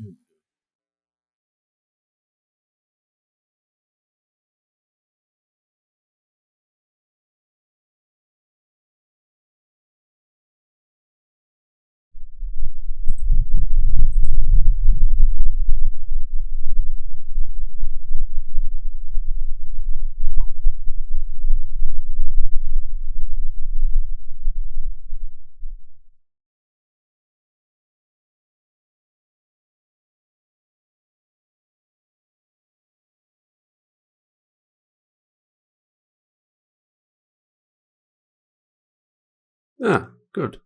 Mm. Ah, good.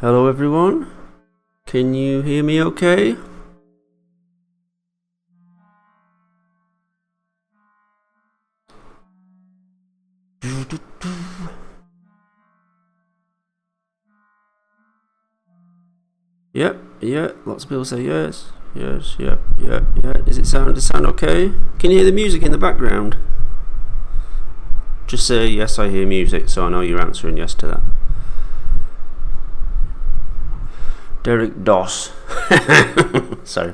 Hello everyone, can you hear me okay? Yep, yeah, lots of people say yes, yes, yep, yep, yeah. Does it sound okay? Can you hear the music in the background? Just say yes, I hear music, so I know you're answering yes to that. Derek Doss. Sorry.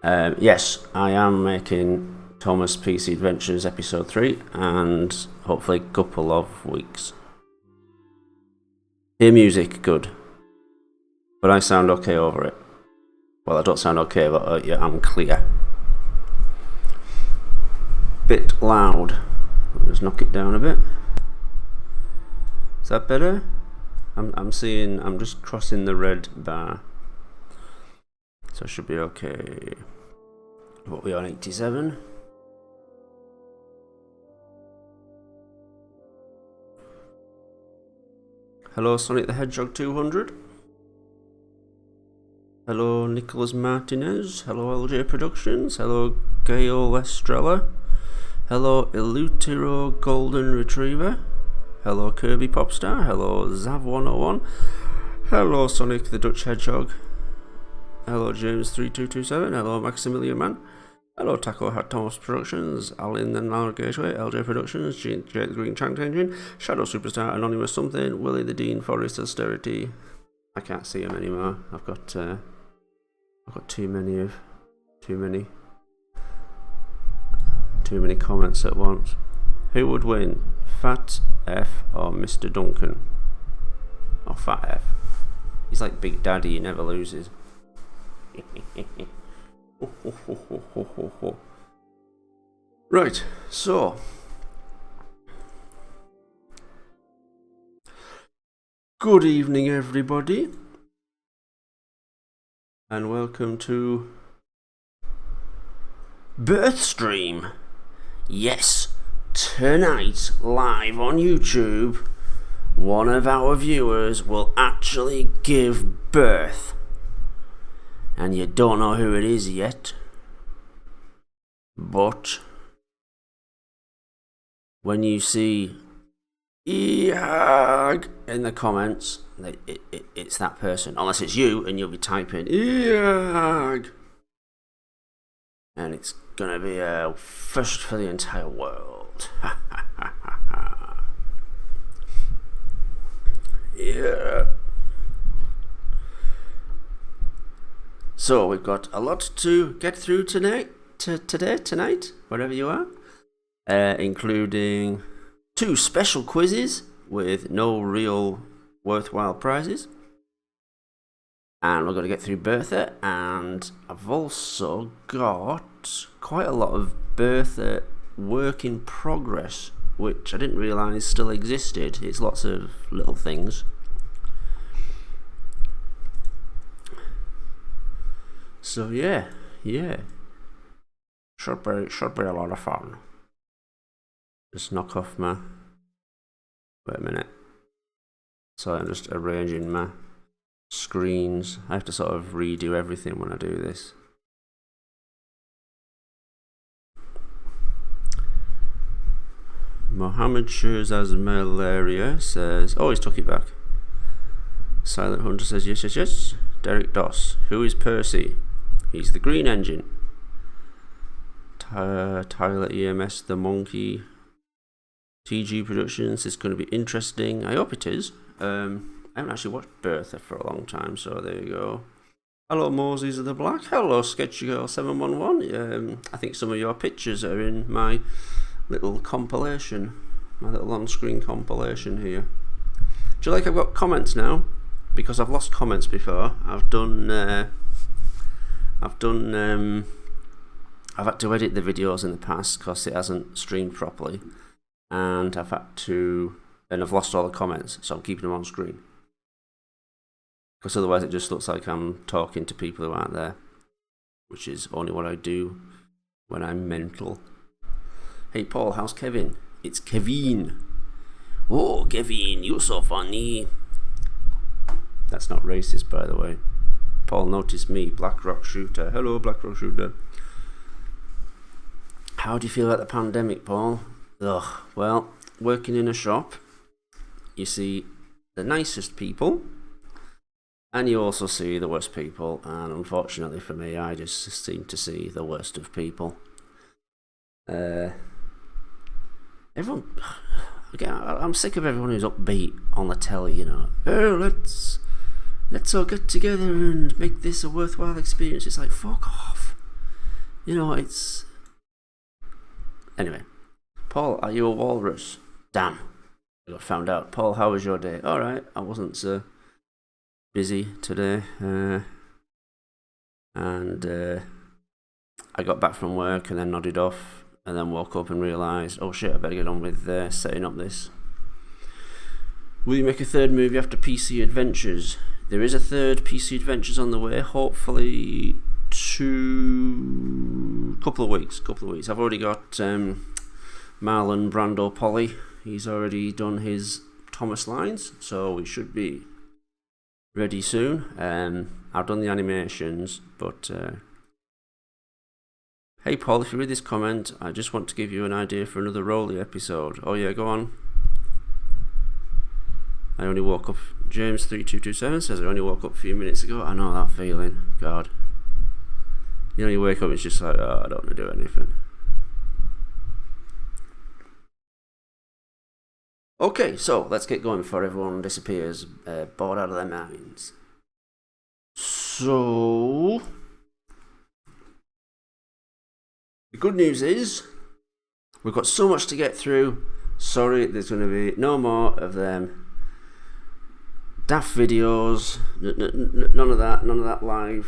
Yes, I am making Thomas PC Adventures episode 3 and hopefully a couple of weeks. Hear music, good. But I sound okay over it. Well, I don't sound okay, but yeah, I'm clear. Bit loud. I'll just knock it down a bit. Is that better? I'm just crossing the red bar. So I should be okay. What, we on 87? Hello Sonic the Hedgehog 200. Hello Nicholas Martinez. Hello LJ Productions. Hello Gail Estrella. Hello Elutiro Golden Retriever. Hello Kirby Popstar. Hello Zav101. Hello Sonic the Dutch Hedgehog. Hello James3227. Hello Maximilian Man. Hello Taco Hat Thomas Productions. Alan the Nala Gateway. LJ Productions. Jake the Green Tank Engine. Shadow Superstar. Anonymous Something. Willie the Dean Forest Austerity. I can't see him anymore. I've got too many comments at once. Who would win, Fat F or Mr. Duncan? Or Fat F. He's like Big Daddy, he never loses. Right, so good evening everybody, and welcome to Birthstream. Yes, tonight live on YouTube, one of our viewers will actually give birth, and you don't know who it is yet, but when you see EAG in the comments, it's that person, unless it's you and you'll be typing EAG, and it's gonna be a first for the entire world. Yeah. So we've got a lot to get through tonight, wherever you are, including 2 special quizzes with no real worthwhile prizes, and we're going to get through Bertha, and I've also got quite a lot of Bertha work in progress, which I didn't realise still existed. It's lots of little things. So yeah, should be a lot of fun. Just knock off my... Wait a minute. So I'm just arranging my screens. I have to sort of redo everything when I do this. Mohammed Shirzaz Malaria says, oh, he's took it back. Silent Hunter says, yes. Derek Doss, who is Percy? He's the Green Engine. Tyler EMS, the Monkey. TG Productions, it's going to be interesting. I hope it is. I haven't actually watched Bertha for a long time, so there you go. Hello Moses of the Black. Hello Sketchy Girl 711. I think some of your pictures are in my little compilation, my little on-screen compilation here. Do you like I've got comments now? Because I've lost comments before. I've had to edit the videos in the past because it hasn't streamed properly, and I've lost all the comments, so I'm keeping them on screen. Because otherwise it just looks like I'm talking to people who aren't there, which is only what I do when I'm mental. Hey Paul, how's Kevin? It's Kevin. Oh, Kevin, you're so funny. That's not racist, by the way. Paul noticed me, Black Rock Shooter. Hello, Black Rock Shooter. How do you feel about the pandemic, Paul? Ugh, well, working in a shop, you see the nicest people, and you also see the worst people, and unfortunately for me, I just seem to see the worst of people. Everyone, again, I'm sick of everyone who's upbeat on the telly, you know. Oh, let's all get together and make this a worthwhile experience. It's like, fuck off. You know, it's... Anyway, Paul, are you a walrus? Damn, I got found out. Paul, how was your day? Alright, I wasn't so busy today. And I got back from work and then nodded off and then woke up and realised, oh shit, I better get on with setting up this. Will you make a third movie after PC Adventures? There is a third PC Adventures on the way, hopefully couple of weeks. I've already got Marlon Brando Polly. He's already done his Thomas lines, so we should be ready soon. I've done the animations, but hey Paul, if you read this comment, I just want to give you an idea for another Rolly episode. Oh yeah, go on. I only woke up. James3227 says I only woke up a few minutes ago. I know that feeling. God. You know, you wake up, it's just like, oh, I don't want to do anything. Okay, so let's get going before everyone disappears, bored out of their minds. So, the good news is, we've got so much to get through. Sorry, there's going to be no more of them daft videos, none of that live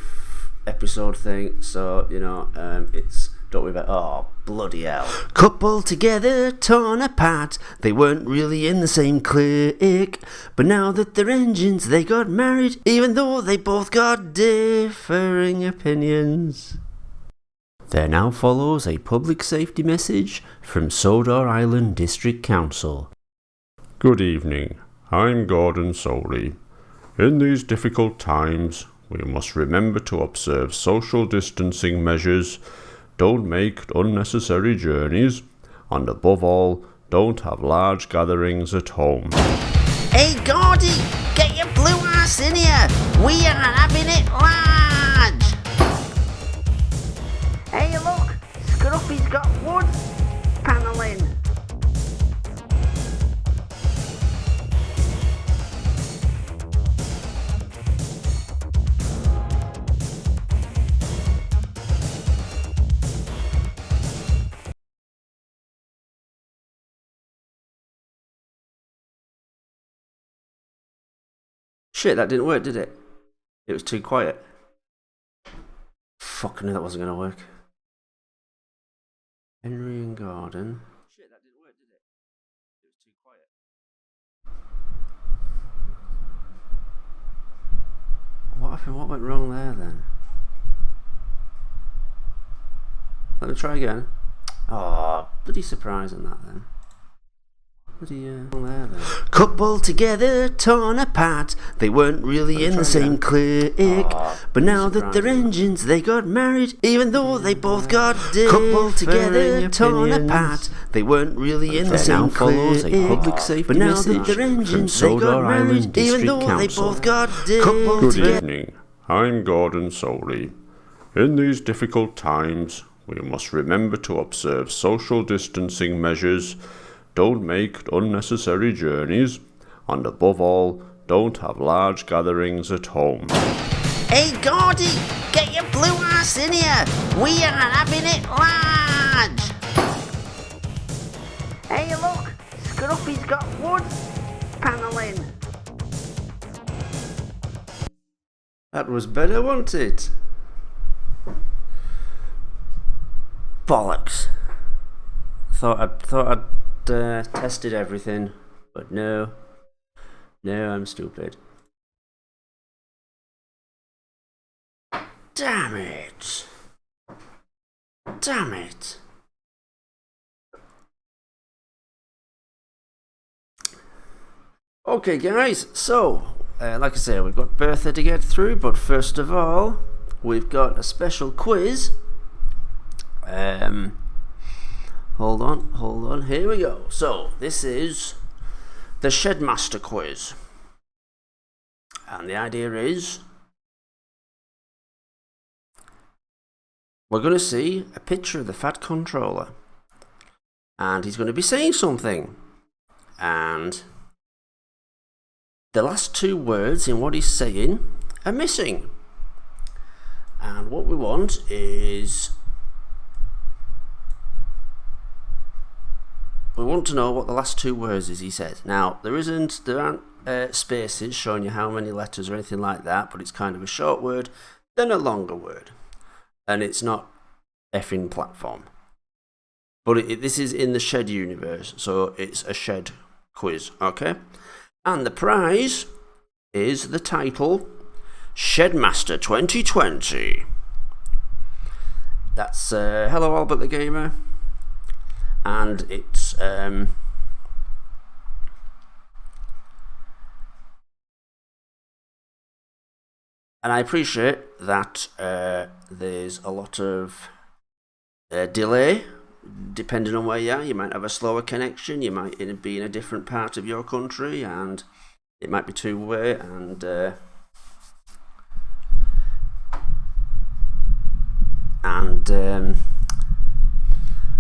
episode thing, so you know, it's, don't worry about, oh bloody hell, couple together torn apart, they weren't really in the same clique, but now that they're engines they got married, even though they both got differing opinions. There now follows a public safety message from Sodor Island District Council. Good evening, I'm Gordon Soley. In these difficult times, we must remember to observe social distancing measures, don't make unnecessary journeys, and above all, don't have large gatherings at home. Hey Gordy, get your blue ass in here! We are having it large! Hey look, Scruffy's got wood panelling. Shit, that didn't work, did it? It was too quiet. Fuck, I knew that wasn't going to work. Henry and Gordon. Shit, that didn't work, did it? It was too quiet. What happened? What went wrong there then? Let me try again. Oh, bloody surprising that then. There then. Couple together, torn apart, they weren't really in the same clique, but now that they're engines, they got married, even though they both got couple together, torn apart, they weren't really in the same clique, but now that they're engines, they got married, even though they both got couple together. Good evening, I'm Gordon Soley. In these difficult times, we must remember to observe social distancing measures, don't make unnecessary journeys, and above all, don't have large gatherings at home. Hey Gordy, get your blue ass in here! We are having it large! Hey look, Scruffy's got wood panelling. That was better, wasn't it? Bollocks. Thought I'd tested everything, but no, I'm stupid. Damn it! Okay guys, so like I say, we've got Bertha to get through, but first of all, we've got a special quiz. Hold on, here we go. So, this is the Shedmaster quiz. And the idea is, we're going to see a picture of the Fat Controller. And he's going to be saying something. And the last two words in what he's saying are missing. And what we want is, we want to know what the last two words is, he says. Now, there aren't spaces showing you how many letters or anything like that, but it's kind of a short word, then a longer word. And it's not effing platform. But this is in the Shed universe, so it's a Shed quiz, okay? And the prize is the title Shedmaster 2020. That's Hello Albert the Gamer. And it's and I appreciate that there's a lot of delay depending on where you are. You might have a slower connection, you might be in a different part of your country, and it might be two-way, and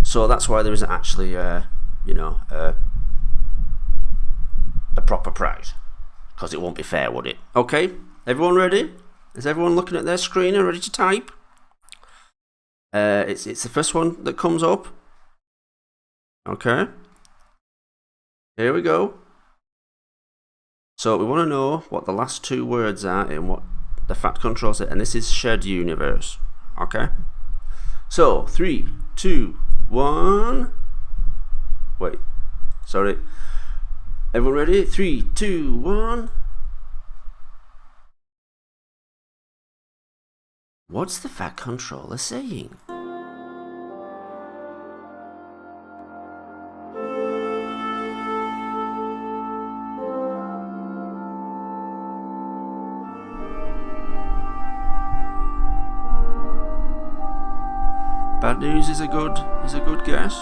so that's why there isn't actually a proper prize, because it won't be fair, would it? Okay, everyone ready? Is everyone looking at their screen and ready to type? It's the first one that comes up. Okay. Here we go. So we want to know what the last two words are in what the Fat Control said, and this is Shed Universe. Okay. So 3, 2, 1. Wait. Sorry. Everyone ready? 3, 2, 1. What's the Fat Controller saying? Bad news is a good guess.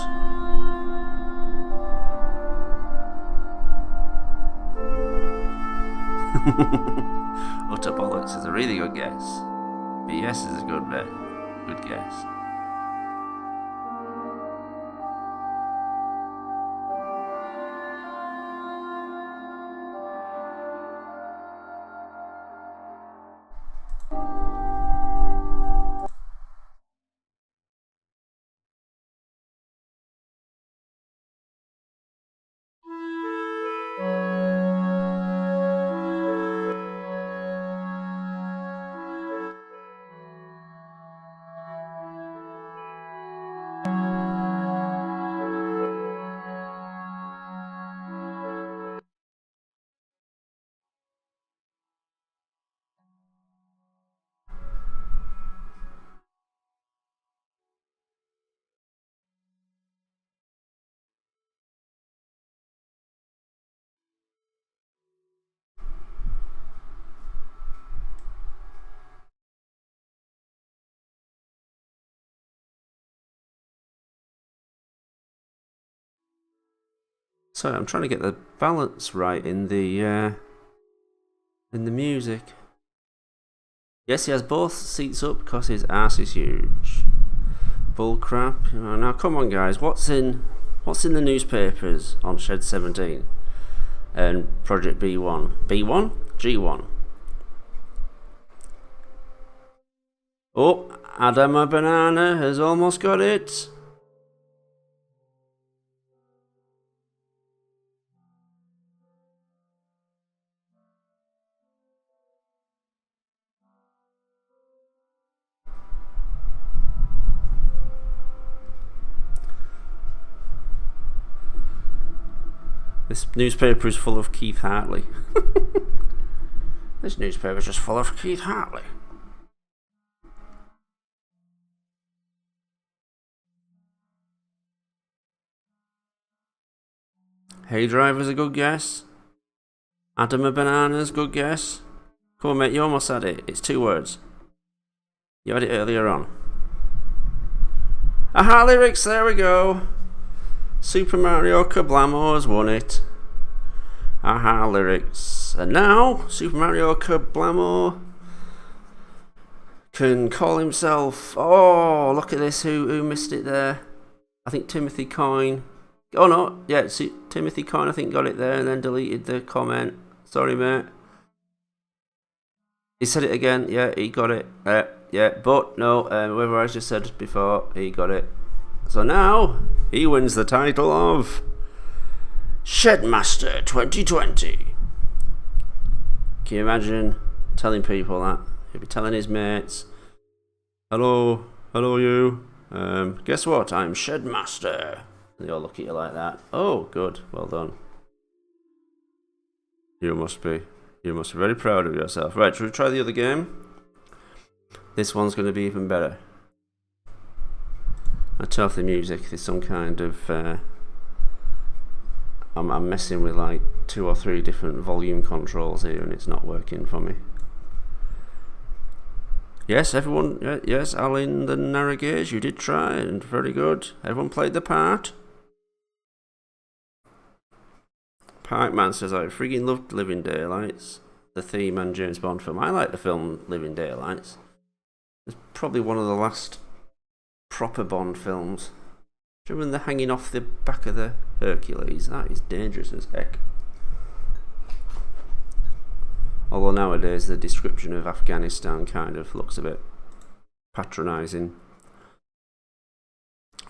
Utter bollocks is a really good guess. But yes is a good bet. Good guess. So I'm trying to get the balance right in the music. Yes, he has both seats up because his ass is huge. Bull crap. Now come on, guys. What's in the newspapers on Shed 17 and Project B1? B1? G1. Oh, Adama Banana has almost got it. This newspaper is full of Keith Hartley. This newspaper is just full of Keith Hartley. Hey Driver's a good guess. Adam of Bananas, good guess. Come on, mate, you almost had it. It's 2 words. You had it earlier on. Aha, lyrics, there we go. Super Mario Kablamo has won it. Aha, lyrics. And now, Super Mario Kablamo can call himself... Oh, look at this, who missed it there? I think Timothy Coyne. Oh no, yeah, Timothy Coyne I think got it there and then deleted the comment. Sorry, mate. He said it again, yeah, he got it. Yeah, but no, whoever I just said before, he got it. So now, he wins the title of Shedmaster 2020. Can you imagine telling people that? He'll be telling his mates, hello you, guess what, I'm Shedmaster. And they all look at you like that. Oh, good, well done. You must be very proud of yourself. Right, should we try the other game? This one's going to be even better. I turn off the music. There's some kind of... I'm messing with like 2 or 3 different volume controls here and it's not working for me. Yes, everyone... Yes, Alan the Narragaze, you did try and very good. Everyone played the part. Pikeman says, I freaking loved Living Daylights. The theme and James Bond film. I like the film Living Daylights. It's probably one of the last proper Bond films. Do you remember when they're hanging off the back of the Hercules? That is dangerous as heck. Although nowadays the description of Afghanistan kind of looks a bit patronising.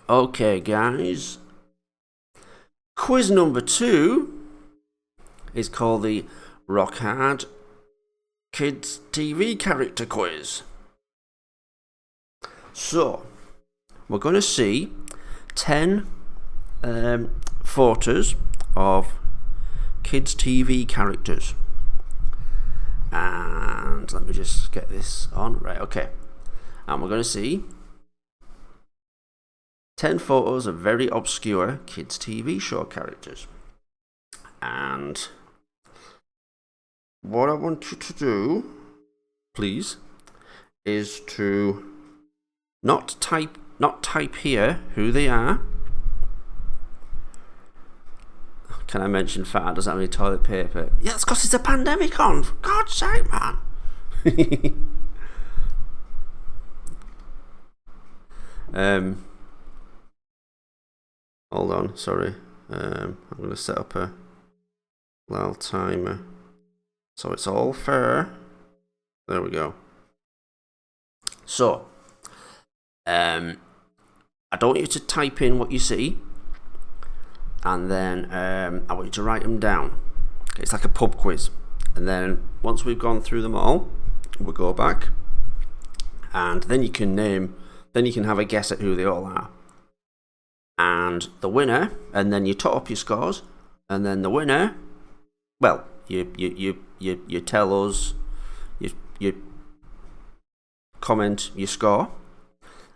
Okay, guys. Quiz number 2 is called the Rock Hard Kids TV Character Quiz. So, we're going to see 10 photos of kids TV characters. And let me just get this on. Right, okay. And we're going to see 10 photos of very obscure kids TV show characters. And what I want you to do, please, is to not type here who they are. Can I mention Fat doesn't have any toilet paper? Yeah, it's because it's a pandemic on. For God's sake, man. Hold on, sorry. I'm going to set up a little timer so it's all fair. There we go. So, I don't want you to type in what you see, and then I want you to write them down. It's like a pub quiz, and then once we've gone through them all, we'll go back, and then you can have a guess at who they all are. And the winner, and then you tot up your scores, and then the winner, well, you tell us, you comment your score,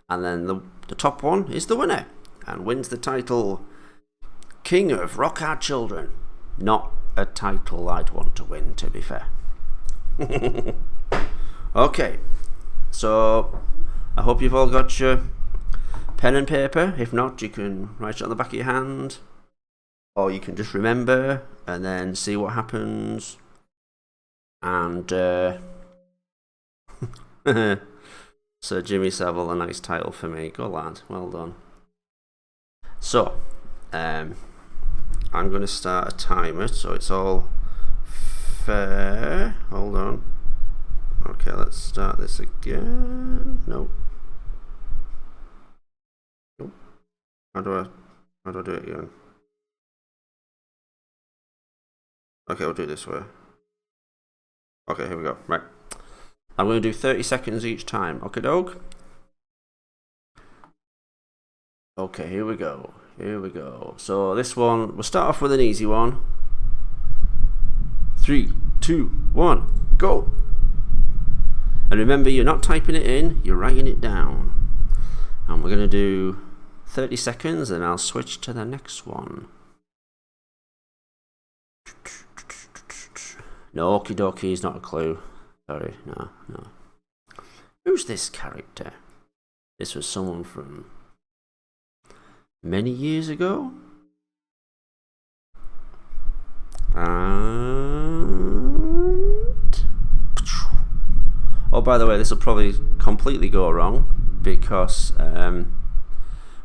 and then the top one is the winner and wins the title King of Rock Hard Children. Not a title I'd want to win, to be fair. Okay, so I hope you've all got your pen and paper. If not, you can write it on the back of your hand, or you can just remember and then see what happens. And Sir Jimmy Savile, a nice title for me. Go lad, well done. So, I'm going to start a timer so it's all fair. Hold on. Okay, let's start this again. Nope. How do I do it again? Okay, we'll do it this way. Okay, here we go. Right. I'm going to do 30 seconds each time. Okay, dog? Okay, here we go. Here we go. So this one, we'll start off with an easy one. 3, 2, 1, go! And remember, you're not typing it in, you're writing it down. And we're going to do 30 seconds, and I'll switch to the next one. No, okie dokie is not a clue. Sorry, no. Who's this character? This was someone from many years ago. And... oh, by the way, this will probably completely go wrong because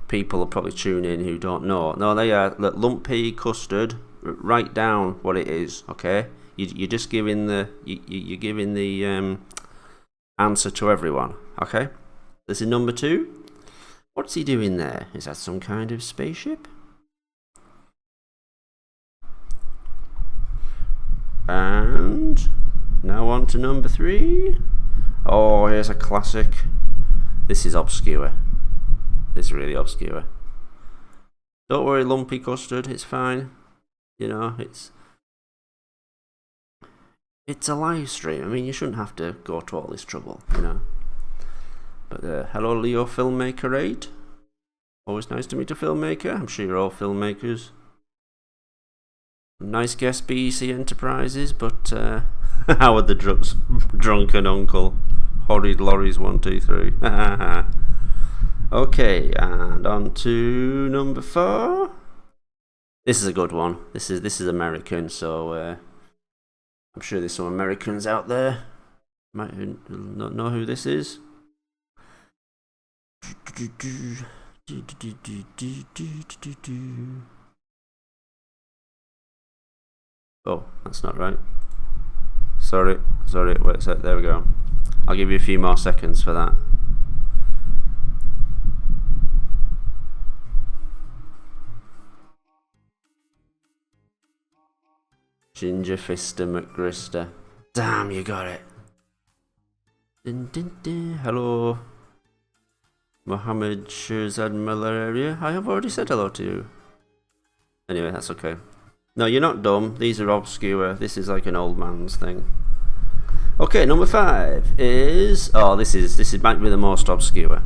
people will probably tune in who don't know. No, they are lumpy custard. Write down what it is, okay? You're just giving the you're giving the answer to everyone, okay? This is number 2. What's he doing there? Is that some kind of spaceship? And now on to number 3. Oh, here's a classic. This is obscure. This is really obscure. Don't worry, lumpy custard, it's fine. You know, it's a live stream. I mean, you shouldn't have to go to all this trouble, you know. But hello, Leo Filmmaker 8. Always nice to meet a filmmaker. I'm sure you're all filmmakers. Nice guest, BEC Enterprises, but Howard the drunken uncle. Horrid lorries 1, 2, 3. Okay, and on to number 4. This is a good one. This is American, so I'm sure there's some Americans out there might not know who this is. Oh, that's not right. Sorry. Wait a sec. There we go. I'll give you a few more seconds for that. Ginger Fister McGrister. Damn, you got it. Dun, dun, dun. Hello, Mohammed Shirzad Malaria. I have already said hello to you. Anyway, that's okay. No, you're not dumb. These are obscure. This is like an old man's thing. Okay, number 5 is... oh, this might be the most obscure.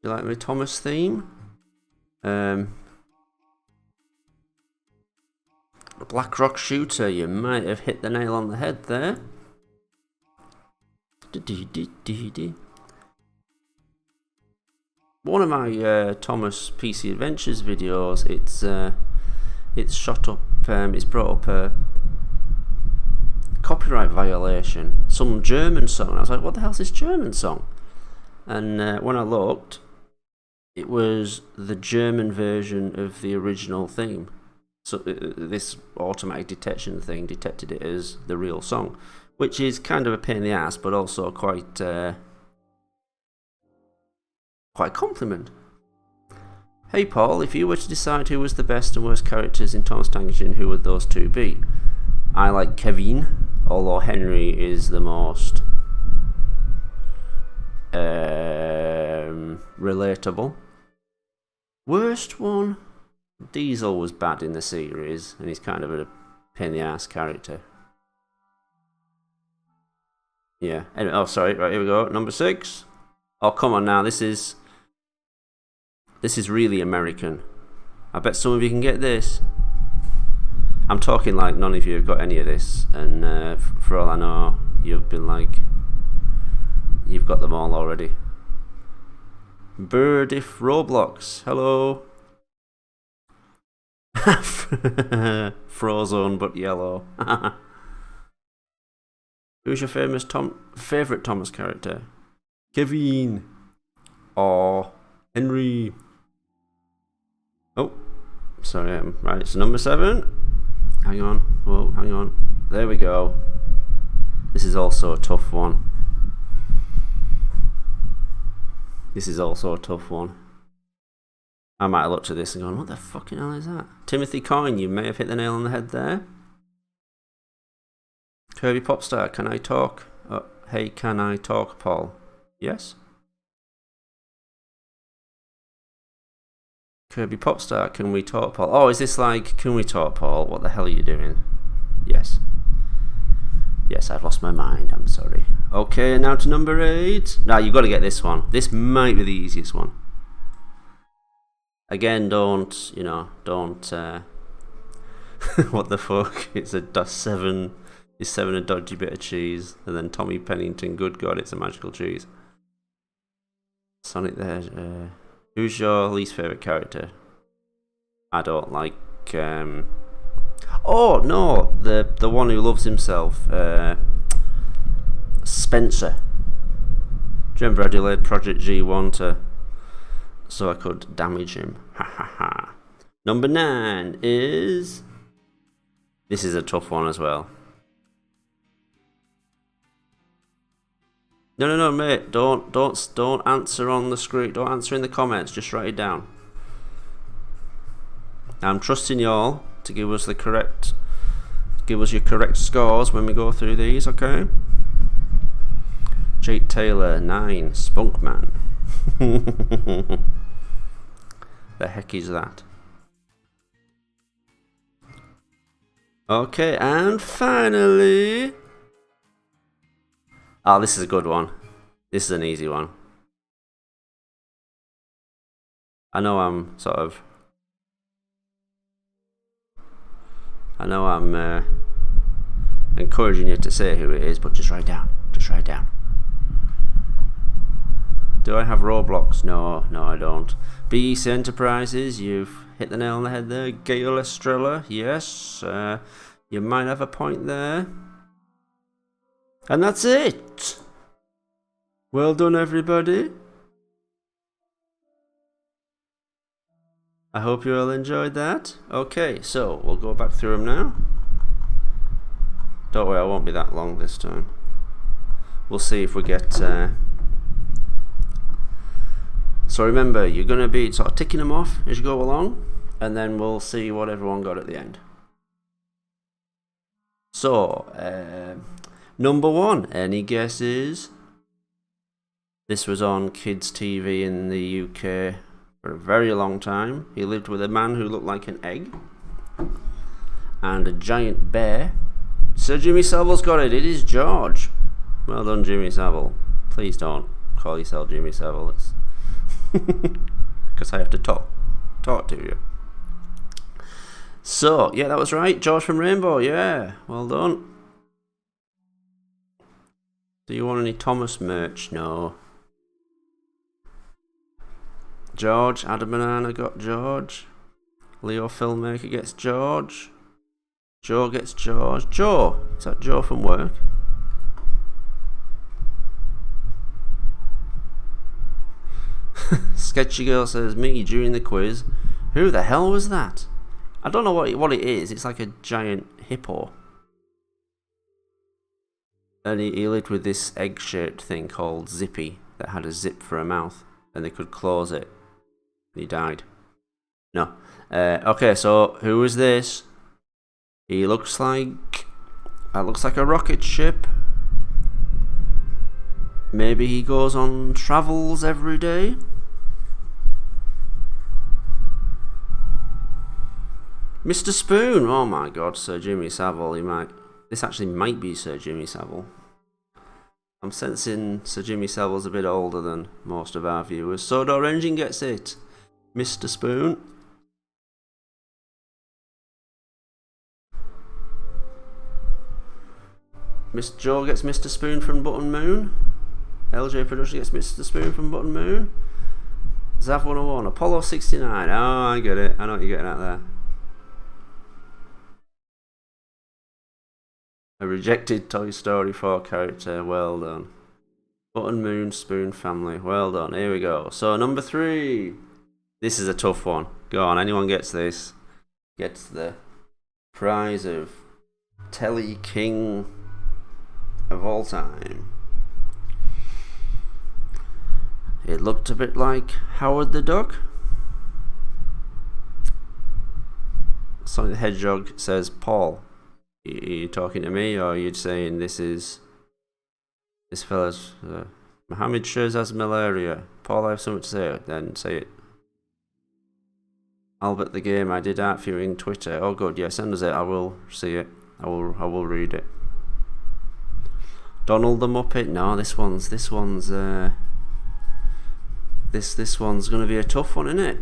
You like my Thomas theme? Black Rock Shooter, you might have hit the nail on the head there. One of my Thomas PC Adventures videos, it's shot up, it's brought up a copyright violation, some German song. I was like, what the hell's this German song? And when I looked, it was the German version of the original theme. So this automatic detection thing detected it as the real song, which is kind of a pain in the ass, but also quite a compliment. Hey Paul, if you were to decide who was the best and worst characters in Thomas Tank Engine, who would those two be? I like Kevin, although Henry is the most relatable. Worst one? Diesel was bad in the series, and he's kind of a pain in the ass character. Yeah. Anyway, oh, sorry. Right, here we go. Number 6. Oh, come on now. This is really American. I bet some of you can get this. I'm talking like none of you have got any of this, and for all I know, you've been like, you've got them all already. Birdiff Roblox. Hello. Frozone but yellow. Who's your favourite Thomas character? Kevin or Henry? Oh, sorry. Right, it's number 7. Hang on. Whoa, hang on. There we go. This is also a tough one. I might have looked at this and gone, what the fucking hell is that? Timothy Coyne, you may have hit the nail on the head there. Kirby Popstar, can I talk? Hey, can I talk, Paul? Yes? Kirby Popstar, can we talk, Paul? Oh, is this like, can we talk, Paul? What the hell are you doing? Yes. Yes, I've lost my mind, I'm sorry. Okay, now to number 8. Now, you've got to get this one. This might be the easiest one. Again, don't what the fuck? It's seven a dodgy bit of cheese, and then Tommy Pennington, good God, it's a magical cheese. Sonic there. Who's your least favourite character? I don't like. Oh no, the one who loves himself, Spencer. Do you remember I delayed Project G1 so I could damage him? Ha ha ha. Number 9 is. This is a tough one as well. No, mate. Don't answer on the screen. Don't answer in the comments. Just write it down. I'm trusting y'all to give us your correct scores when we go through these. Okay. Jake Taylor 9. Spunkman. The heck is that? Okay, and finally. Oh, this is a good one. This is an easy one. I know I'm encouraging you to say who it is, but just write down. Just write down. Do I have Roblox? No, I don't. BEC Enterprises, you've hit the nail on the head there. Gail Estrella, yes. You might have a point there. And that's it. Well done, everybody. I hope you all enjoyed that. Okay, so we'll go back through them now. Don't worry, I won't be that long this time. We'll see if we get... So remember, you're going to be sort of ticking them off as you go along, and then we'll see what everyone got at the end. So, number 1, any guesses? This was on Kids TV in the UK for a very long time. He lived with a man who looked like an egg and a giant bear. Sir Jimmy Savile's got it. It is George. Well done, Jimmy Savile. Please don't call yourself Jimmy Savile. It's because I have to talk to you. So, yeah, that was right. George from Rainbow, yeah. Well done. Do you want any Thomas merch? No. George, Adam Banana got George. Leo Filmmaker gets George. Joe gets George. Joe! Is that Joe from work? Sketchy Girl says, me during the quiz. Who the hell was that? I don't know what it is. It's like a giant hippo. And he lived with this egg-shaped thing called Zippy that had a zip for a mouth, and they could close it. He died. No. Okay, so who is this? He looks like... That looks like a rocket ship. Maybe he goes on travels every day. Mr. Spoon! Oh my god, Sir Jimmy Savile. This actually might be Sir Jimmy Savile. I'm sensing Sir Jimmy Savile's a bit older than most of our viewers. Sodor Engine gets it. Mr. Spoon. Miss Joe gets Mr. Spoon from Button Moon. LJ Production gets Mr. Spoon from Button Moon. Zav 101. Apollo 69. Oh, I get it. I know what you're getting at there. A rejected Toy Story 4 character. Well done. Button Moon Spoon Family. Well done. Here we go. So, number 3. This is a tough one. Go on. Anyone gets this gets the prize of Telly King of all time. It looked a bit like Howard the Duck. Sonic the Hedgehog says, Paul, are you talking to me, or are you saying this fella's Mohammed Shaz has malaria? Paul, I have something to say. Then say it. Albert the Game, I did art viewing Twitter. Oh good, yeah, send us it. I will see it. I will read it. Donald the Muppet. No, this one's gonna be a tough one, isn't it?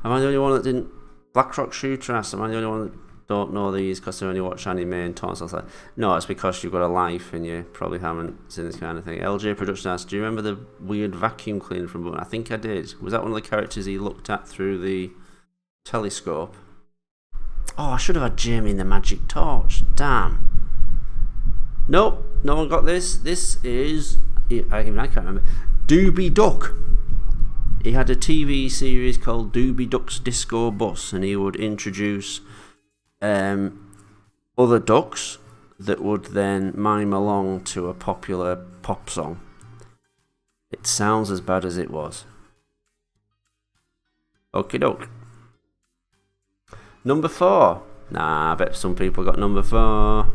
Am I the only one that didn't? Blackrock Shooter asked, am I the only one that don't know these because they only watch anime and talk like that? No, it's because you've got a life and you probably haven't seen this kind of thing. LJ Production asked, do you remember the weird vacuum cleaner from Boogaloo? I think I did. Was that one of the characters he looked at through the telescope? Oh, I should have had Jamie in the magic torch. Damn. Nope, no one got this. This is, even I can't remember, Doobie Duck. He had a TV series called Doobie Duck's Disco Bus, and he would introduce other ducks that would then mime along to a popular pop song. It sounds as bad as it was. Okie doke. Number 4. Nah, I bet some people got number 4.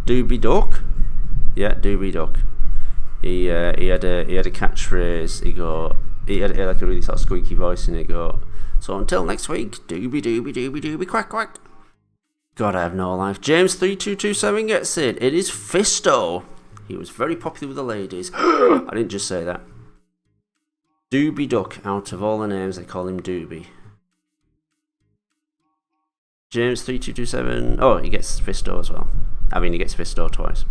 Doobie Duck. Yeah, Doobie Duck. He had a catchphrase. He had like a really sort of squeaky voice, and he'd go, so until next week, doobie doobie doobie doobie quack quack. God, I have no life. James3227 gets it. It is Fisto. He was very popular with the ladies. I didn't just say that. Doobie Duck. Out of all the names, they call him Doobie. James3227. Oh, he gets Fisto as well. I mean, he gets Fisto twice.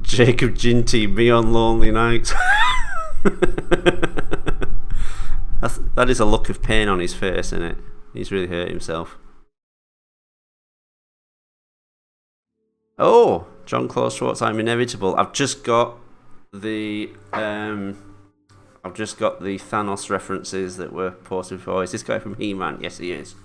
Jacob Ginty, me on lonely nights. That is a look of pain on his face, isn't it? He's really hurt himself. Oh, John Claude Schwartz, I'm inevitable. I've just got the Thanos references that were posted before. Is this guy from He-Man? Yes, he is.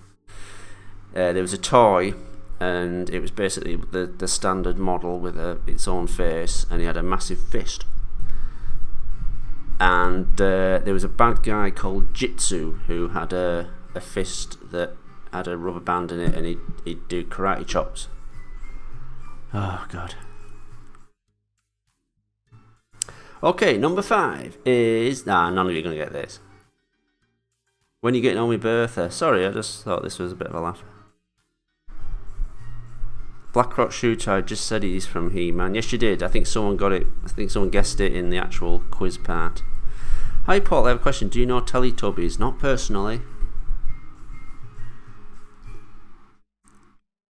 There was a toy, and it was basically the standard model with its own face, and he had a massive fist. And there was a bad guy called Jitsu who had a fist that had a rubber band in it, and he'd do karate chops. Oh, God. Okay, number 5 is... Nah, none of you are going to get this. When you getting on with Bertha? Sorry, I just thought this was a bit of a laugh. Blackrock Shooter, I just said he's from He-Man. Yes, you did. I think someone got it. I think someone guessed it in the actual quiz part. Hi, Paul. I have a question. Do you know Teletubbies? Not personally.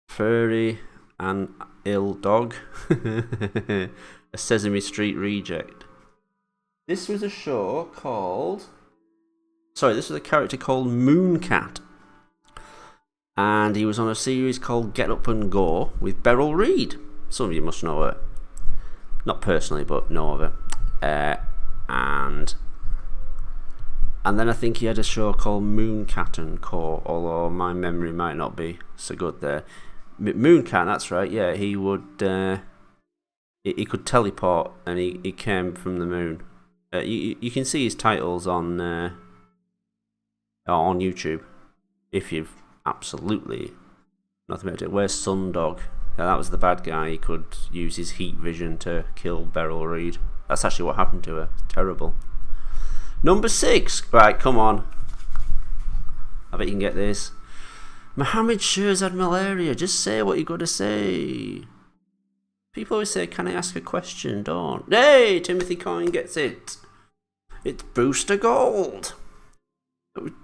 Furry and ill dog. A Sesame Street reject. This was a show called... Sorry, this was a character called Mooncat. And he was on a series called Get Up and Go with Beryl Reid. Some of you must know her. Not personally, but know of her. And then I think he had a show called Mooncat and Co. Although my memory might not be so good there. Mooncat, that's right. Yeah, he would. He could teleport, and he came from the moon. You can see his titles on YouTube if you've absolutely nothing about it. Where's Sundog? Yeah, that was the bad guy. He could use his heat vision to kill Beryl Reid. That's actually what happened to her. Terrible. Number 6. Right, come on. I bet you can get this. Mohammed Shah's had malaria. Just say what you got to say. People always say, can I ask a question? Don't. Hey, Timothy Coyne gets it. It's Booster Gold.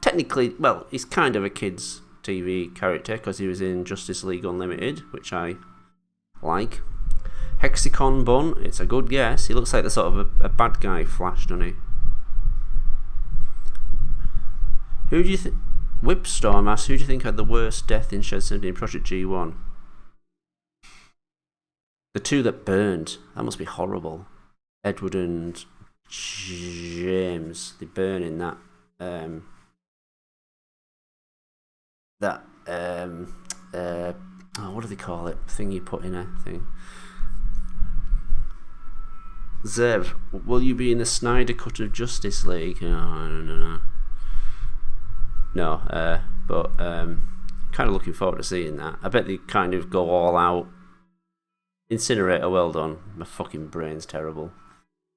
Technically, well, he's kind of a kid's TV character because he was in Justice League Unlimited, which I like. Hexicon Bun, it's a good guess. He looks like the sort of a bad guy Flash, doesn't he? Who do you think... Whipstorm asks, who do you think had the worst death in Shed 17 Project G1? The two that burned. That must be horrible. Edward and James. They burn in that... what do they call it? Thing you put in a thing. Zev, will you be in the Snyder Cut of Justice League? Oh, I don't know. No, but kind of looking forward to seeing that. I bet they kind of go all out. Incinerator, well done. My fucking brain's terrible.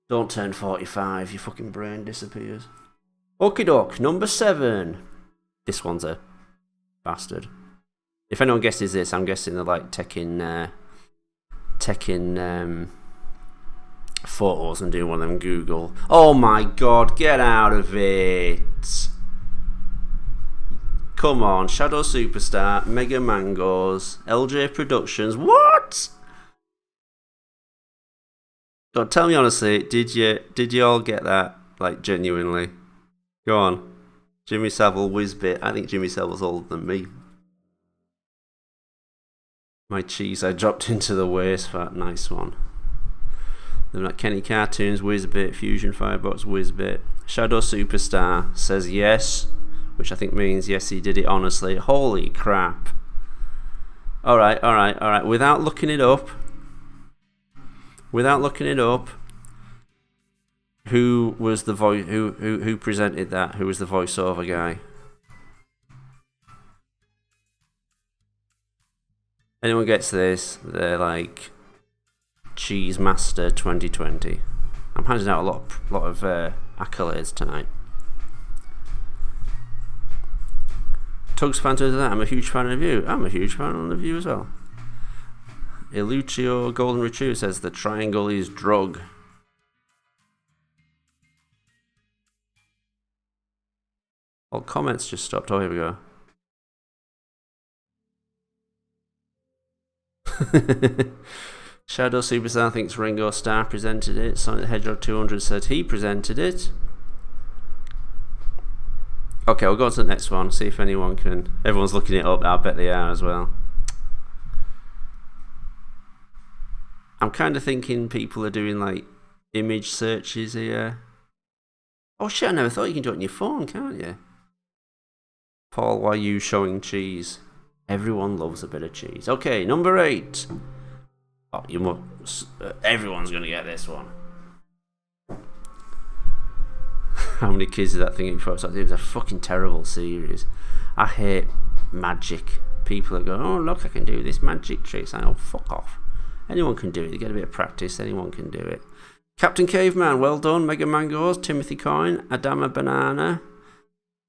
Don't turn 45, your fucking brain disappears. Okie doke, number 7. This one's a bastard. If anyone guesses this, I'm guessing they're like taking photos and doing one of them Google. Oh my god, get out of it! Come on, Shadow Superstar, Mega Mangoes, LJ Productions. What? God, tell me honestly, did you all get that? Like, genuinely? Go on. Jimmy Savile, Whizbit. I think Jimmy Savile's older than me. My cheese I dropped into the waste fat. Nice one. Then like Kenny Cartoons, Whizbit, Fusion Firebox, Whizbit. Shadow Superstar says yes, which I think means yes, he did it honestly. Holy crap. Alright. Without looking it up, who was the voice? Who presented that? Who was the voiceover guy? Anyone gets this? They're like Cheese Master 2020. I'm handing out a lot of accolades tonight. Tugs fan to that. I'm a huge fan of you. I'm a huge fan of you as well. Illucio Golden Retriever says the triangle is drug. All comments just stopped. Oh, here we go. Shadow Superstar thinks Ringo Starr presented it. Sonic the Hedgehog 200 said he presented it. Okay, we'll go on to the next one. See if anyone can. Everyone's looking it up. I bet they are as well. I'm kind of thinking people are doing like image searches here. Oh shit! I never thought you can do it on your phone, can't you? Paul, why are you showing cheese? Everyone loves a bit of cheese. Okay, number 8. Oh, you must. Everyone's gonna get this one. How many kids did that thing before? It was a fucking terrible series. I hate magic. People that go, oh look, I can do this magic trick. I know, fuck off. Anyone can do it. You get a bit of practice. Anyone can do it. Captain Caveman, well done. Mega Mangoes, Timothy Coyne, Adama Banana,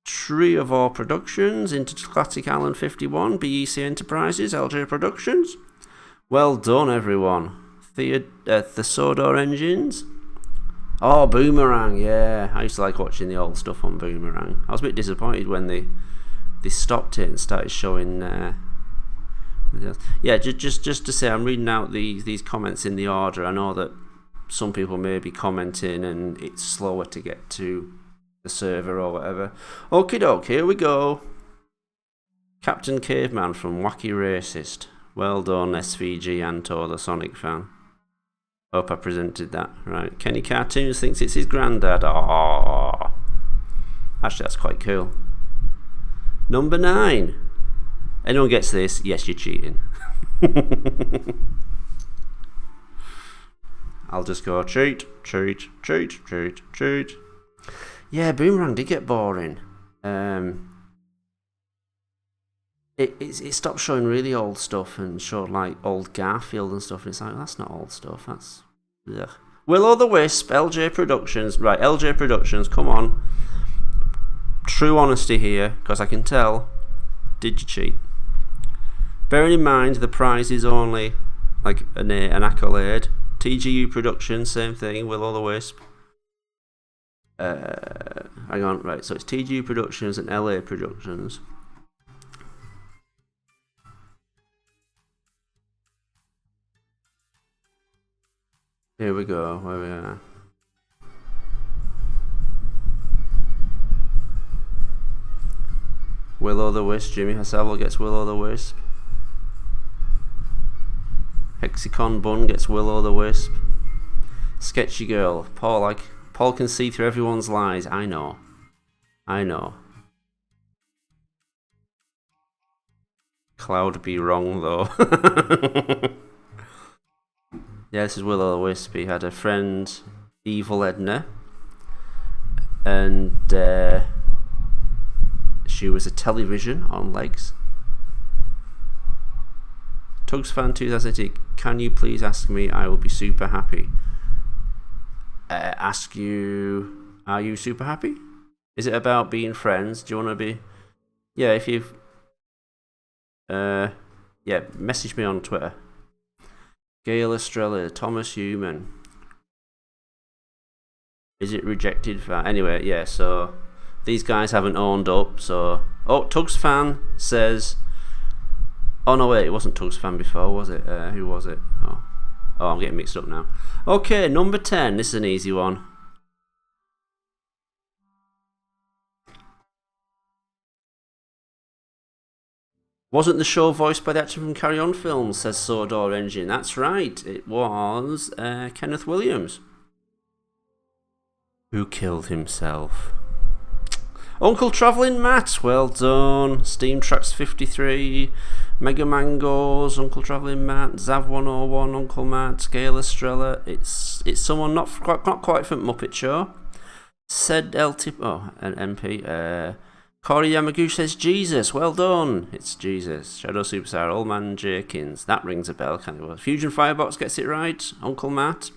Tree of All Productions, Intergalactic Island 51, BEC Enterprises, LJ Productions. Well done, everyone. Thesodor Engines. Oh, Boomerang, yeah. I used to like watching the old stuff on Boomerang. I was a bit disappointed when they stopped it and started showing. Yeah, just to say, I'm reading out these comments in the order. I know that some people may be commenting and it's slower to get to the server or whatever. Okie doke, here we go. Captain Caveman from Wacky Racist. Well done, SVG Anto, the Sonic fan. Hope I presented that right. Kenny Cartoons thinks it's his granddad. Oh, actually, that's quite cool. Number 9. Anyone gets this? Yes, you're cheating. I'll just go cheat. Yeah, Boomerang did get boring. It stopped showing really old stuff and showed like old Garfield and stuff. And it's like, that's not old stuff. That's ugh. Will-O-the-Wisp, LJ Productions. Right, LJ Productions, come on. True honesty here, because I can tell. Did you cheat? Bearing in mind the prize is only like an accolade. TGU Productions, same thing. Will-O-the-Wisp. Hang on, right. So it's TGU Productions and LA Productions. Here we go. Where we are. Will-O-the-Wisp. Jimmy Hassel gets Will-O-the-Wisp. Hexicon Bun gets Will-O-the-Wisp. Sketchy Girl. Paul can see through everyone's lies. I know. Cloud be wrong though. Yeah, this is Will-O-the-Wisp. He had a friend, Evil Edna, and she was a television on legs. Tugs Fan 2008, can you please ask me? I will be super happy. Ask you, are you super happy? Is it about being friends? Do you want to be? Yeah, if you've yeah, message me on Twitter. Gail Estrella, Thomas Human. Is it rejected? Anyway, yeah, so these guys haven't owned up, so Oh, Tugs Fan says... Oh, no, wait, it wasn't Tugs Fan before, was it? Who was it? Oh, I'm getting mixed up now. Okay, number 10. This is an easy one. Wasn't the show voiced by the actor from Carry On films, says Sodor Engine. That's right, it was Kenneth Williams. Who killed himself. Uncle Travelling Matt, well done. Steam Tracks 53, Mega Mangoes, Uncle Travelling Matt, Zav 101, Uncle Matt, Gail Estrella. It's someone not quite from Muppet Show. Said LT, an MP. Corey Yamaguchi says Jesus, well done. It's Jesus. Shadow Superstar, Old Man Jerkins. That rings a bell, kind of. Fusion Firebox gets it right. Uncle Matt.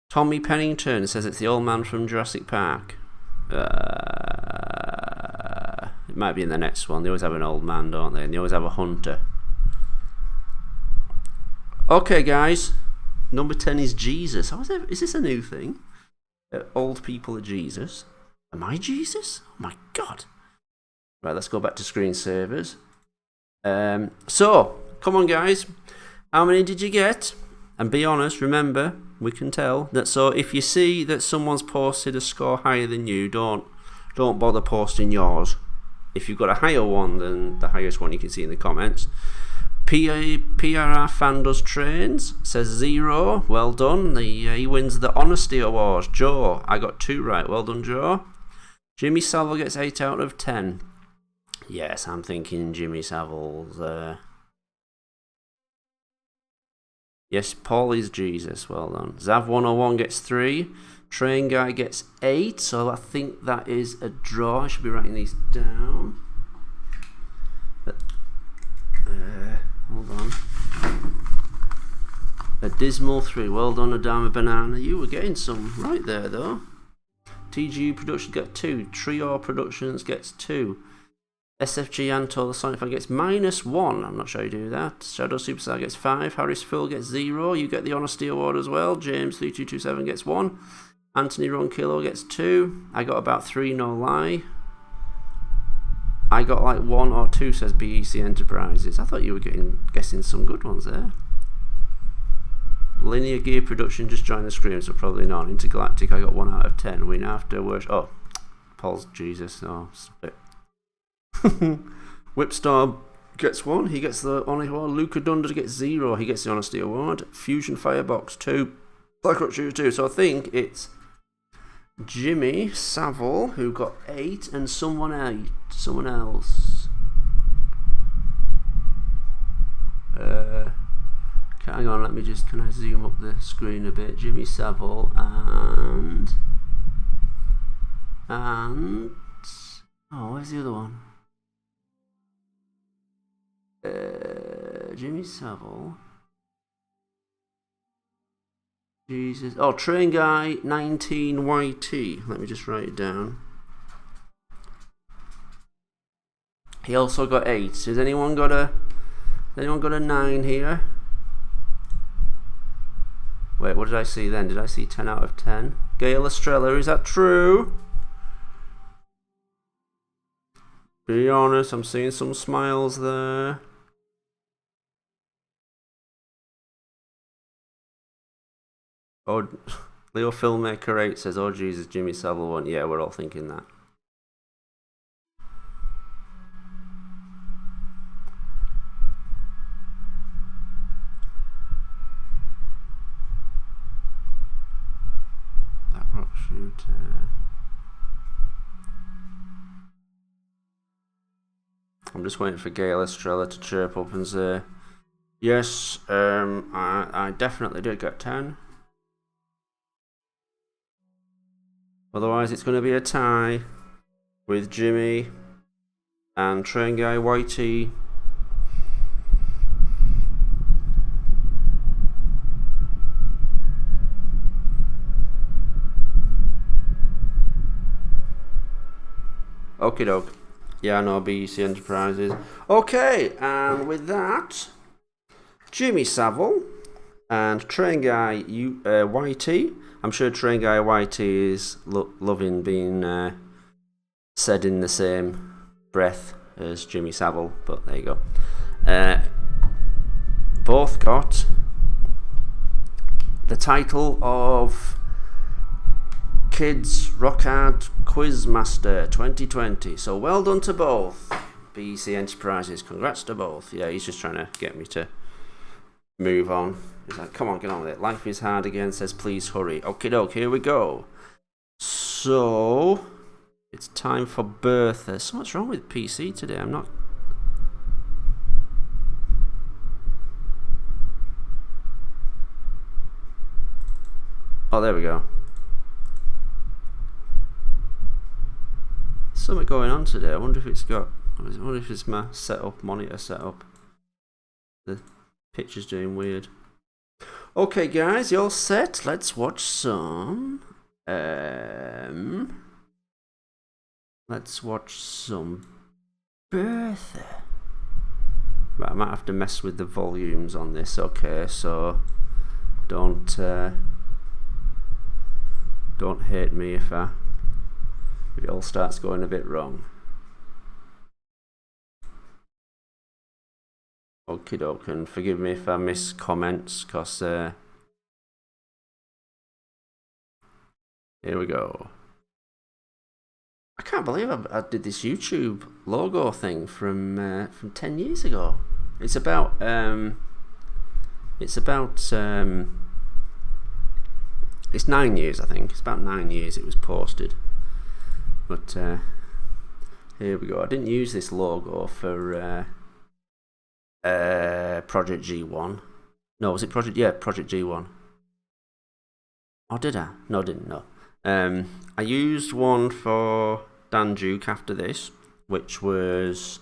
Tommy Pennington says it's the old man from Jurassic Park. It might be in the next one. They always have an old man, don't they? And they always have a hunter. Okay, guys. Number 10 is Jesus. Is this a new thing? Old people are Jesus. Am I Jesus? Oh my God. Right, let's go back to screensavers. So, come on, guys. How many did you get? And be honest, remember, we can tell that. So if you see that someone's posted a score higher than you, don't bother posting yours. If you've got a higher one than the highest one, you can see in the comments. PRR Fan Does Trains says 0. Well done. He wins the Honesty Award. Joe, I got 2 right. Well done, Joe. Jimmy Savile gets 8 out of 10. Yes, I'm thinking Jimmy Savile's... Yes, Paul is Jesus. Well done. Zav 101 gets 3. Train Guy gets 8. So I think that is a draw. I should be writing these down. Hold on. A Dismal 3. Well done, Adama Banana. You were getting some right there, though. TGU Productions get 2. Trio Productions gets 2. SFG Anto, the Sonic Fan gets -1. I'm not sure you do that. Shadow Superstar gets 5. Harris Phil gets 0. You get the Honesty Award as well. James 3227 gets 1. Anthony Ronquillo gets 2. I got about 3, no lie. I got like 1 or 2, says BEC Enterprises. I thought you were guessing some good ones there. Linear Gear Production just joined the screen, so probably not. Intergalactic, I got 1 out of 10. Win After Worship. Oh, Paul's Jesus. No, stop it. Whipstar gets 1. He gets the Honesty Award. Luca Dunder gets 0. He gets the Honesty Award. Fusion Firebox 2. Black Rock Shooter 2. So I think it's Jimmy Savile who got 8 and someone else. Hang on, can I zoom up the screen a bit? Jimmy Savile and where's the other one? Jimmy Savile. Jesus. Oh, Train Guy 19YT. Let me just write it down. He also got 8. Has anyone got a 9 here? Wait, what did I see then? Did I see 10 out of 10? Gail Estrella, is that true? Be honest, I'm seeing some smiles there. Oh, Leo Filmmaker 8 says, oh Jesus, Jimmy Savile won. Yeah, we're all thinking that. That rock shooter. I'm just waiting for Gail Estrella to chirp up and say, yes, I definitely did get 10. Otherwise, it's going to be a tie with Jimmy and Train Guy YT. Okie doke. Yeah, I know, BEC Enterprises. Okay, and with that, Jimmy Savile and Train Guy YT. I'm sure Train Guy YT is loving being said in the same breath as Jimmy Savile, but there you go. Both got the title of Kids Rock Hard Quizmaster 2020. So well done to both. BEC Enterprises, congrats to both. Yeah, he's just trying to get me to move on. He's like, come on, get on with it. Life is hard again, says please hurry. Okie doke, here we go. So, it's time for Bertha. So what's wrong with PC today? I'm not... Oh, there we go. Something going on today. I wonder if it's got... I wonder if it's my monitor setup. The picture's doing weird. Okay, guys, you all set? Let's watch some. Let's watch some Bertha. Right, I might have to mess with the volumes on this. Okay, so don't hate me if it all starts going a bit wrong. Okie doke, and forgive me if I miss comments, because here we go. I can't believe I did this YouTube logo thing from 10 years ago. It's about it's 9 years, I think. It's about 9 years it was posted. But here we go. I didn't use this logo for Project G1. No, was it Project? Yeah, Project G1. Oh, did I? No, I didn't. No. I used one for Dan Duke after this, which was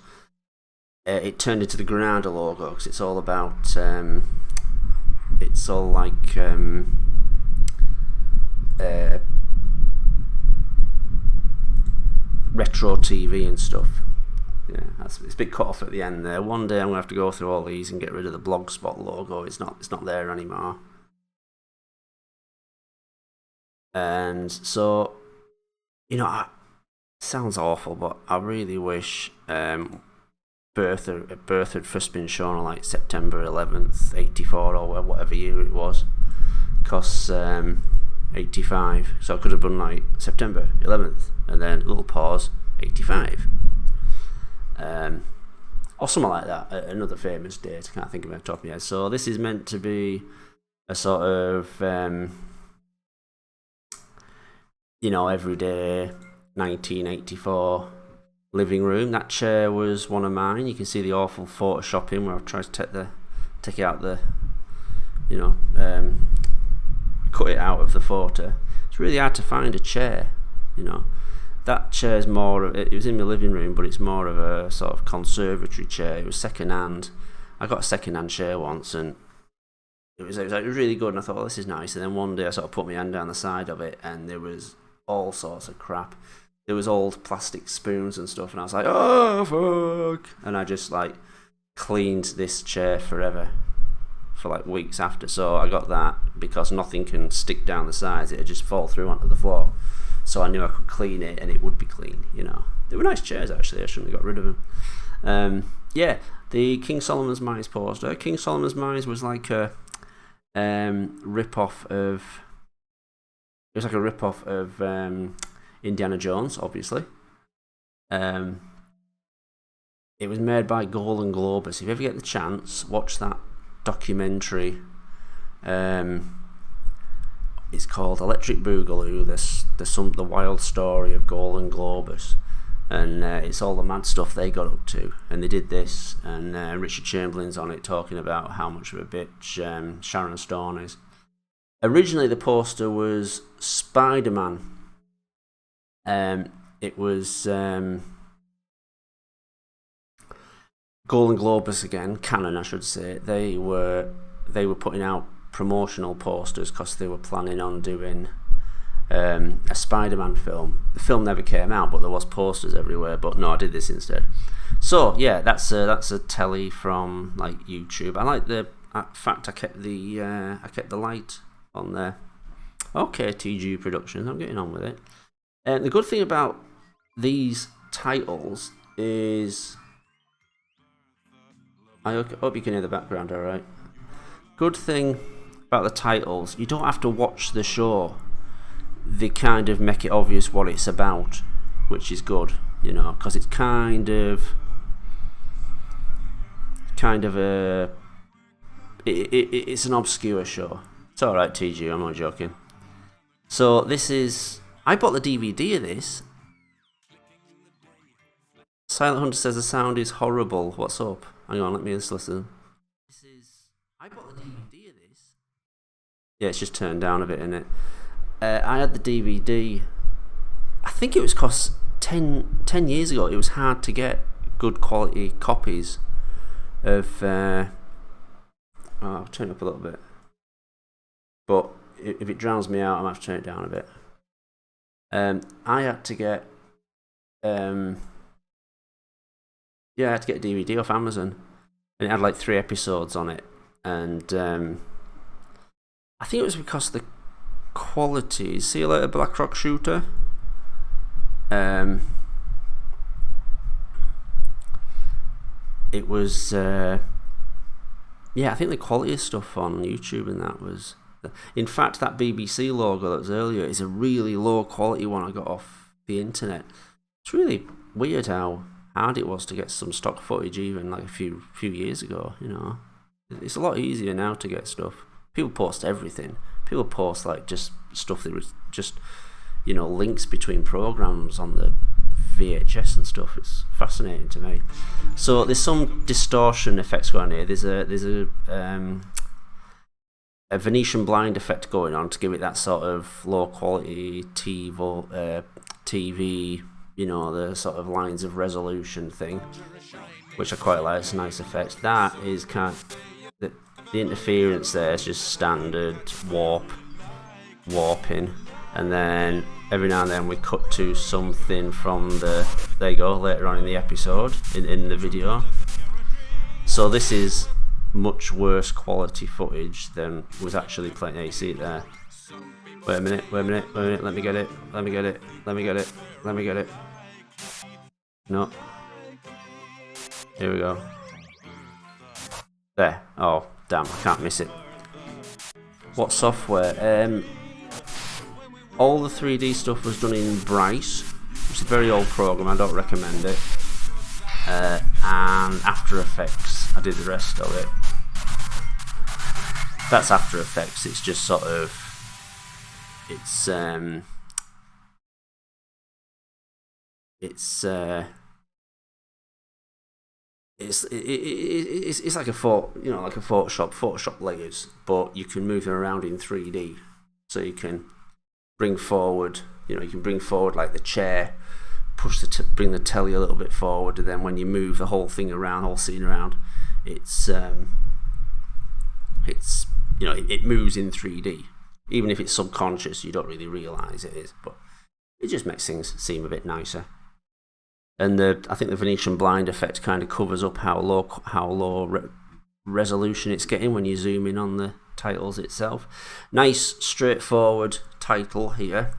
it turned into the Granada logo because it's all about it's all like retro TV and stuff. Yeah, it's a bit cut off at the end there. One day I'm gonna have to go through all these and get rid of the Blogspot logo. It's not there anymore. And so, you know, it sounds awful, but I really wish Bertha had first been shown on like September 11th, 84 or whatever year it was. Because 85, so I could have done like September 11th and then a little pause, 85. Or something like that, another famous date, I can't think of it off the top of my head. So this is meant to be a sort of, you know, everyday 1984 living room. That chair was one of mine. You can see the awful photoshopping where I've tried to take out the, you know, cut it out of the photo. It's really hard to find a chair, you know. That chair's more of, it was in my living room, but it's more of a sort of conservatory chair. It was second hand. I got a second hand chair once, and it was really good, and I thought, oh, this is nice. And then one day I sort of put my hand down the side of it, and there was all sorts of crap. There was old plastic spoons and stuff, and I was like, oh fuck, and I just like cleaned this chair forever for like weeks after. So I got that because nothing can stick down the sides, it'd just fall through onto the floor. So I knew I could clean it and it would be clean, you know. They were nice chairs actually, I shouldn't have got rid of them. Yeah, the King Solomon's Mines poster. King Solomon's Mines was like a rip-off of, it was like a rip-off of Indiana Jones, obviously. It was made by Golden Globus. If you ever get the chance, watch that documentary. It's called Electric Boogaloo. The wild story of Golden Globus, and it's all the mad stuff they got up to. And they did this, and Richard Chamberlain's on it talking about how much of a bitch Sharon Stone is. Originally, the poster was Spider-Man. It was Golden Globus again, Canon, I should say. They were putting out promotional posters because they were planning on doing a Spider-Man film. The film never came out, but there was posters everywhere. But no, I did this instead. So yeah, that's a telly from like YouTube. I like the fact I kept the light on there. Okay, TG Productions, I'm getting on with it. And the good thing about these titles is... I hope you can hear the background alright. Good thing about the titles, you don't have to watch the show. They kind of make it obvious what it's about, which is good, you know, because it's kind of a... It's an obscure show. It's alright, TG, I'm not joking. So this is... I bought the DVD of this. Silent Hunter says the sound is horrible. What's up? Hang on, let me just listen. I bought the DVD of this. Yeah, it's just turned down a bit, isn't it? I had the DVD. I think it was cost 10 years ago. It was hard to get good quality copies of... I'll turn it up a little bit. But if it drowns me out, I might have to turn it down a bit. I had to get... I had to get a DVD off Amazon. And it had like 3 episodes on it. And I think it was because of the quality. See you later, Black Rock Shooter. It was... I think the quality of stuff on YouTube and that was... In fact, that BBC logo that was earlier is a really low quality one I got off the internet. It's really weird how hard it was to get some stock footage even like a few years ago, you know. It's a lot easier now to get stuff. People post everything. People post like just stuff that was just, you know, links between programs on the VHS and stuff. It's fascinating to me. So there's some distortion effects going on here. There's a Venetian blind effect going on to give it that sort of low quality TV, you know, the sort of lines of resolution thing, which I quite like. It's a nice effect. That is the interference there is just standard warping, and then every now and then we cut to something from there you go, later on in the episode, in the video. So this is much worse quality footage than was actually playing. Yeah, you see it there. Wait a minute, let me get it. No. Here we go. There. Oh, damn, I can't miss it. What software? All the 3D stuff was done in Bryce, which is a very old program, I don't recommend it. And After Effects, I did the rest of it. That's After Effects, it's just sort of... It's like a like a Photoshop layers, but you can move them around in 3D. So you can bring forward, like the chair, bring the telly a little bit forward, and then when you move the whole thing around, whole scene around, it moves in 3D. Even if it's subconscious, you don't really realise it is, but it just makes things seem a bit nicer. And I think the Venetian blind effect kind of covers up how low resolution it's getting when you zoom in on the titles itself. Nice, straightforward title here.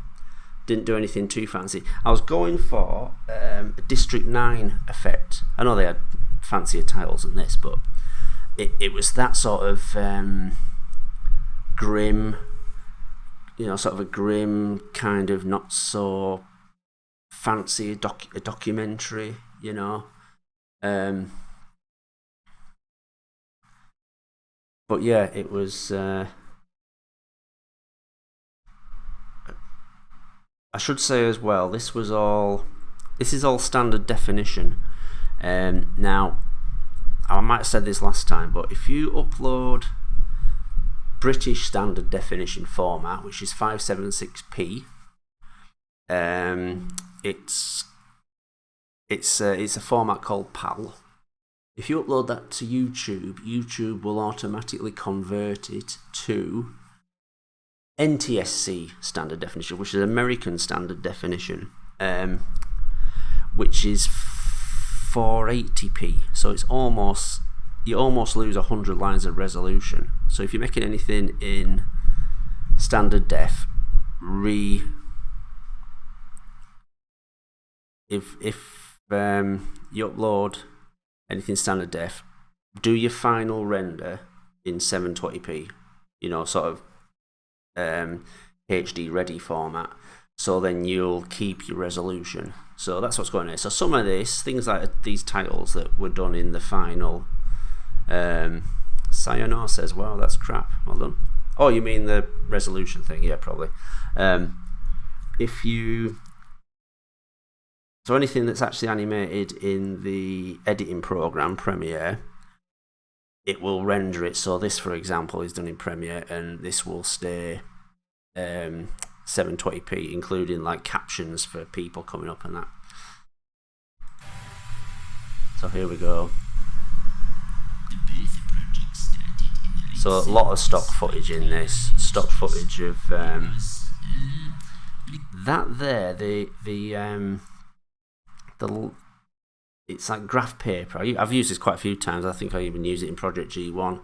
Didn't do anything too fancy. I was going for a District 9 effect. I know they had fancier titles than this, but it was that sort of grim, sort of a grim kind of not so fancy a documentary, but yeah, it was I should say as well, this is all standard definition. Now I might have said this last time, but if you upload British standard definition format, which is 576p, it's a format called PAL. If you upload that to YouTube will automatically convert it to NTSC standard definition, which is American standard definition, which is 480p. So you almost lose 100 lines of resolution. So if you're making anything in standard def, if you upload anything standard def, do your final render in 720p, you know, sort of HD ready format, so then you'll keep your resolution. So that's what's going on here. So some of this, things like these titles that were done in the final, Sayonara says, wow, that's crap, well done. Oh, you mean the resolution thing? Yeah, probably. So anything that's actually animated in the editing program, Premiere, it will render it. So this, for example, is done in Premiere, and this will stay 720p, including like captions for people coming up and that. So here we go. So a lot of stock footage in this. Stock footage of that there. It's like graph paper. I've used this quite a few times. I think I even use it in Project G1.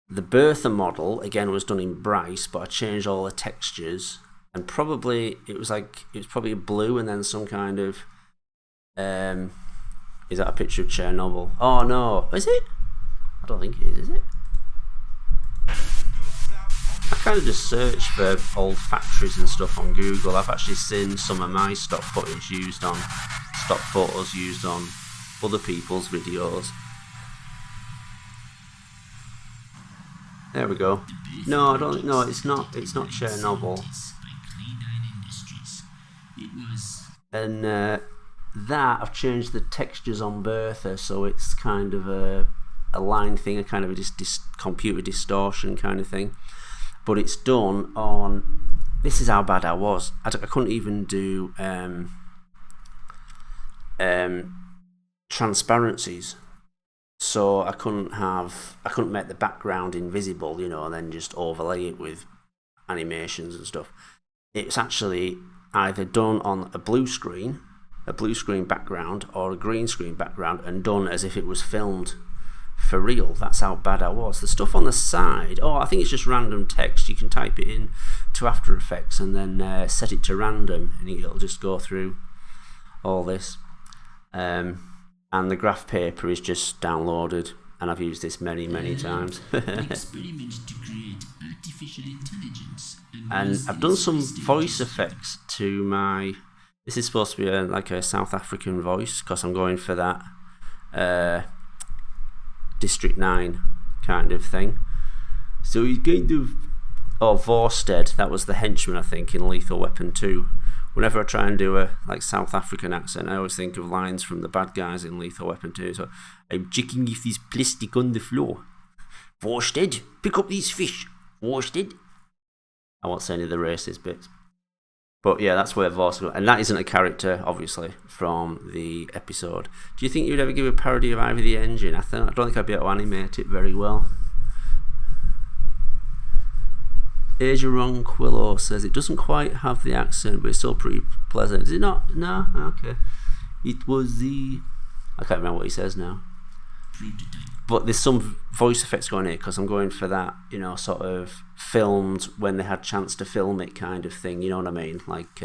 The Bertha model again was done in Bryce, but I changed all the textures, and probably it was probably blue and then some kind of is that a picture of Chernobyl? Oh no, is it? I don't think it is it? I kind of just search for old factories and stuff on Google. I've actually seen some of my stock footage used on stock photos used on other people's videos. There we go. No, I don't. No, it's not. It's not Chernobyl. And that I've changed the textures on Bertha, so it's kind of a line thing, a kind of a computer distortion kind of thing. But it's done on. This is how bad I was. I couldn't even do transparencies. So I couldn't make the background invisible, you know, and then just overlay it with animations and stuff. It's actually either done on a blue screen background, or a green screen background, and done as if it was filmed for real. That's how bad I was. The stuff on the side, I think it's just random text. You can type it in to After Effects and then set it to random, and it'll just go through all this. And the graph paper is just downloaded, and I've used this many times. And I've done some voice effects to my. This is supposed to be like a South African voice, because I'm going for that District 9 kind of thing. So he's going to. Vorsted, that was the henchman, I think, in Lethal Weapon 2. Whenever I try and do a South African accent, I always think of lines from the bad guys in Lethal Weapon 2. So, I'm checking if there's plastic on the floor. Vorsted, pick up these fish. Vorsted. I won't say any of the racist bits. But yeah, that's where Vorsted. And that isn't a character, obviously, from the episode. Do you think you'd ever give a parody of Ivy the Engine? I don't think I'd be able to animate it very well. Asia Ronquillo says it doesn't quite have the accent, but it's still pretty pleasant. Is it not? No? Okay. It was the. I can't remember what he says now. But there's some voice effects going here, because I'm going for that, you know, sort of filmed when they had chance to film it kind of thing, you know what I mean? Like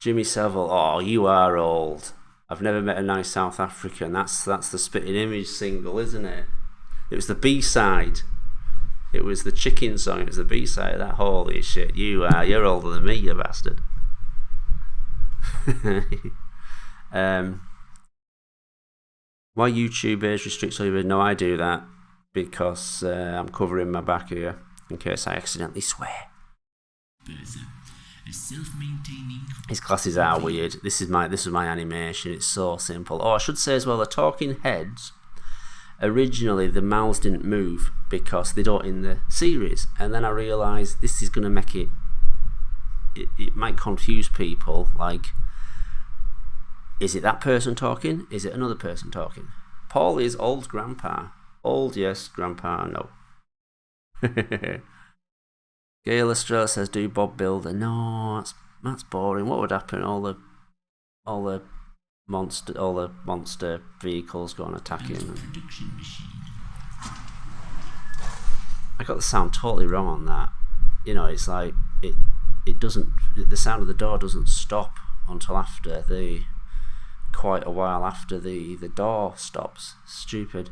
Jimmy Savile, oh, you are old. I've never met a nice South African. That's the Spitting Image single, isn't it? It was the B-side. It was the Chicken song. It was the B-side of that. Holy shit, you're older than me, you bastard. Why YouTube age restricts over? No, I do that because I'm covering my back here in case I accidentally swear. His glasses are weird. This is my animation. It's so simple. I should say as well, the talking heads. Originally, the mouths didn't move because they don't in the series, and then I realised this is going to make it might confuse people. Like, is it that person talking? Is it another person talking? Paul is old grandpa. Old, yes. Grandpa, no. Gail Estrella says, "Do Bob Builder?" No, that's boring. What would happen? All the monster vehicles go and attack him. I got the sound totally wrong on that. You know, it's like it doesn't. The sound of the door doesn't stop until after the quite a while after the door stops. Stupid.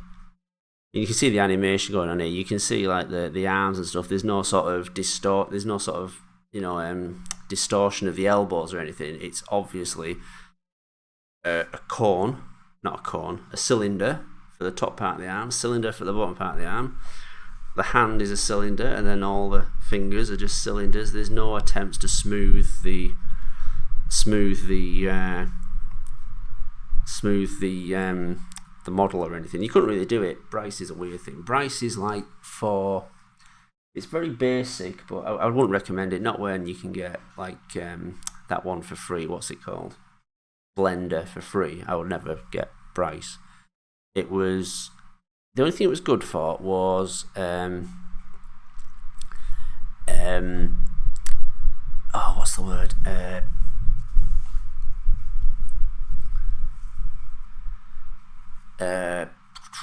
You can see the animation going on here. You can see like the arms and stuff. There's no sort of distortion of the elbows or anything. It's obviously a cylinder for the top part of the arm, cylinder for the bottom part of the arm. The hand is a cylinder, and then all the fingers are just cylinders. There's no attempts to smooth the model or anything. You couldn't really do it. Bryce is a weird thing. Bryce is like it's very basic, but I wouldn't recommend it. Not when you can get like that one for free. What's it called? Blender for free. I would never get Bryce. It was the only thing it was good for was what's the word?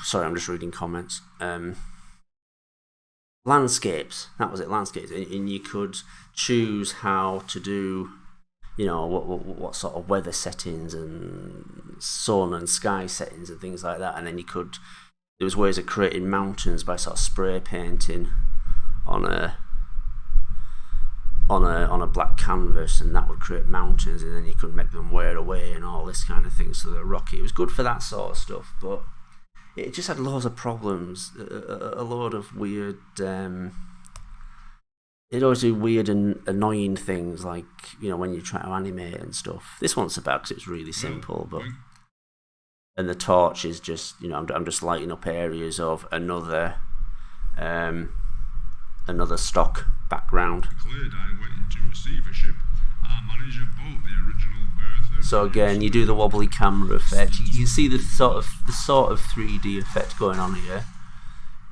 Sorry, I'm just reading comments. Landscapes. That was it. Landscapes, and you could choose how to do, what sort of weather settings and sun and sky settings and things like that. And then there was ways of creating mountains by sort of spray painting on a black canvas, and that would create mountains, and then you could make them wear away and all this kind of thing, so they're rocky. It was good for that sort of stuff, but it just had loads of problems, a load of weird. It always do weird and annoying things, like when you try to animate and stuff. This one's about because it's really simple, and the torch is just I'm just lighting up areas of another stock background. So again, you do the wobbly camera effect. You can see the sort of 3D effect going on here.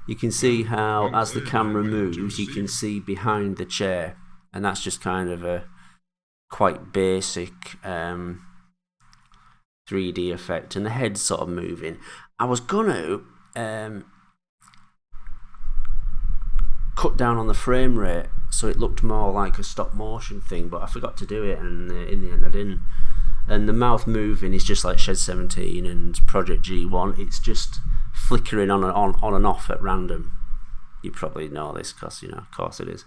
You can see how, as the camera moves, you can see behind the chair, and that's just kind of a quite basic 3D effect, and the head's sort of moving. I was gonna cut down on the frame rate so it looked more like a stop motion thing, but I forgot to do it, and in the end I didn't. And the mouth moving is just like Shed 17 and Project G1. It's just flickering on and off at random. You probably know this because of course it is.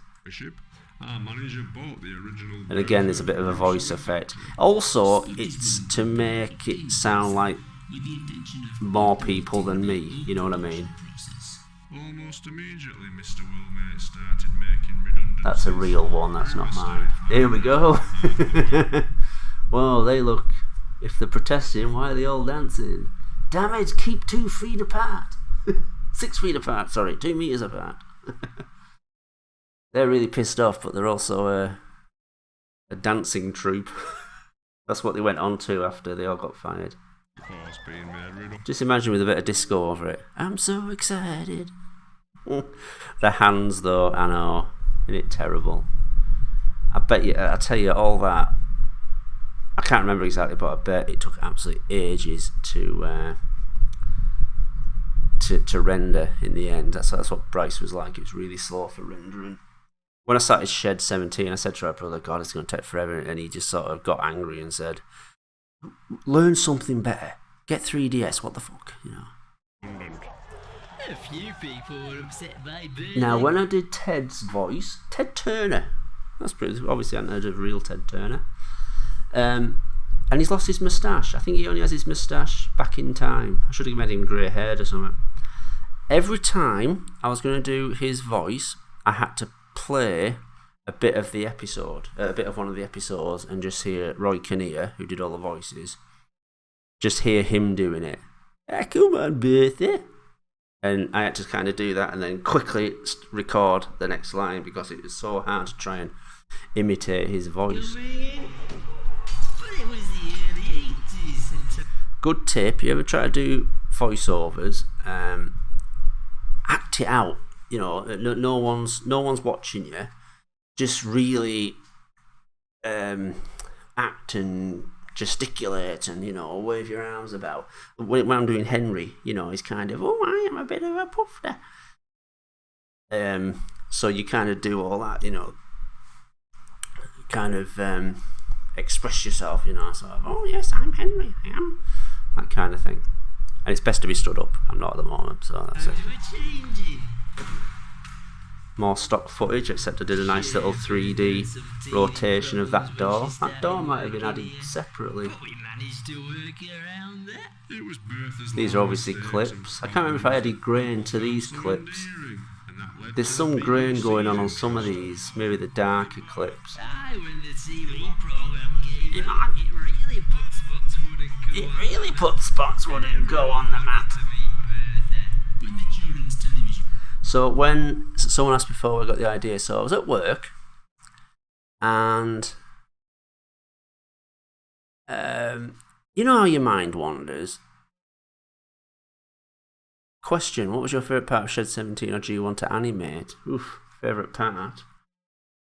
And again, there's a bit of a voice effect. Also, it's to make it sound like more people than me. You know what I mean? Almost immediately, Mr. Wilmate started making redundancies. That's a real one, that's not mine. Here we go. Well, they look. If they're protesting, why are they all dancing? Damn it, keep 2 feet apart. 6 feet apart, sorry, 2 meters apart. They're really pissed off, but they're also a dancing troupe. That's what they went on to after they all got fired. Just imagine with a bit of disco over it. I'm so excited. The hands, though, I know, isn't it terrible? I tell you, all that. I can't remember exactly, but I bet it took absolutely ages to render in the end. That's what Bryce was like. It was really slow for rendering. When I started Shed 17, I said to our brother, God, it's going to take forever. And he just sort of got angry and said, learn something better. Get 3DS, what the fuck, A few people were upset by Bernie. Now, when I did Ted's voice, Ted Turner, that's pretty, obviously I hadn't heard of real Ted Turner. And he's lost his moustache. I think he only has his moustache back in time. I should have made him grey haired or something. Every time I was going to do his voice, I had to play a bit of the episode, a bit of one of the episodes, and just hear Roy Kinnear, who did all the voices, just hear him doing it. Come on, Bertha. And I had to kind of do that and then quickly record the next line because it was so hard to try and imitate his voice. Good tip, you ever try to do voiceovers, act it out. No one's watching you. Just really act and gesticulate and wave your arms about. When I'm doing Henry, he's kind of, I am a bit of a puffer. So you kind of do all that, kind of express yourself, you know, sort of, oh yes, I'm Henry, I am, that kind of thing. And it's best to be stood up. I'm not at the moment, so that's it. More stock footage, except I did a nice little 3D rotation of that door. That door might have been added separately. These are obviously clips. I can't remember if I added grain to these clips. There's some grain going on some of these, maybe the darker clips. It really puts Spotswood and go on the map. So when someone asked before I got the idea, so I was at work and you know how your mind wanders. Question, what was your favourite part of Shed 17 or do you want to animate? Oof, favourite part.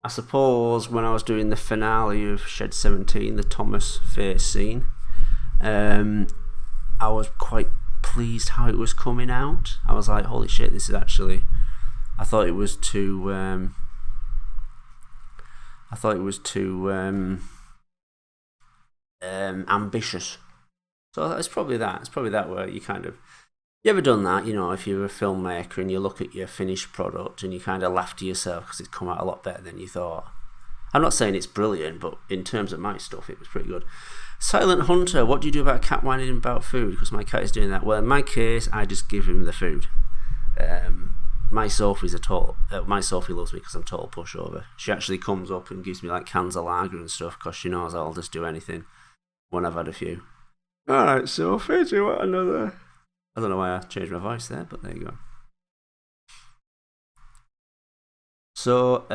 I suppose when I was doing the finale of Shed 17, the Thomas face scene, I was quite pleased how it was coming out. I was like, holy shit, this is actually, I thought it was too ambitious. So it's probably that where you kind of, you ever done that, you know, if you're a filmmaker and you look at your finished product and you kind of laugh to yourself because it's come out a lot better than you thought. I'm not saying it's brilliant, but in terms of my stuff, it was pretty good. Silent Hunter, what do you do about a cat whining about food? Because my cat is doing that. Well, in my case, I just give him the food. My Sophie loves me because I'm total pushover. She actually comes up and gives me like cans of lager and stuff because she knows I'll just do anything when I've had a few. Alright, Sophie, do you want another? I don't know why I changed my voice there, but there you go. So,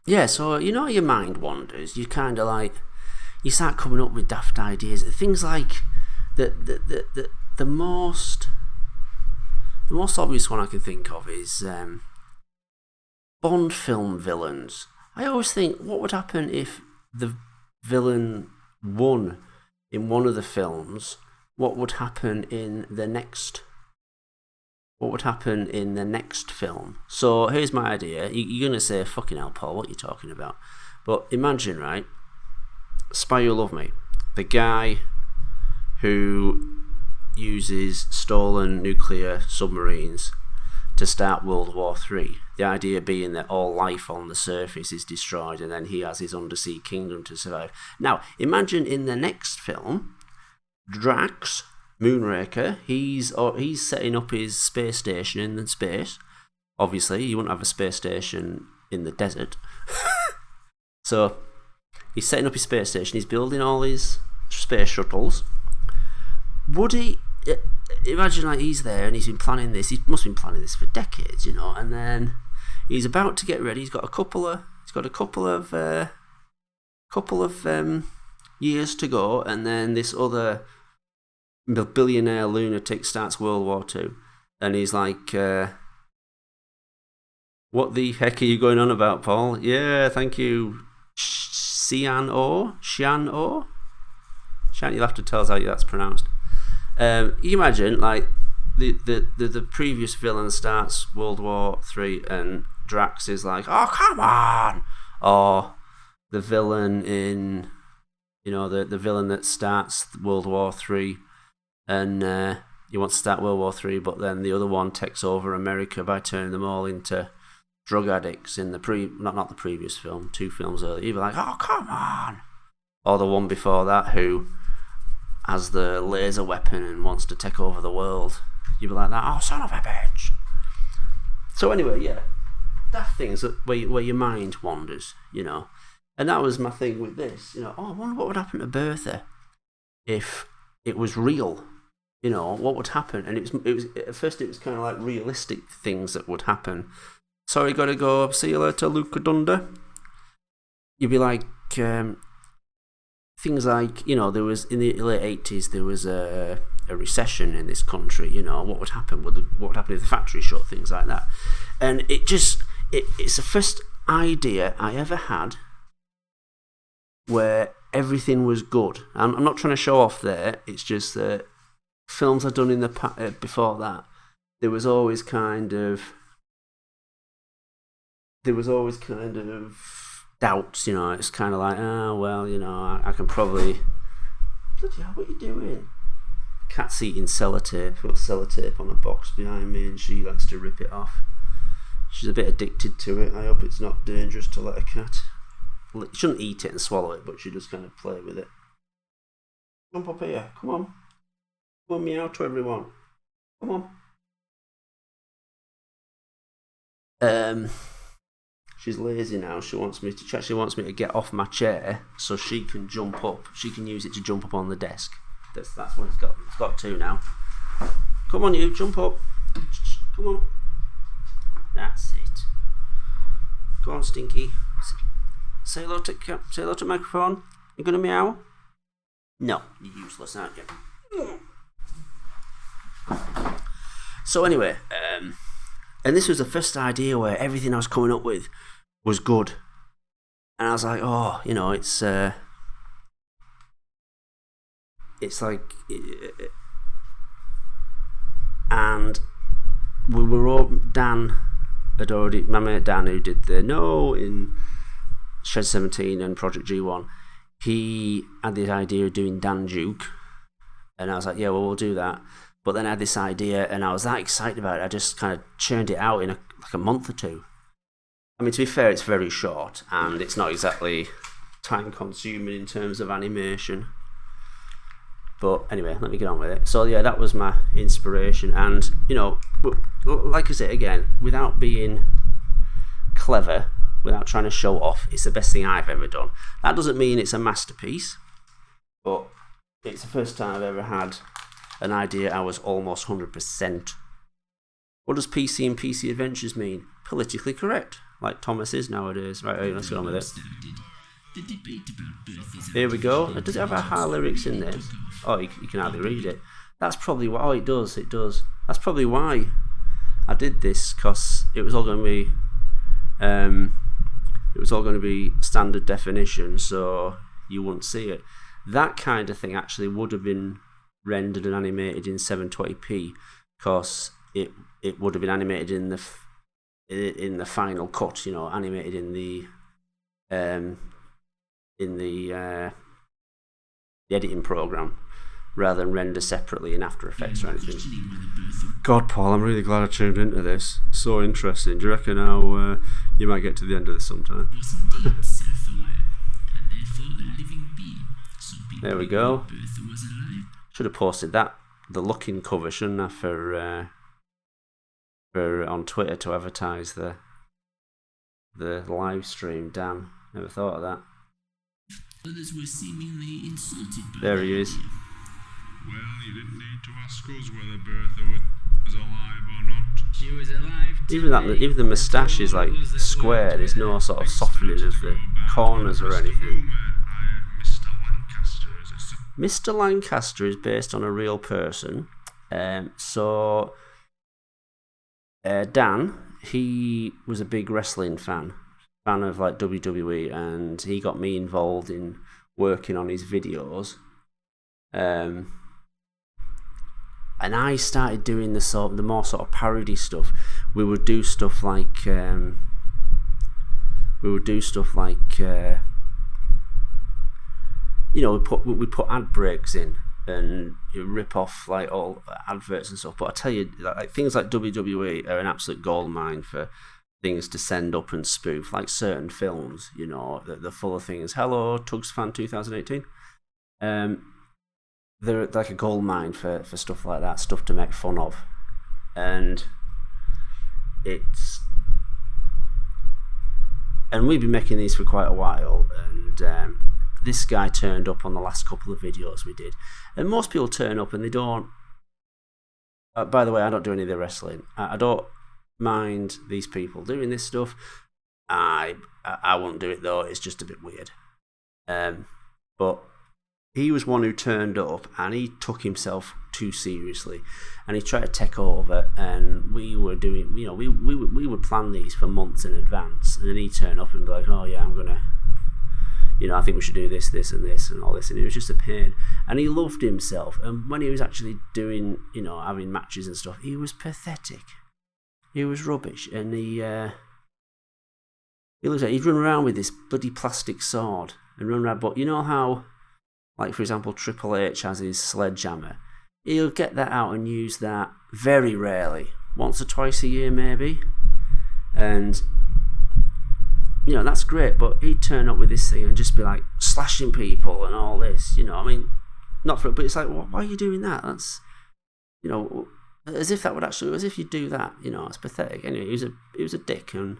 yeah, so you know your mind wanders. You kind of like, you start coming up with daft ideas. Things like the most obvious one I can think of is Bond film villains. I always think, what would happen if the villain won in one of the films? What would happen in the next? What would happen in the next film? So here's my idea. You're going to say, fucking hell, Paul, what are you talking about? But imagine, right? Spy Who Loved Me. The guy who uses stolen nuclear submarines to start World War III. The idea being that all life on the surface is destroyed and then he has his undersea kingdom to survive. Now, imagine in the next film, Drax, Moonraker, he's setting up his space station in space. Obviously, you wouldn't have a space station in the desert. So, he's setting up his space station, he's building all his space shuttles. Would he... Imagine like he's there and he's been planning this. He must have been planning this for decades, you know. And then he's about to get ready. He's got a couple of years to go, and then this other billionaire lunatic starts World War II, and he's like, "What the heck are you going on about, Paul?" Yeah, thank you, Xian O. You'll have to tell us how that's pronounced. You imagine, like, the previous villain starts World War III and Drax is like, oh, come on! Or the villain in, you know, the villain that starts World War III and he wants to start World War III, but then the other one takes over America by turning them all into drug addicts in the not the previous film, 2 films earlier. You'd be like, oh, come on! Or the one before that who has the laser weapon and wants to take over the world. You'd be like that, oh, son of a bitch. So anyway, yeah, that things where your mind wanders, you know. And that was my thing with this, you know. Oh, I wonder what would happen to Bertha if it was real, you know. What would happen? And it was at first it was kind of like realistic things that would happen. Sorry, gotta go. See you later, Luca Dunder. You'd be like. Things like, you know, there was in the late 80s there was a recession in this country, you know, what would happen? What would happen if the factory shut? Things like that. And it's the first idea I ever had where everything was good. I'm not trying to show off there, it's just that films I've done in the before that, there was always kind of doubts, you know. It's kind of like, oh, well, you know, I can probably... Bloody hell, what are you doing? Cat's eating sellotape. I've got sellotape on a box behind me and she likes to rip it off. She's a bit addicted to it. I hope it's not dangerous to let a cat. Well, she shouldn't eat it and swallow it, but she just kind of play with it. Jump up here, come on. Come on, meow to everyone. Come on. She's lazy now. She wants me to get off my chair so she can jump up. She can use it to jump up on the desk. That's what it's got. It's got to now. Come on, you jump up. Come on. That's it. Go on, Stinky. Say hello to microphone. You gonna meow? No, you're useless, aren't you? So anyway, and this was the first idea where everything I was coming up with was good, and I was like, oh, you know, it's like, and we were all, Dan had already, my mate Dan, who did the No in Shed 17 and Project G1, he had this idea of doing Dan Duke, and I was like, yeah, well, we'll do that. But then I had this idea, and I was that excited about it, I just kind of churned it out in like a month or two. I mean, to be fair, it's very short, and it's not exactly time-consuming in terms of animation. But anyway, let me get on with it. So yeah, that was my inspiration, and, you know, like I say again, without being clever, without trying to show off, it's the best thing I've ever done. That doesn't mean it's a masterpiece, but it's the first time I've ever had an idea I was almost 100%. What does PC and PC Adventures mean? Politically correct, like Thomas is nowadays. Right, let's get on with it. Here we go. Does it have our lyrics in there? Oh, you can hardly read it. That's probably why. Oh, it does. That's probably why I did this, because it was all going to be standard definition, so you wouldn't see it. That kind of thing actually would have been rendered and animated in 720p, because it would have been animated in the final cut, you know, animated in the editing program, rather than render separately in After Effects or anything. God, Paul, I'm really glad I tuned into this. So interesting. Do you reckon how you might get to the end of this sometime? There we go. Should have posted that, the looking cover, shouldn't I, for on Twitter to advertise the live stream. Damn, never thought of that. Others were seemingly insulted by there he is. Well, you didn't need to ask us whether Bertha was alive or not. She was alive. Even the moustache is like square. There's no sort of softening of the corners or anything. Mr. Lancaster is based on a real person. So Dan, he was a big wrestling fan of like WWE, and he got me involved in working on his videos. And I started doing the more sort of parody stuff. We would do stuff like you know, we put ad breaks in and you rip off like all adverts and stuff. But I tell you, like things like WWE are an absolute goldmine for things to send up and spoof, like certain films. You know, they're full of things. Hello, Tugs Fan 2018. They're like a goldmine for stuff like that, stuff to make fun of, and we've been making these for quite a while, and this guy turned up on the last couple of videos we did, and most people turn up and they don't. By the way, I don't do any of the wrestling. I don't mind these people doing this stuff. I won't do it though. It's just a bit weird. But he was one who turned up and he took himself too seriously, and he tried to take over. And we were doing, you know, we would plan these for months in advance, and then he'd turn up and be like, "Oh yeah, I'm gonna." You know, I think we should do this, this, and this, and all this. And it was just a pain. And he loved himself. And when he was actually doing, you know, having matches and stuff, he was pathetic. He was rubbish. And he he'd run around with this bloody plastic sword and run around. But you know how, like for example, Triple H has his sledgehammer. He'll get that out and use that very rarely, once or twice a year maybe, and you know that's great. But he'd turn up with this thing and just be like slashing people and all this. You know, I mean, not for it, but it's like, why are you doing that? That's, you know, as if that would actually, as if you do that. You know, it's pathetic. Anyway, he was a dick, and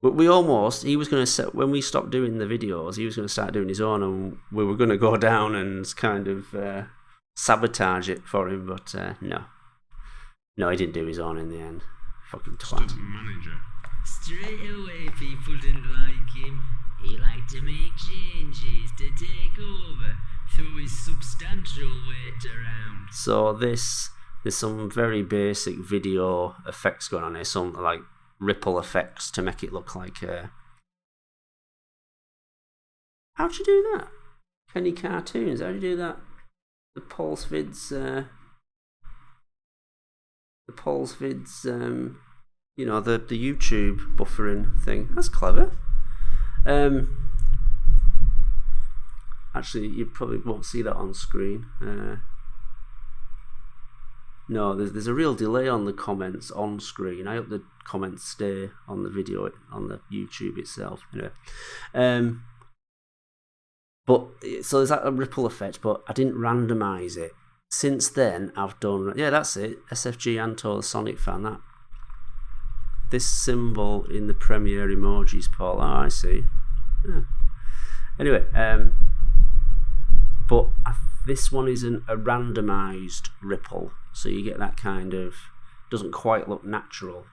he was going to set, when we stopped doing the videos, he was going to start doing his own, and we were going to go down and kind of sabotage it for him, but no, he didn't do his own in the end. Fucking twat. Manager. Straight away, people didn't like him. He liked to make changes, to take over, throw his substantial weight around. So there's some very basic video effects going on here, some like ripple effects to make it look like how'd you do that? Kenny Cartoons, how'd you do that? The Pulse Vids you know, the YouTube buffering thing. That's clever. Actually, you probably won't see that on screen. No, there's a real delay on the comments on screen. I hope the comments stay on the video, on the YouTube itself. Anyway, but so there's that ripple effect, but I didn't randomize it. Since then, I've done, yeah, that's it. SFG Anto, the Sonic fan. This symbol in the Premiere emojis, Paul. Oh, I see. Yeah. Anyway, but this one isn't a randomized ripple, so you get that kind of, doesn't quite look natural,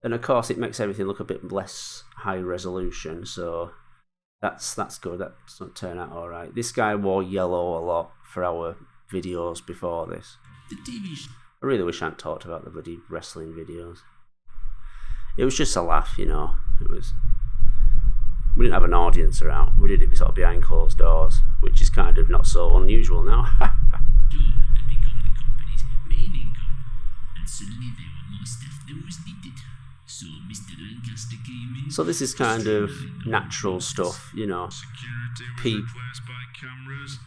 and of course it makes everything look a bit less high resolution, so that's good. That's going to turn out all right. This guy wore yellow a lot for our videos before this. I really wish I hadn't talked about the bloody wrestling videos. It was just a laugh, you know. We didn't have an audience around. We did it sort of behind closed doors, which is kind of not so unusual now. Had become the company's main income, and suddenly there were more staff than was needed. So Mr. Lancaster came in. So this is kind of natural stuff, you know. Security was replaced by cameras,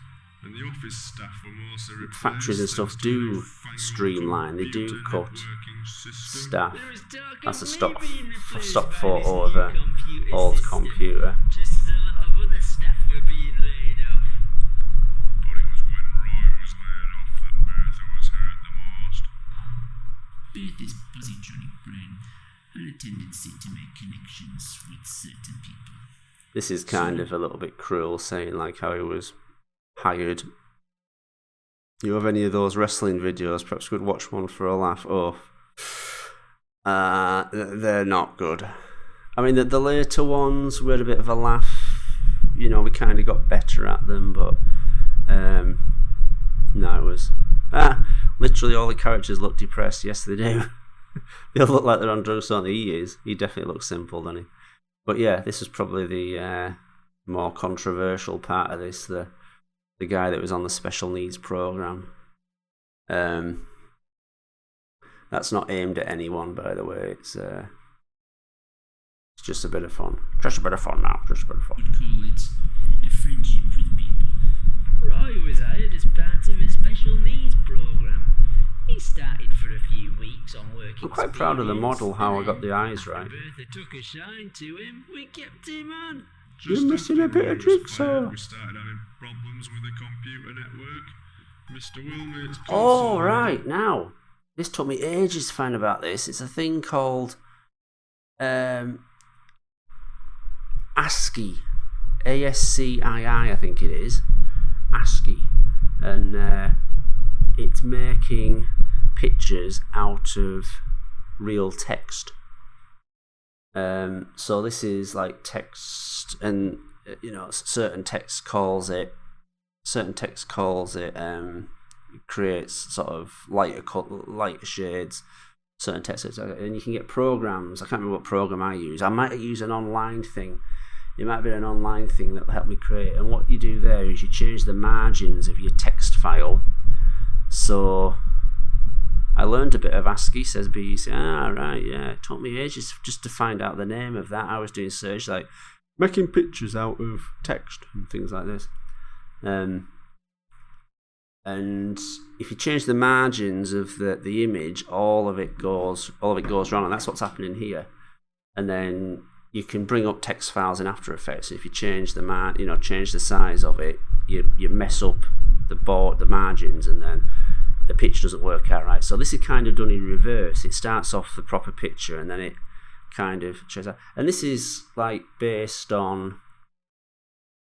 and the office staff were mostly replaced. Factories and stuff do streamline. They do cut staff. That's a stock photo of a old computer. Just as a lot of other staff were being laid off. But it was when Roy was laid off that Bertha was hurt the most. Bertha's positronic brain had a tendency to make connections with certain people. This is kind of a little bit cruel, saying like how he was hired. You have any of those wrestling videos? Perhaps we could watch one for a laugh. Oh, they're not good. I mean, the later ones we had a bit of a laugh. You know, we kind of got better at them, but no, it was literally all the characters look depressed. Yes, they do. They all look like they're on drugs. So he is. He definitely looks simple, doesn't he? But yeah, this is probably the more controversial part of this. The guy that was on the special needs program. That's not aimed at anyone, by the way. It's just a bit of fun. Just a bit of fun now. Just a bit of fun. Would call it a friendship with people. Roy was hired as part of a special needs program. He started for a few weeks on work. I'm quite proud of the model, how I got the eyes right. Bertha took a shine to him. We kept him on. You're missing a bit of jigsaw. We started having problems with the computer network. Mr. Wilmot's Oh, right, now. This took me ages to find about this. It's a thing called ASCII. ASCII, I think it is. ASCII. And it's making pictures out of real text. So this is like text, and you know, certain text calls it. Creates sort of lighter shades. Certain text, and you can get programs. I can't remember what program I use. I might use an online thing. It might be an online thing that will help me create. And what you do there is you change the margins of your text file. So I learned a bit of ASCII, says BBC. Ah, right, yeah. It took me ages just to find out the name of that. I was doing search, like, making pictures out of text and things like this. And if you change the margins of the image, all of it goes wrong, and that's what's happening here. And then you can bring up text files in After Effects. If you change change the size of it, you mess up the margins, and then the picture doesn't work out right. So this is kind of done in reverse. It starts off the proper picture, and then it kind of shows that. And this is like based on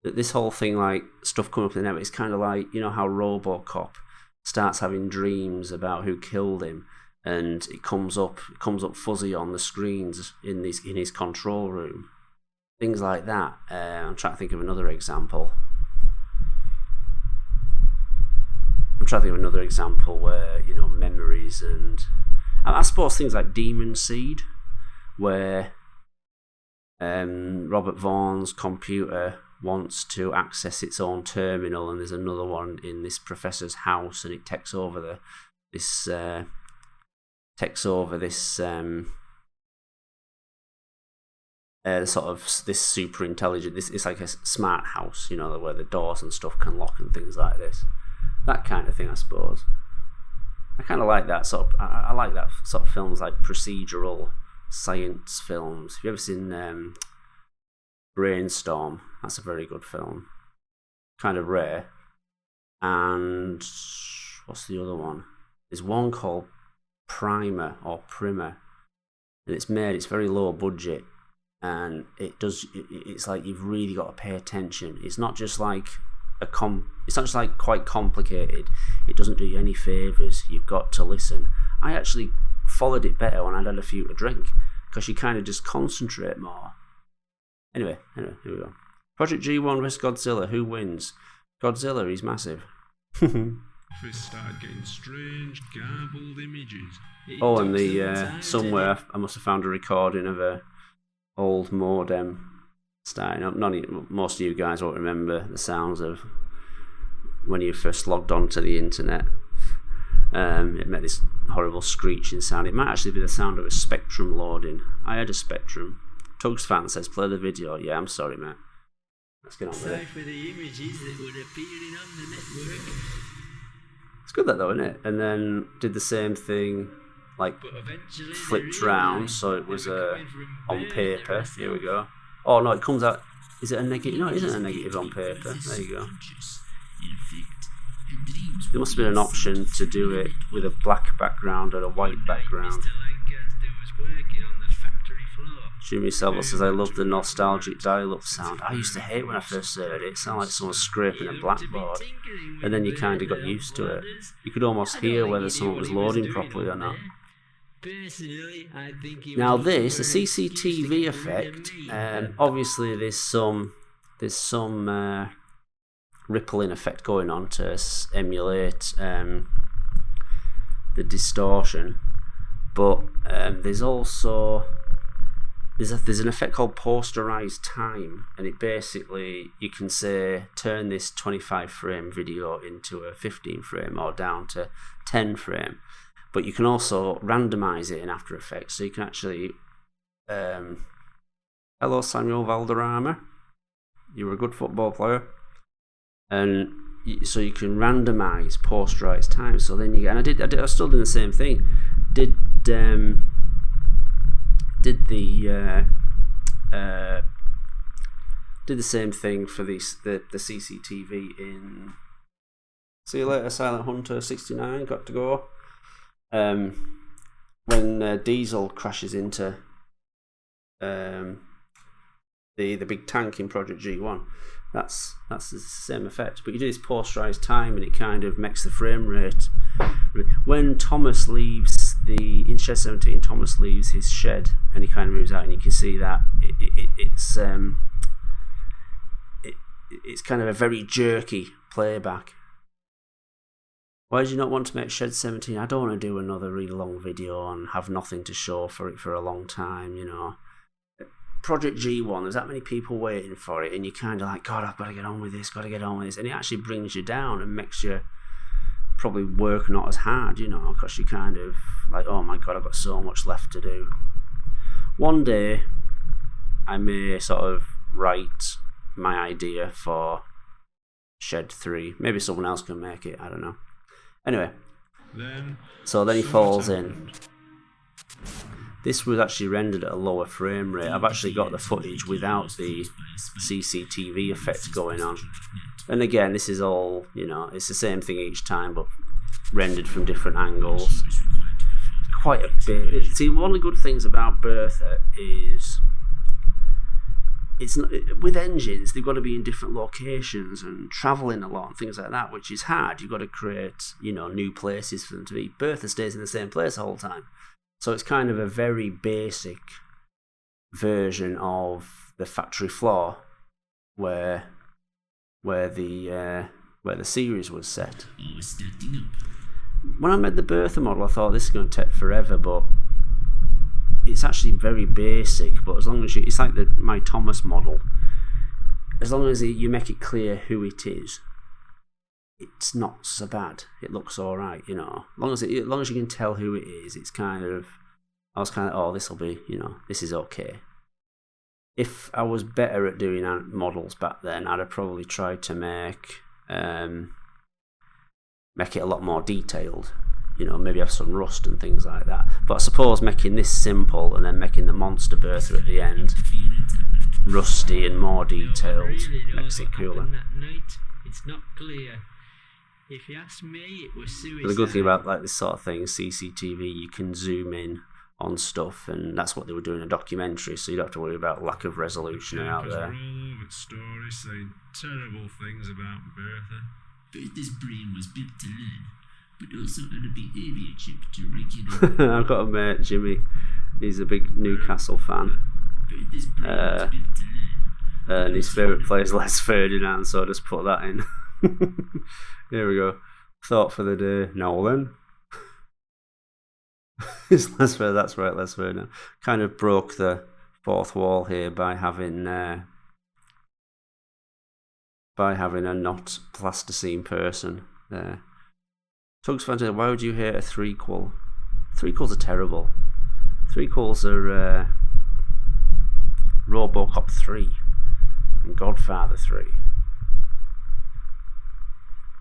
this whole thing, like stuff coming up in the net. It's kind of like, you know how RoboCop starts having dreams about who killed him, and it comes up fuzzy on the screens in his control room. Things like that. I'm trying to think of another example. Where, you know, memories, and I suppose things like Demon Seed, where Robert Vaughan's computer wants to access its own terminal, and there's another one in this professor's house, and it takes over this sort of this super intelligent. It's like a smart house, you know, where the doors and stuff can lock and things like this. That kind of thing, I suppose. I kind of like that sort of. I like that sort of films, like procedural science films. Have you ever seen Brainstorm? That's a very good film. Kind of rare. And what's the other one? There's one called Primer. And it's very low budget, and it's like you've really got to pay attention. It's not just like it's not just like quite complicated. It doesn't do you any favours. You've got to listen. I actually followed it better when I'd had a few to drink, because you kind of just concentrate more. Anyway, here we go. Project G1 vs Godzilla. Who wins? Godzilla. He's massive. Started getting strange, garbled images. Oh, and somewhere I must have found a recording of a old modem starting up. Most of you guys won't remember the sounds of when you first logged onto the internet. It made this horrible screeching sound. It might actually be the sound of a Spectrum loading. I had a Spectrum. Tugs fan says, play the video. Yeah, I'm sorry, mate. Let's get on with it. For the images that were appearing on the network. It's good that though, isn't it? And then did the same thing, like flipped round, so it was on paper. Here we go. Oh no, it comes out. Is it a negative? No, it isn't a negative on paper. There you go. There must have been an option to do it with a black background or a white background. Jimmy Savile says, I love the nostalgic dial-up sound. I used to hate when I first heard it. It sounded like someone scraping a blackboard. And then you kind of got used to it. You could almost hear whether someone was loading properly or not. Now this, the CCTV effect, obviously there's some rippling effect going on to emulate the distortion, but there's also there's an effect called Posterize Time, and it basically, you can say turn this 25 frame video into a 15 frame or down to 10 frame, but you can also randomize it in After Effects, so you can actually hello Samuel Valderrama, you were a good football player. And so you can randomize Posterize Time. So then you get, and I was still doing the same thing. Did the same thing for the CCTV in See You Later, Silent Hunter 69. Got to go. When Diesel crashes into the big tank in Project G1. That's the same effect, but you do this Posterize Time and it kind of makes the frame rate. When Thomas leaves in Shed 17, Thomas leaves his shed and he kind of moves out, and you can see that it's kind of a very jerky playback. Why did you not want to make Shed 17? I don't want to do another really long video and have nothing to show for it for a long time, you know. Project G1, there's that many people waiting for it, and you're kind of like, God, I've got to get on with this, and it actually brings you down and makes you probably work not as hard, you know, because you kind of like, oh my god, I've got so much left to do. One day I may sort of write my idea for Shed 3. Maybe someone else can make it, I don't know. Anyway, then he falls in. This was actually rendered at a lower frame rate. I've actually got the footage without the Cctv effect going on. And again, this is all, you know, it's the same thing each time, but rendered from different angles. Quite a bit. See, one of the good things about Bertha is it's not, with engines, they've got to be in different locations and travelling a lot and things like that, which is hard. You've got to create, you know, new places for them to be. Bertha stays in the same place the whole time. So it's kind of a very basic version of the factory floor where the series was set. When I made the Bertha model, I thought this is going to take forever, but it's actually very basic. But as long as it's like my Thomas model, as long as you make it clear who it is, it's not so bad. It looks all right, you know. As long as you can tell who it is, it's kind of. I was kind of, oh, this will be, you know, this is okay. If I was better at doing models back then, I'd have probably tried to make it a lot more detailed. You know, maybe have some rust and things like that. But I suppose making this simple and then making the monster Bertha at the end rusty and more detailed makes it cooler. It's not clear. If you ask me, it was suicide. But the good thing about like this sort of thing, CCTV, you can zoom in on stuff, and that's what they were doing in a documentary, so you don't have to worry about lack of resolution out there. All over stories saying terrible things about Bertha. Bertha's brain was built to learn, but also had a behaviour chip to regulate. I've got a mate, Jimmy. He's a big Newcastle fan. Bertha's brain was built to learn. And his favourite player is Les Ferdinand, so I just put that in. Here we go. Thought for the day. Nolan. It's Les Ferdinand, that's right, Les Ferdinand. Kind of broke the fourth wall here by having a not plasticine person there. Tugs Fantasy, why would you hate a threequel? Threequels are terrible. Threequels are Robocop 3 and Godfather 3.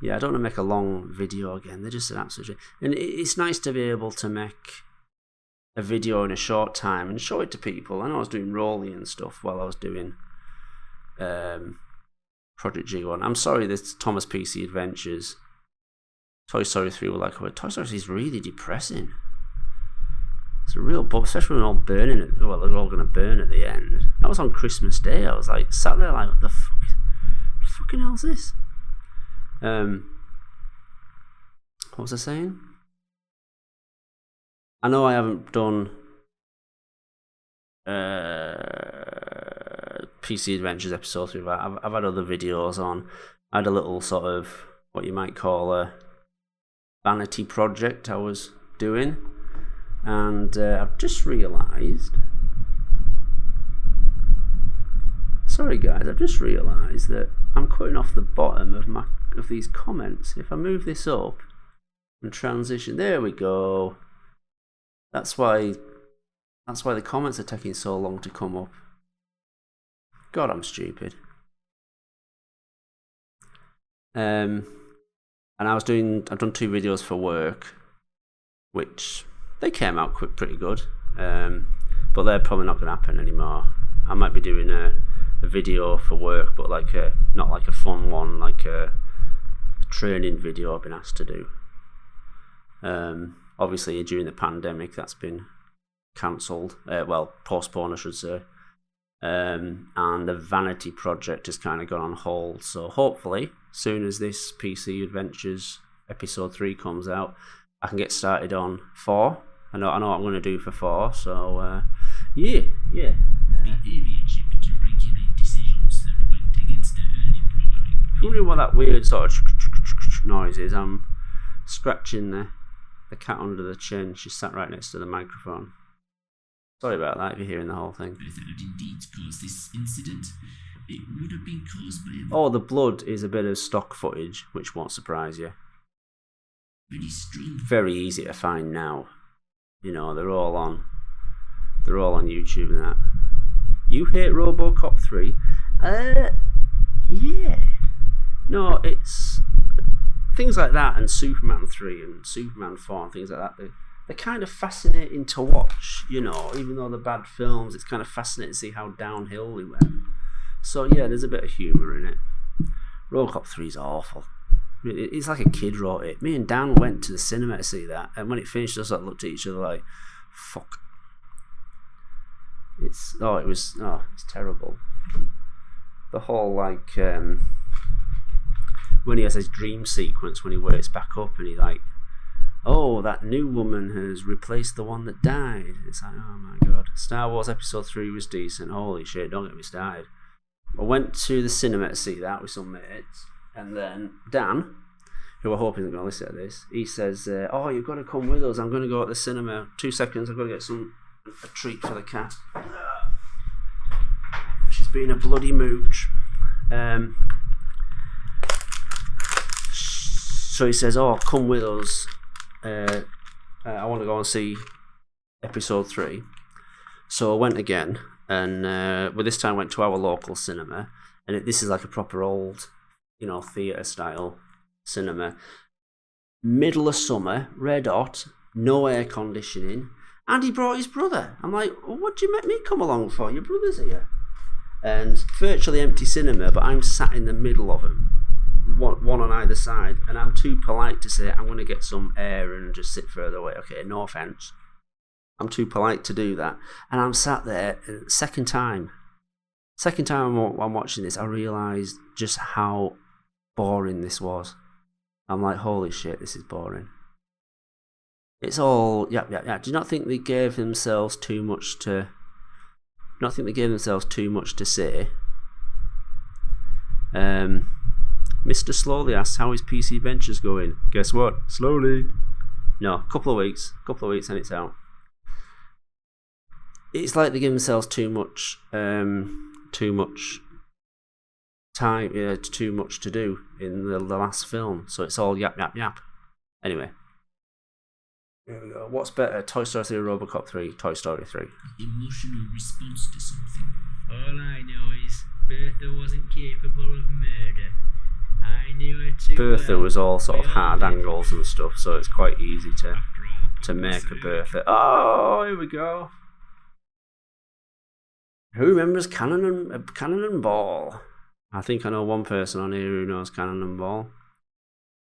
Yeah, I don't want to make a long video again. They're just an absolute... And it's nice to be able to make a video in a short time and show it to people. I know I was doing Rolly and stuff while I was doing Project G1. I'm sorry, this Thomas PC Adventures. Toy Story 3 were like, Toy Story 3 is really depressing. It's a real bump, especially when they're all burning it. Well, they're all going to burn at the end. That was on Christmas Day. I was like, sat there like, what the fucking hell's this? What was I saying? I know I haven't done PC Adventures episode 3, but I've had other videos on. I had a little sort of what you might call a vanity project I was doing, and I've just realised. Sorry guys, I've just realised that I'm cutting off the bottom of these comments. If I move this up and transition, there we go. That's why the comments are taking so long to come up. God, I'm stupid. And I've done 2 videos for work, which they came out pretty good, but they're probably not going to happen anymore. I might be doing a video for work, but not like a fun one, like a training video I've been asked to do. Obviously during the pandemic that's been cancelled, postponed I should say, and the vanity project has kind of gone on hold, so hopefully soon as this PC Adventures episode 3 comes out, I can get started on 4. I know what I'm going to do for 4, so yeah. Behaviour chip to regulate decisions that went against the early programming. If you're wondering what that weird sort of noise is, I'm scratching the cat under the chin. She's sat right next to the microphone. Sorry about that if you're hearing the whole thing. Bertha had indeed caused this incident. It would have been caused by a... Oh, the blood is a bit of stock footage, which won't surprise you. pretty strange. Very easy to find now. You know, they're all on YouTube and that. You hate RoboCop 3? Yeah. No, it's things like that, and Superman 3 and Superman 4 and things like that. They're kind of fascinating to watch, you know, even though they're bad films. It's kind of fascinating to see how downhill they went. So yeah, there's a bit of humour in it. RoboCop 3 is awful. It's like a kid wrote it. Me and Dan went to the cinema to see that, and when it finished, us looked at each other like, "Fuck." It's terrible. The whole like when he has his dream sequence when he wakes back up and he like, oh, that new woman has replaced the one that died. It's like, oh my god. Star Wars Episode 3 was decent. Holy shit, don't get me started. I went to the cinema to see that with some mates, and then Dan, who I hope isn't going to listen to this, he says, oh, you've got to come with us. I'm going to go at the cinema. 2 seconds, I've got to get a treat for the cat. She's been a bloody mooch. So he says, oh, come with us. I want to go and see Episode 3. So I went again, and this time went to our local cinema, and this is like a proper old, you know, theatre style cinema. Middle of summer, red hot, no air conditioning, and he brought his brother. I'm like, well, what do you make me come along for? Your brother's here. And virtually empty cinema, but I'm sat in the middle of them, one on either side, and I'm too polite to say I'm going to get some air and just sit further away. Okay, no offence. I'm too polite to do that. And I'm sat there, second time I'm watching this, I realised just how boring this was. I'm like, holy shit, this is boring. It's all, yeah. Do you not think they gave themselves too much to say? Mr. Slowly asks, how is PC Ventures going? Guess what? Slowly. No, couple of weeks and it's out. It's like they give themselves too much time, too much to do in the last film. So it's all yap. Anyway. Here we go. What's better, Toy Story 3 or RoboCop 3? Toy Story 3. Emotional response to something. All I know is Bertha wasn't capable of murder. I knew her too Bertha well. was all sort of hard angles and stuff, so it's quite easy to make a Bertha. Oh, here we go. Who remembers Cannon and Ball? I think I know one person on here who knows Cannon and Ball.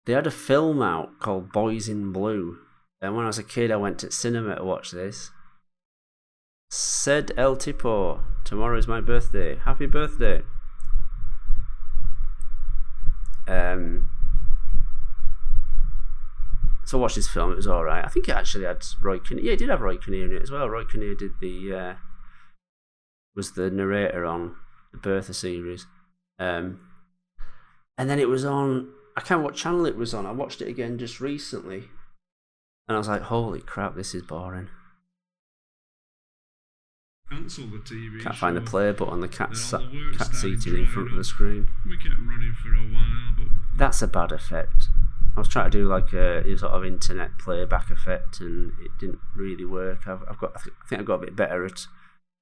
They had a film out called Boys in Blue, and when I was a kid I went to cinema to watch this. Said El Tipo, tomorrow is my birthday. Happy birthday. So I watched this film, it was alright. I think it actually had Roy Kinnear. Yeah, it did have Roy Kinnear in it as well. Roy Kinnear did was the narrator on the Bertha series. And then it was on, I can't remember what channel it was on. I watched it again just recently. And I was like, holy crap, this is boring. Cancel the TV Can't show. find the play button. The cat's Then all the work started seated in front of the screen. We kept running for a while, but That's a bad effect. I was trying to do like a sort of internet playback effect, and it didn't really work. I think I've got a bit better at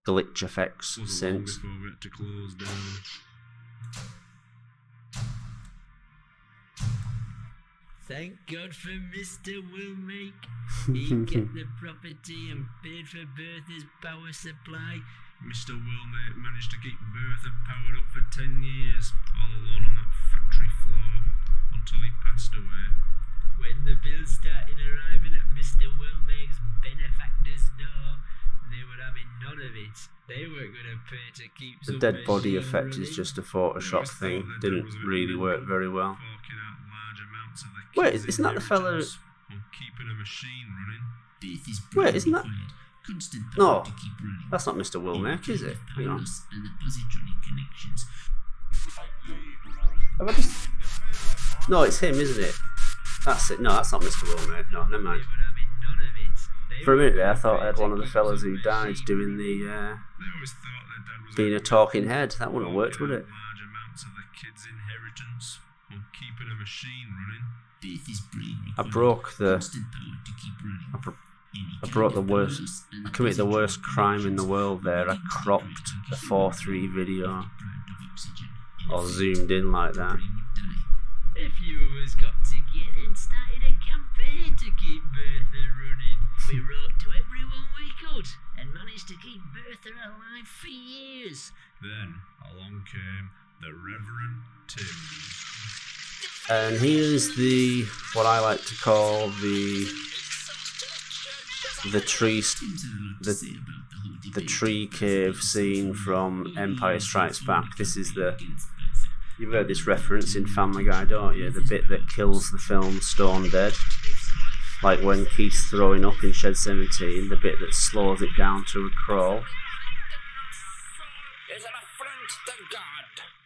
glitch effects it wasn't since. long before we had to close down. Thank God for Mr. Willmake. He kept the property and paid for Bertha's power supply. Mr. Wilmate managed to keep Bertha powered up for 10 years, all alone on that factory floor, until he passed away. When the bills started arriving at Mr. Willmake's benefactor's door, they were having none of it. They weren't going to pay to keep The some dead body machine effect running. is just a Photoshop I always thing. thought that Didn't was a bit really work cynical, very well. forking out large amounts of the Wait, kids' isn't that the fella? inheritance on keeping a machine running. Bertha's Wait, isn't that? required constant No, power to keep running. that's not Mr. Wilmake, is it? Hang on. Pilus and the positronic connections. Have I just... No, it's him, isn't it? That's it. No, that's not Mr. Wilmake. No, never mind. They were having none of it. They For a minute there, I weren't thought I had prepared one of to the keep fellas some who died machine doing running. the They always thought their dad was being a talking head. That wouldn't have worked, would it? large amounts of the kids' inheritance. on keeping a machine running. Bertha's brain I broke the constant power to keep running. I brought the worst. I committed the worst crime in the world there. I cropped a 4:3 video, or zoomed in like that. A few of us got together and started a campaign to keep Bertha running. We wrote to everyone we could and managed to keep Bertha alive for years. Then along came the Reverend Tim. And here's the what I like to call the tree cave scene from Empire Strikes Back. This is you've heard this reference in Family Guy, don't you? The bit that kills the film Stone Dead. Like when Keith's throwing up in Shed 17, the bit that slows it down to a crawl.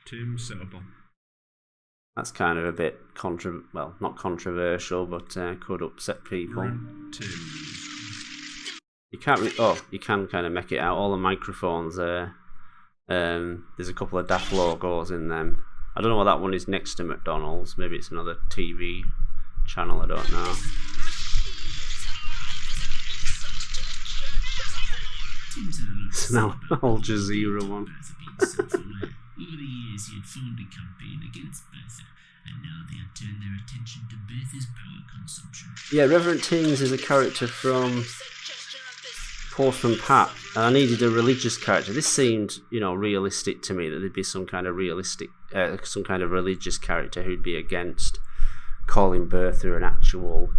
Tim set up a... That's kind of a bit not controversial, but could upset people. You can't you can kind of make it out. All the microphones there. There's a couple of daft logos in them. I don't know what that one is next to McDonald's. Maybe it's another TV channel, I don't know. It's now Al Jazeera one. Over the years, he had formed a campaign against Bertha, and now they had turned their attention to Bertha's power consumption. Yeah, Reverend Tings is a character from Postman Pat, and I needed a religious character. This seemed, realistic to me, that there'd be some kind of religious character who'd be against calling Bertha an actual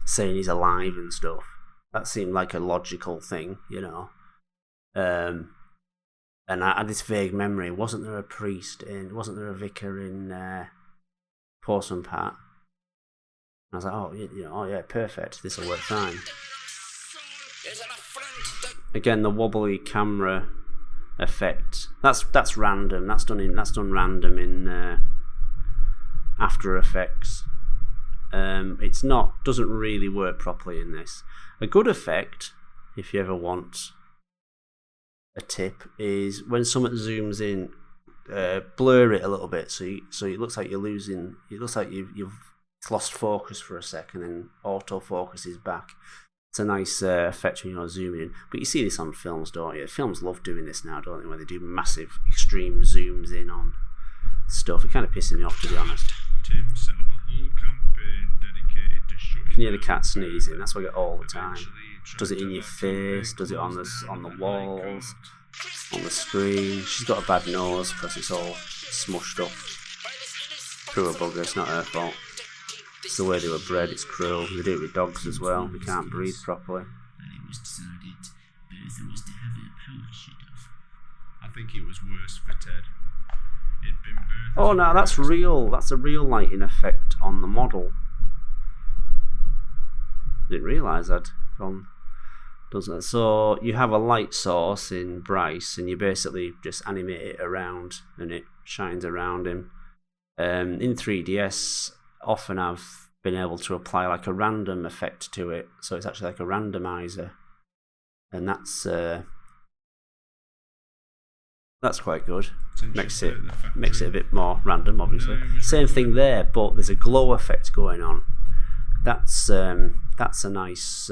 saying he's alive and stuff. That seemed like a logical thing, And I had this vague memory. Wasn't there a vicar in Postman Pat? And I was like, oh yeah, perfect. This will work fine. Again, the wobbly camera effect. That's random. That's done random in After Effects. Doesn't really work properly in this. A good effect, if you ever want a tip, is when someone zooms in, blur it a little bit so it looks like you're losing. It looks like you've lost focus for a second, and autofocus is back. It's a nice effect when you're zooming in. But you see this on films, don't you? Films love doing this now, don't they? When they do massive, extreme zooms in on stuff. It kind of pisses me off, to be honest. Tim set up a whole campaign dedicated to shutting Can you hear the down cat sneezing? That's what I get all the time. Eventually, he tried Does it to in your back face? campaign Does it on the that walls? they On the screen? She's got a bad nose because it's all smushed up. Poor bugger, it's not her fault. It's the way they were bred, it's cruel. They do it with dogs as well. They can't breathe properly. And it was decided Bertha was to have her power shut off. I think it was worse for Ted. It'd been Bertha's Oh no, that's real. That's a real lighting effect on the model. Didn't realise I'd gone. Doesn't it? So you have a light source in Bryce, and you basically just animate it around, and it shines around him. In 3DS, often I've been able to apply like a random effect to it, so it's actually like a randomizer, and that's quite good. Makes it a bit more random, obviously. Same thing there, but there's a glow effect going on. That's a nice.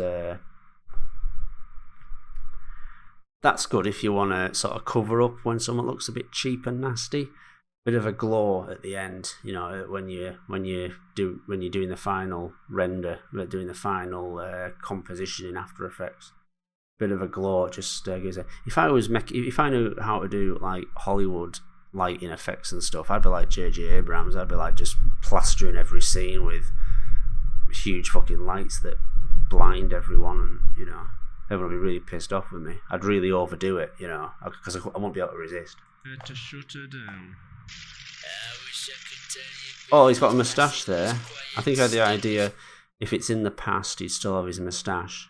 That's good if you want to sort of cover up when someone looks a bit cheap and nasty. Bit of a glow at the end, when you're doing the final render, doing the final composition in After Effects. Bit of a glow, just gives it. If I knew how to do like Hollywood lighting effects and stuff, I'd be like J.J. Abrams. I'd be like just plastering every scene with huge fucking lights that blind everyone, and everyone would be really pissed off with me. I'd really overdo it, because I won't be able to resist. Had to shut her down. Oh, he's got a moustache there. I think I had the idea, if it's in the past, he'd still have his moustache.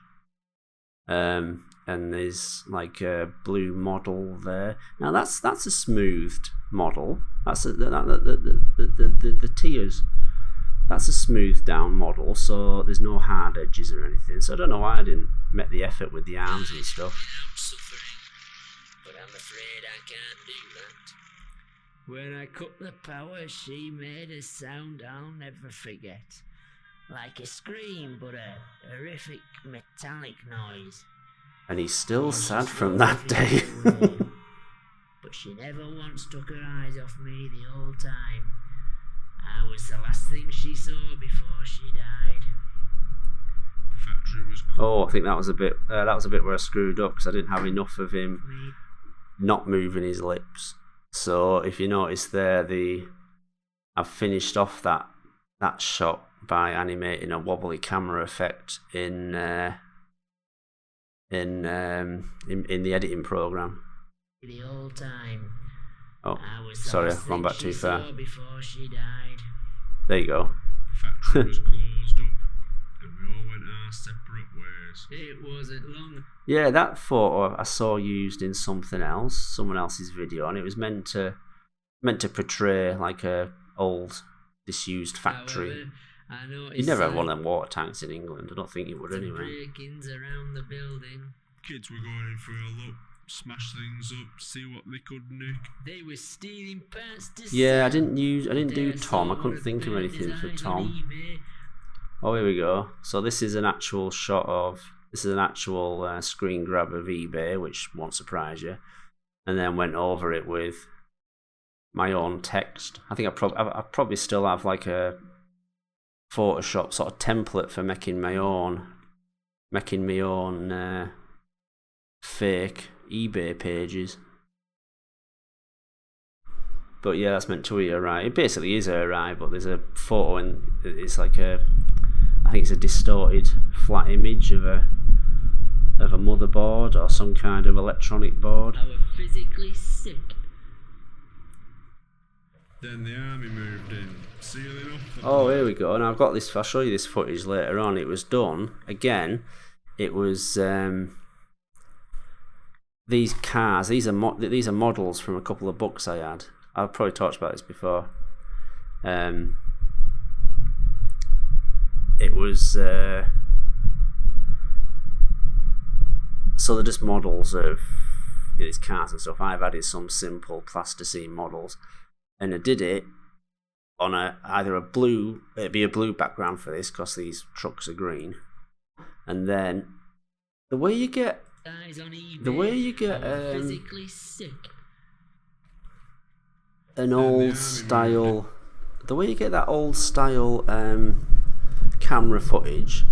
And there's like a blue model there. Now that's a smoothed model. That's the tears. That's a smoothed down model, so there's no hard edges or anything. So I don't know why I didn't make the effort with the arms and stuff. but I'm afraid I can't do that. When I cut the power, she made a sound I'll never forget. Like a scream, but a horrific metallic noise. And he's still sad from that day. But she never once took her eyes off me the whole time. I was the last thing she saw before she died. The factory was Oh, I think that was a bit where I screwed up, because I didn't have enough of him not moving his lips. So if you notice there, I've finished off that shot by animating a wobbly camera effect in the editing program. The whole time. Oh, sorry, I've gone back too far. Before she died. There you go. The factory was closed up, and we all went our separate ways. It wasn't long. Yeah, that photo I saw used in someone else's video, and it was meant to portray like a old disused factory. However, You'd never have one of them water tanks in England. I don't think you would anyway. Break-ins around the building. Kids were going in for a look, smash things up, see what they could nick. They were stealing parts to Yeah, I sell. didn't do Tom. I couldn't think of anything for Tom. Oh, here we go. So this is an actual screen grab of eBay, which won't surprise you, and then went over it with my own text. I think I probably still have like a Photoshop sort of template for making my own fake eBay pages. But yeah, that's meant to be alright. It basically is alright, but there's a photo and it's like I think it's a distorted flat image of a motherboard or some kind of electronic board. I was physically sick. Then the army moved in, sealing up the Oh, here we go. And I've got this. I'll show you this footage later on. It was done again. It was these cars. These are models from a couple of books I had. I've probably talked about this before. It was so they're just models of these cars and stuff. I've added some simple plasticine models, and I did it on either a blue. It'd be a blue background for this because these trucks are green, and then the way you get physically sick. an old style, the way you get that old style camera footage,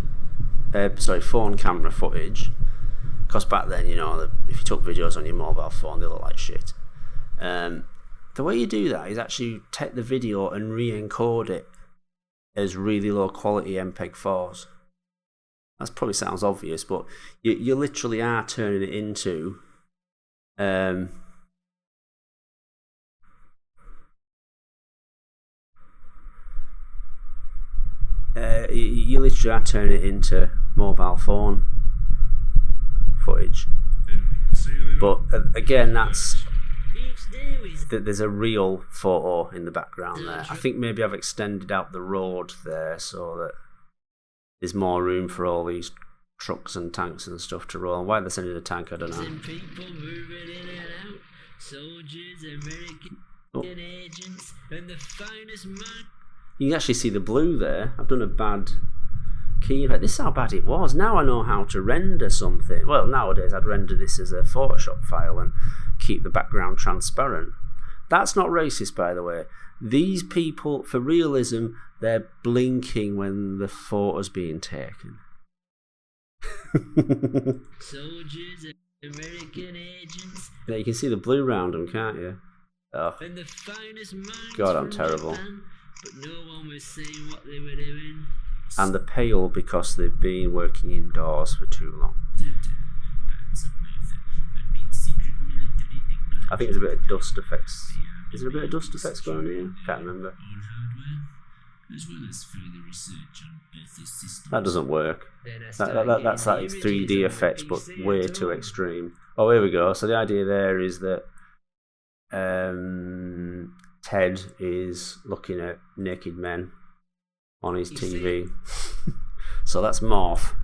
phone camera footage, because back then, you know, if you took videos on your mobile phone, they look like shit. The way you do that is actually take the video and re-encode it as really low quality MPEG-4s. That probably sounds obvious, but you literally are turning it into you literally are turning it into mobile phone footage. But again, there's a real photo in the background there. I think maybe I've extended out the road there so that there's more room for all these trucks and tanks and stuff to roll. Why they're sending a tank, I don't know. People moving in and out, soldiers, American agents, and the finest man. You can actually see the blue there. I've done a bad key effect. This is how bad it was. Now I know how to render something. Well, nowadays I'd render this as a Photoshop file and keep the background transparent. That's not racist, by the way. These people, for realism, they're blinking when the photo's being taken. Soldiers, American agents. Yeah, you can see the blue round them, can't you? Oh, And the finest minds God, I'm from terrible. Japan, but no one was saying what they were doing. and they're pale because they've been working indoors for too long. I think there's a bit of dust effects. Is there a bit of dust effects going on here? Can't remember. That doesn't work. That's like 3D effects, but way too extreme. Oh, here we go. So the idea there is that Ted is looking at naked men on his TV. So that's Morph.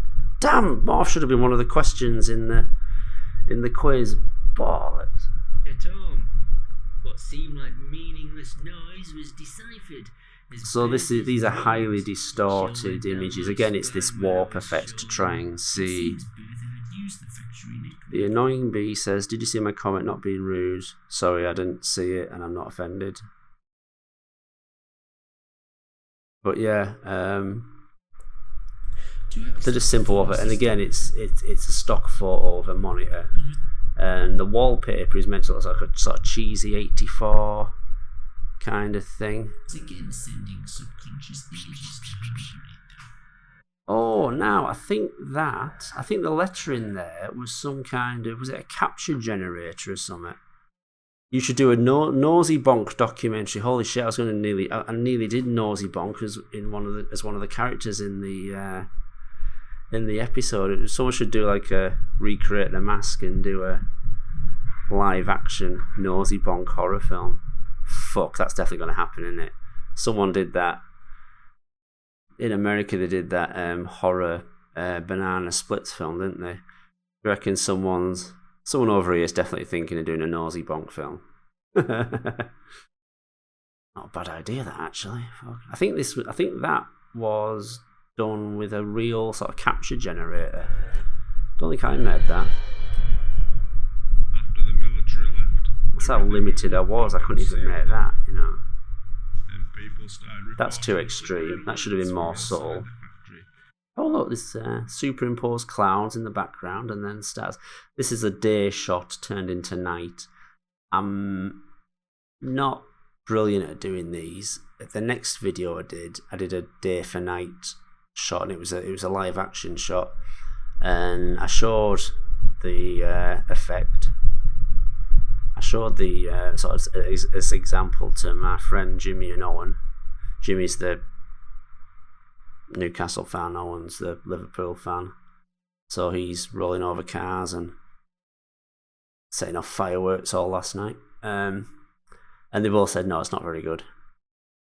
Damn, Morph should have been one of the questions in the quiz. Bollocks. what seemed like meaningless noise was deciphered. So these are highly distorted images. Again, it's this warp effect to try and see. The annoying bee says, "Did you see my comment not being rude? Sorry, I didn't see it, and I'm not offended." But yeah, they're just simple of it. And again, it's a stock photo of a monitor, and the wallpaper is meant to look like a sort of cheesy '84 kind of thing. Again, sending subconscious images to my brain. Oh, now I think the letter in there was some kind of, was it a capture generator or something? You should do a Nosy Bonk documentary. Holy shit! I nearly did Nosy Bonk as one of the characters in the episode. Someone should do like a recreate the mask and do a live action Nosy Bonk horror film. Fuck, that's definitely going to happen, isn't it? Someone did that. In America, they did that horror banana splits film, didn't they? I reckon someone over here is definitely thinking of doing a Nosy Bonk film. Not a bad idea, that actually. I think that was done with a real sort of capture generator. Don't think I made that. After the military left, That's how limited I was. I couldn't even make that, you know. and people started That's too extreme. That should have been more subtle. Oh look, this superimposed clouds in the background and then stars. This is a day shot turned into night. I'm not brilliant at doing these. The next video I did a day for night shot, and it was a live action shot, and I showed the effect. I showed the sort of as example to my friend Jimmy and Owen. Jimmy's the Newcastle fan, Owen's the Liverpool fan. So he's rolling over cars and setting off fireworks all last night. And they both said, no, it's not very good.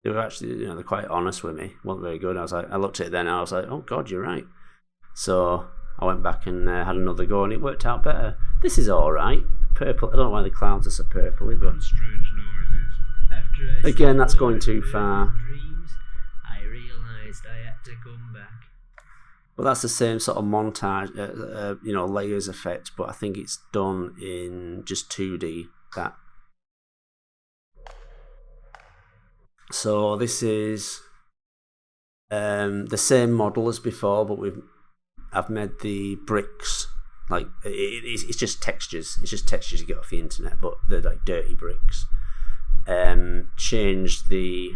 They were actually, they're quite honest with me. It wasn't very good. I looked at it then and I was like, oh God, you're right. So I went back and had another go and it worked out better. This is alright. Purple, I don't know why the clouds are so purpley, but strange noises. again, that's going too far. Dreams, I realised I had to come back. But that's the same sort of montage, layers effect, but I think it's done in just 2D. That. So this is the same model as before, but I've made the bricks like it's just textures. It's just textures you get off the internet, but they're like dirty bricks. Changed the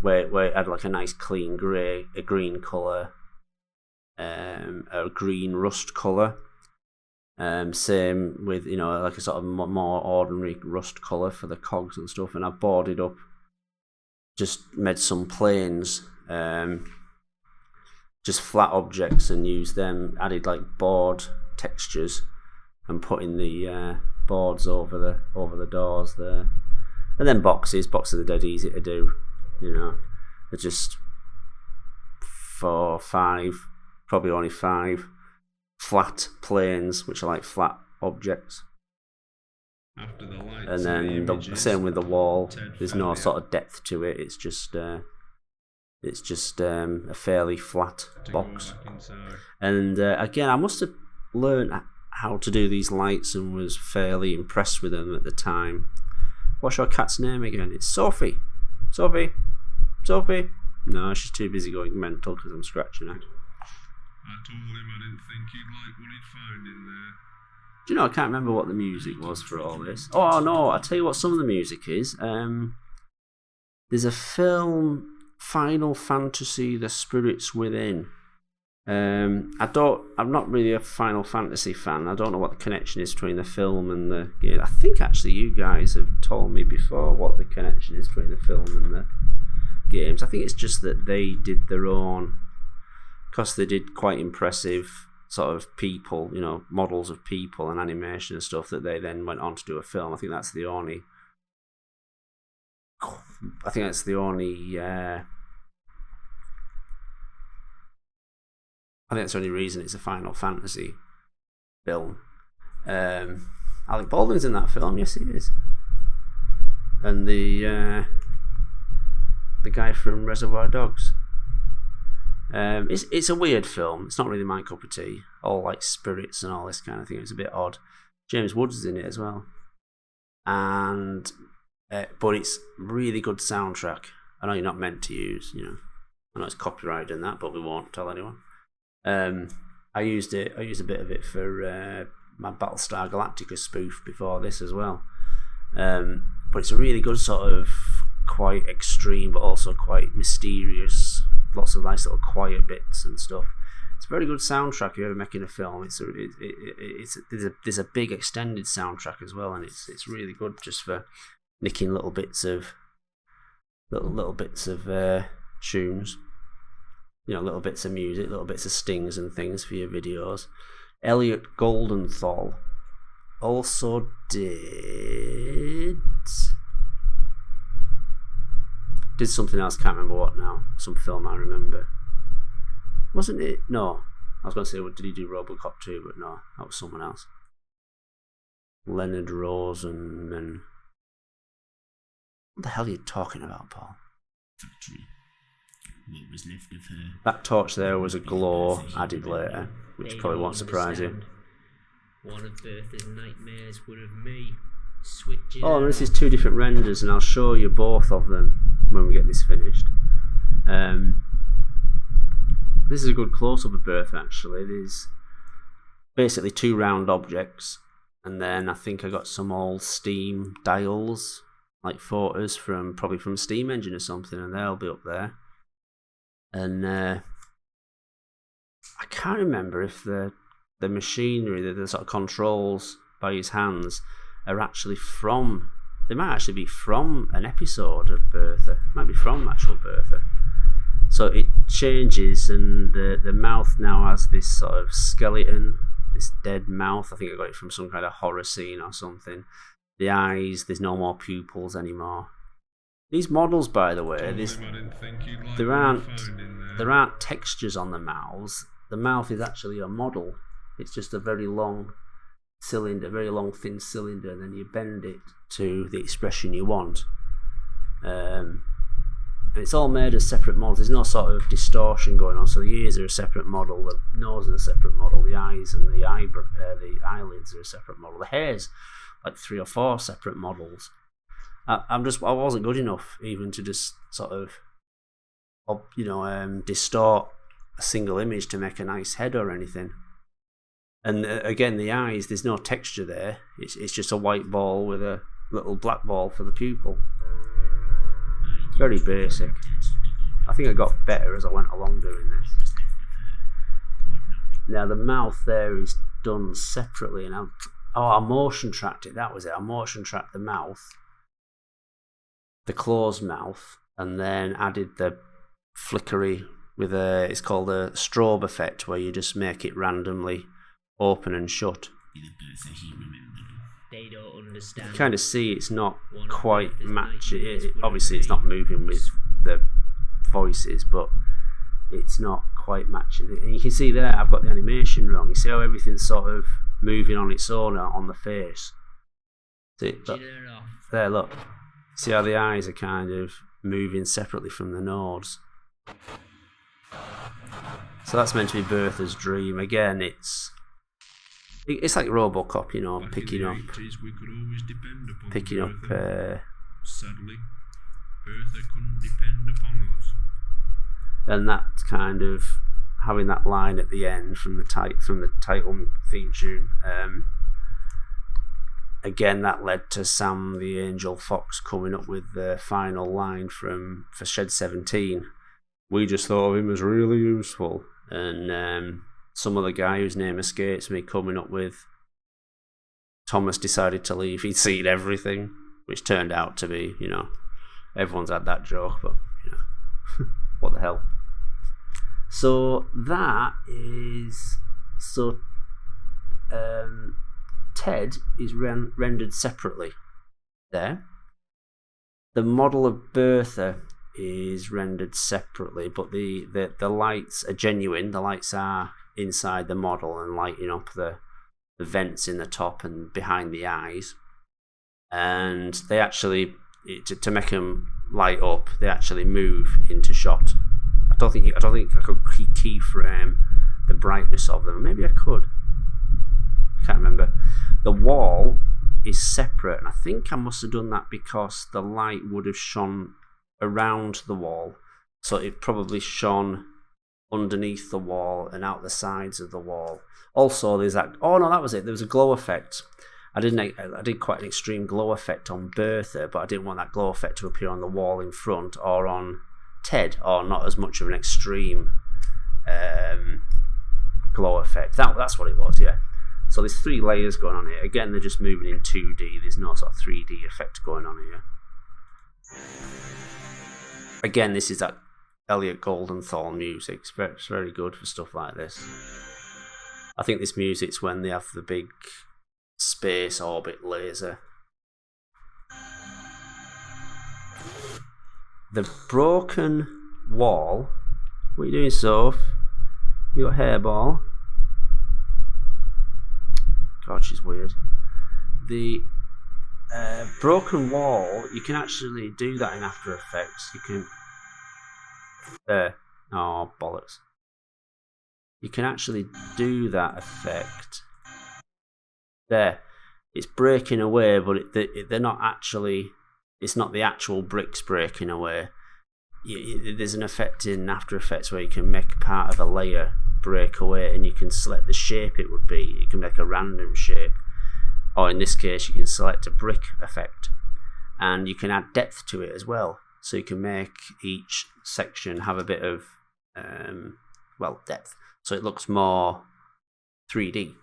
where it had like a nice clean grey, a green colour, a green rust colour. Same with like a sort of more ordinary rust colour for the cogs and stuff, and I boarded up. Just made some planes, just flat objects, and used them. Added like board textures, and putting the boards over the doors there, and then boxes. Boxes are dead easy to do. They're just 4, 5, probably only 5 flat planes, which are like flat objects. After the lights And then the same with the wall. There's no sort of depth to it. It's just a fairly flat box. And again, I must have learned how to do these lights and was fairly impressed with them at the time. What's your cat's name again? It's Sophie. Sophie. No, she's too busy going mental because I'm scratching her. I told him I didn't think he'd like what he'd found in there. Do you know, I can't remember what the music was for all this. Oh no, I'll tell you what some of the music is. There's a film, Final Fantasy: The Spirits Within. I'm not really a Final Fantasy fan. I don't know what the connection is between the film and the game. I think actually you guys have told me before what the connection is between the film and the games. I think it's just that they did their own, because they did quite impressive sort of people, models of people and animation and stuff that they then went on to do a film. I think that's the only reason it's a Final Fantasy film. Alec Baldwin's in that film, yes he is. and the guy from Reservoir Dogs. It's a weird film. It's not really my cup of tea. All like spirits and all this kind of thing. It's a bit odd. James Woods is in it as well, and but it's really good soundtrack. I know you're not meant to use, I know it's copyrighted and that, but we won't tell anyone. I used a bit of it for my Battlestar Galactica spoof before this as well. But it's a really good sort of quite extreme, but also quite mysterious. Lots of nice little quiet bits and stuff. It's a very good soundtrack if you're ever making a film. There's a big extended soundtrack as well, and it's really good just for nicking little bits of tunes, little bits of music, little bits of stings and things for your videos. Elliot Goldenthal also did something else, can't remember what now. Some film I remember. Wasn't it? No. I was going to say, did he do Robocop 2? But no, that was someone else. Leonard Rosenman. What the hell are you talking about, Paul? Factory. What was left of her. That torch there was a glow added later, which probably won't surprise you. One of Bertha's nightmares were of me. Switching. Oh, and this is two different renders, and I'll show you both of them when we get this finished. This is a good close-up of Bertha, actually. There's basically two round objects, and then I think I got some old steam dials, like photos probably from a steam engine or something, and they'll be up there. And I can't remember if the machinery, the sort of controls by his hands are actually they might actually be from an episode of Bertha. Might be from actual Bertha. So it changes, and the mouth now has this sort of skeleton, this dead mouth. I think I got it from some kind of horror scene or something. The eyes, there's no more pupils anymore. These models, by the way, there aren't textures on the mouths. The mouth is actually a model. It's just a very long cylinder, very long thin cylinder, and then you bend it to the expression you want. And it's all made as separate models. There's no sort of distortion going on. So the ears are a separate model, the nose is a separate model, the eyes and the eyelids are a separate model. The hair's like 3 or 4 separate models. I wasn't good enough even to just sort of distort a single image to make a nice head or anything. And again, the eyes, there's no texture there. It's just a white ball with a little black ball for the pupil. Very basic. I think I got better as I went along doing this. Now the mouth there is done separately, and I motion tracked it. That was it. I motion tracked the mouth, the closed mouth, and then added the flickery with it's called a strobe effect, where you just make it randomly open and shut. They don't understand. You kind of see it's not quite matching. Obviously, it's not moving with the voices, but it's not quite matching. And you can see there, I've got the animation wrong. You see how everything's sort of moving on its own on the face. See, there, look. See how the eyes are kind of moving separately from the nose. So that's meant to be Bertha's dream. Again, it's like Robocop, picking up. Sadly, Bertha couldn't depend upon us. And that kind of having that line at the end from the title theme tune. Again, that led to Sam the Angel Fox coming up with the final line for Shed 17. We just thought of him as really useful, and some other guy whose name escapes me coming up with Thomas decided to leave. He'd seen everything, which turned out to be, everyone's had that joke, but what the hell. So that is Ted is rendered separately there. The model of Bertha is rendered separately, but the lights are genuine. The lights are inside the model and lighting up the vents in the top and behind the eyes. And they actually to make them light up, they actually move into shot. I don't think I could keyframe the brightness of them. Maybe I could. I can't remember. The wall is separate, and I think I must have done that because the light would have shone around the wall, so it probably shone underneath the wall and out the sides of the wall. Also, there's that. Oh no, that was it. There was a glow effect. I did quite an extreme glow effect on Bertha, but I didn't want that glow effect to appear on the wall in front or on Ted, or not as much of an extreme glow effect. That's what it was, yeah. So there's 3 layers going on here. Again, they're just moving in 2D. There's no sort of 3D effect going on here. Again, this is that Elliot Goldenthal music. It's very good for stuff like this. I think this music's when they have the big space orbit laser. The broken wall. What are you doing, Soph? You got hairball? God, she's weird. The broken wall, you can actually do that in After Effects. You can... There. Oh, bollocks. You can actually do that effect. There. It's breaking away, but they're not actually... It's not the actual bricks breaking away. There's an effect in After Effects where you can make part of a layer break away, and you can select the shape it would be. You can make a random shape, or in this case you can select a brick effect, and you can add depth to it as well, so you can make each section have a bit of depth, so it looks more 3D.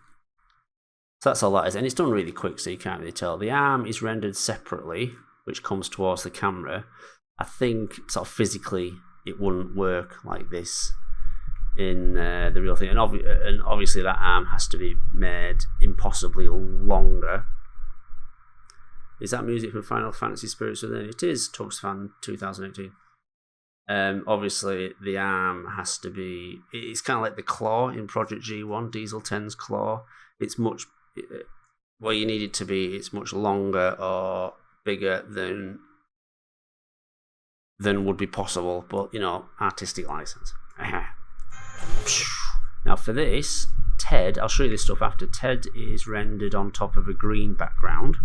So that's all that is, and it's done really quick, so you can't really tell. The arm is rendered separately, which comes towards the camera. I think sort of physically it wouldn't work like this in the real thing, and obviously that arm has to be made impossibly longer. Is that music from Final Fantasy Spirits Within? It is Tugsfan 2018. Obviously the arm has to be, it's kind of like the claw in Project G1, Diesel 10's claw. It's much, where you need it to be, it's much longer or bigger than would be possible, but artistic license. Now for this, Ted, I'll show you this stuff after. Ted is rendered on top of a green background.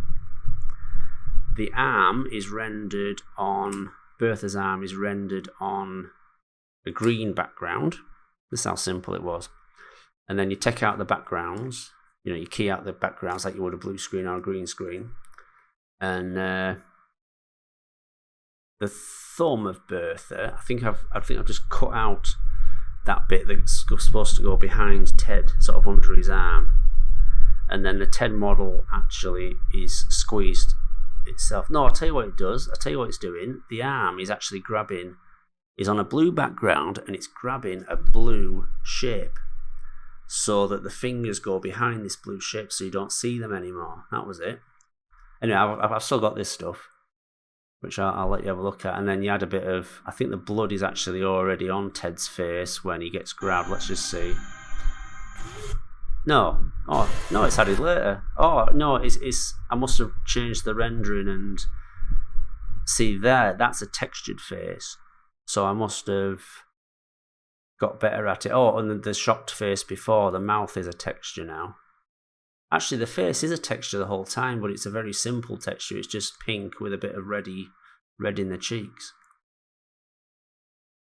The arm is rendered on, Bertha's arm is rendered on a green background. This is how simple it was. And then you take out the backgrounds, you key out the backgrounds like you would a blue screen or a green screen. And the thumb of Bertha, I think I've just cut out that bit that's supposed to go behind Ted, sort of under his arm, and then the Ted model actually is squeezed itself. No, I'll tell you what it does. I'll tell you what it's doing. The arm is actually is on a blue background, and it's grabbing a blue shape, so that the fingers go behind this blue shape, so you don't see them anymore. That was it. Anyway, I've still got this stuff, which I'll let you have a look at. And then you add a bit of, I think the blood is actually already on Ted's face when he gets grabbed. Let's just see. No, it's added later. Oh no, it's I must have changed the rendering, and see there, that's a textured face, so I must have got better at it. Oh, and the shocked face before, the mouth is a texture now. Actually, the face is a texture the whole time, but it's a very simple texture. It's just pink with a bit of red in the cheeks.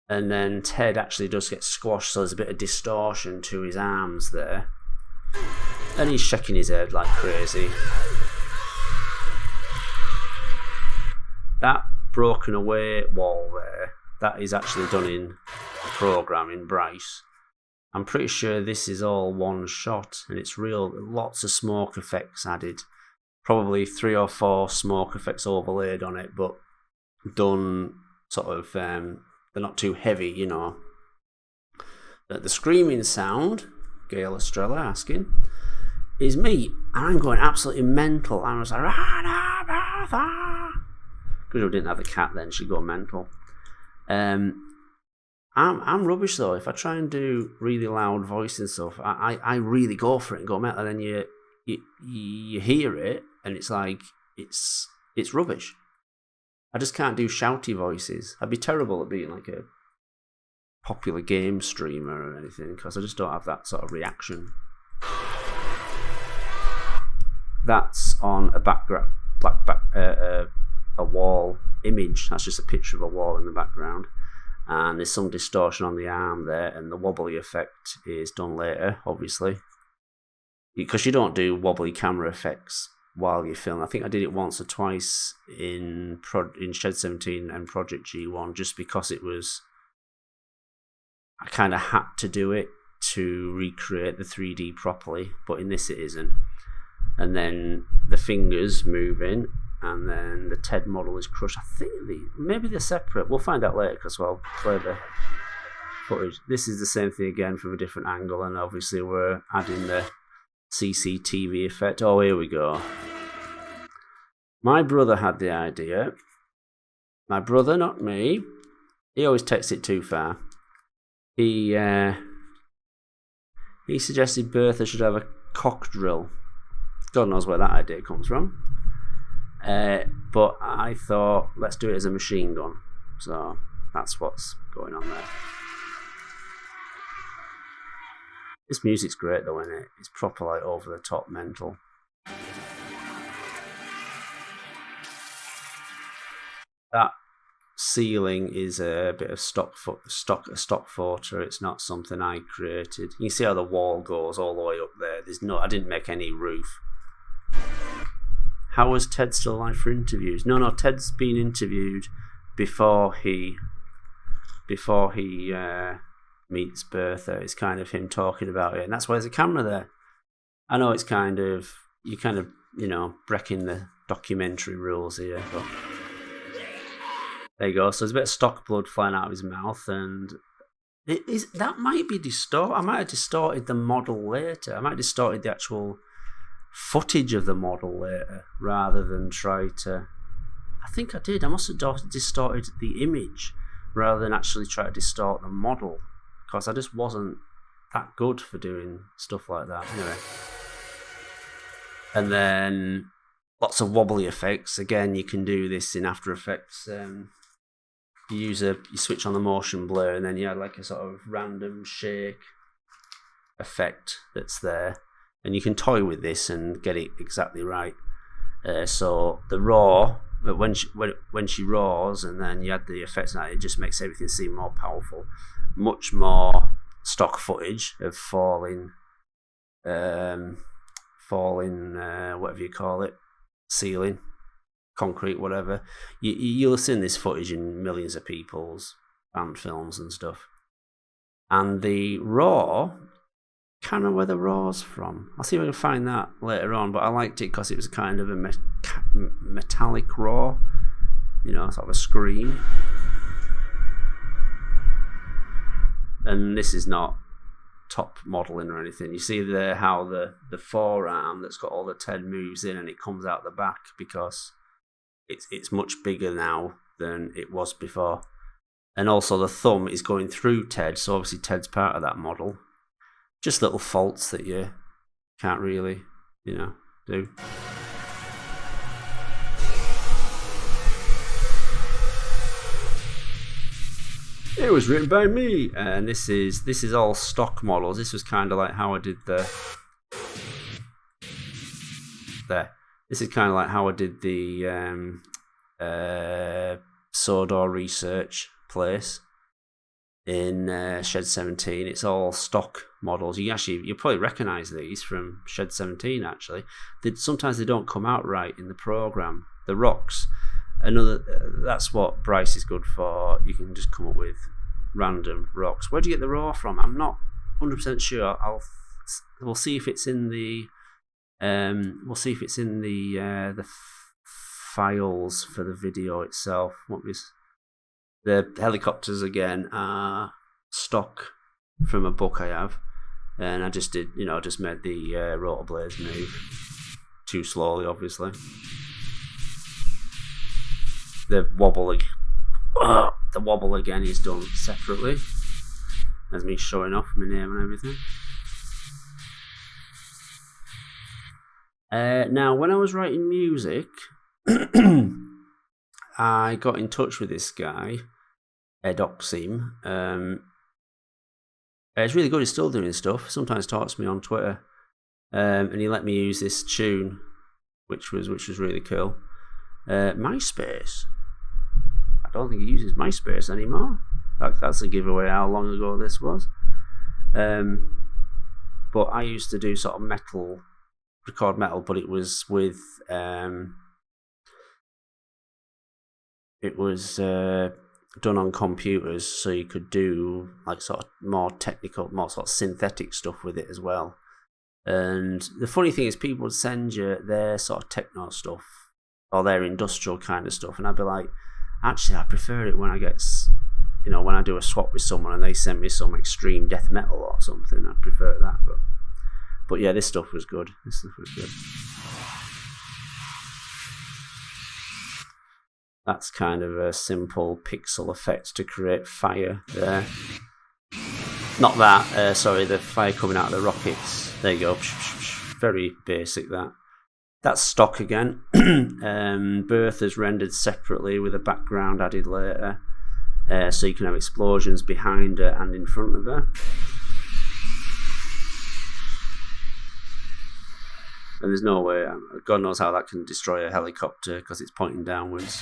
And then Ted actually does get squashed, so there's a bit of distortion to his arms there. And he's shaking his head like crazy. That broken away wall there, that is actually done in a program in Bryce. I'm pretty sure this is all one shot, and it's real. Lots of smoke effects added, probably 3 or 4 smoke effects overlaid on it, but done sort of, they're not too heavy, The screaming sound, Gail Estrella asking, is me, and I'm going absolutely mental. I was like, Bertha, because we didn't have the cat then, she'd go mental. I'm rubbish though. If I try and do really loud voice and stuff, I really go for it and go mental, and then you hear it, and it's like it's rubbish. I just can't do shouty voices. I'd be terrible at being like a popular game streamer or anything, because I just don't have that sort of reaction. That's on a background, a wall image. That's just a picture of a wall in the background, and there's some distortion on the arm there, and the wobbly effect is done later, obviously, because you don't do wobbly camera effects while you film. I think I did it once or twice in Shed 17 and Project G1, just because I kind of had to do it to recreate the 3D properly, but in this it isn't. And then the fingers move in, and then the TED model is crushed. I think maybe they're separate. We'll find out later, because we'll play the footage. This is the same thing again from a different angle, and obviously we're adding the Cctv effect. Oh, here we go. My brother had the idea. My brother, not me. He always takes it too far. He suggested Bertha should have a cock drill. God knows where that idea comes from. But I thought, let's do it as a machine gun. So that's what's going on there. This music's great though, isn't it? It's proper like over the top mental. That ceiling is a bit of stock photo. It's not something I created. You can see how the wall goes all the way up there. I didn't make any roof. How was Ted still alive for interviews? No, Ted's been interviewed before he meets Bertha. It's kind of him talking about it, and that's why there's a camera there. I know it's breaking the documentary rules here, but there you go. So there's a bit of stock blood flying out of his mouth, and that might be distorted. I might have distorted the model later. I might have distorted the actual footage of the model later, rather than try to. I think I did. I must have distorted the image rather than actually try to distort the model, because I just wasn't that good for doing stuff like that. Anyway, and then lots of wobbly effects. Again, you can do this in After Effects. You switch on the motion blur, and then you had like a sort of random shake effect that's there, and you can toy with this and get it exactly right. So the raw, but when she roars, and then you add the effects, and it just makes everything seem more powerful. Much more stock footage of falling, whatever you call it, ceiling, concrete, whatever. You'll have seen this footage in millions of people's band films and stuff. And the raw, can't remember where the raw's from. I'll see if I can find that later on, but I liked it because it was kind of a metallic raw, sort of a scream. And this is not top modeling or anything. You see there how the forearm that's got all the TED moves in, and it comes out the back because it's much bigger now than it was before. And also the thumb is going through TED, so obviously TED's part of that model. Just little faults that you can't really, do. It was written by me, and this is all stock models. This was kind of like how I did This is kind of like how I did the Sodor research place in Shed 17. It's all stock models. You'll probably recognise these from Shed 17. Actually, sometimes they don't come out right in the program. The rocks. That's what Bryce is good for. You can just come up with random rocks. Where do you get the raw from? I'm not 100% sure. We'll see if it's in the the files for the video itself. The helicopters again are stock from a book I have, and I just did just made the rotor blades move too slowly, obviously. The wobble again is done separately. That's me showing off my name and everything. Now, when I was writing music, I got in touch with this guy, Edoxim. It's really good. He's still doing stuff. Sometimes talks to me on Twitter, and he let me use this tune, which was really cool. MySpace. I don't think he uses MySpace anymore. That's a giveaway how long ago this was. But I used to do sort of record metal, but it was with done on computers, so you could do like sort of more technical, more sort of synthetic stuff with it as well. And the funny thing is, people would send you their sort of techno stuff or their industrial kind of stuff, and I'd be like, actually, I prefer it when I get, when I do a swap with someone and they send me some extreme death metal or something. I prefer that, but yeah, this stuff was good. That's kind of a simple pixel effect to create fire there. Not that, sorry, the fire coming out of the rockets. There you go. Very basic, that. That's stock again. Bertha's rendered separately with a background added later. So you can have explosions behind her and in front of her. And there's no way, God knows how that can destroy a helicopter because it's pointing downwards.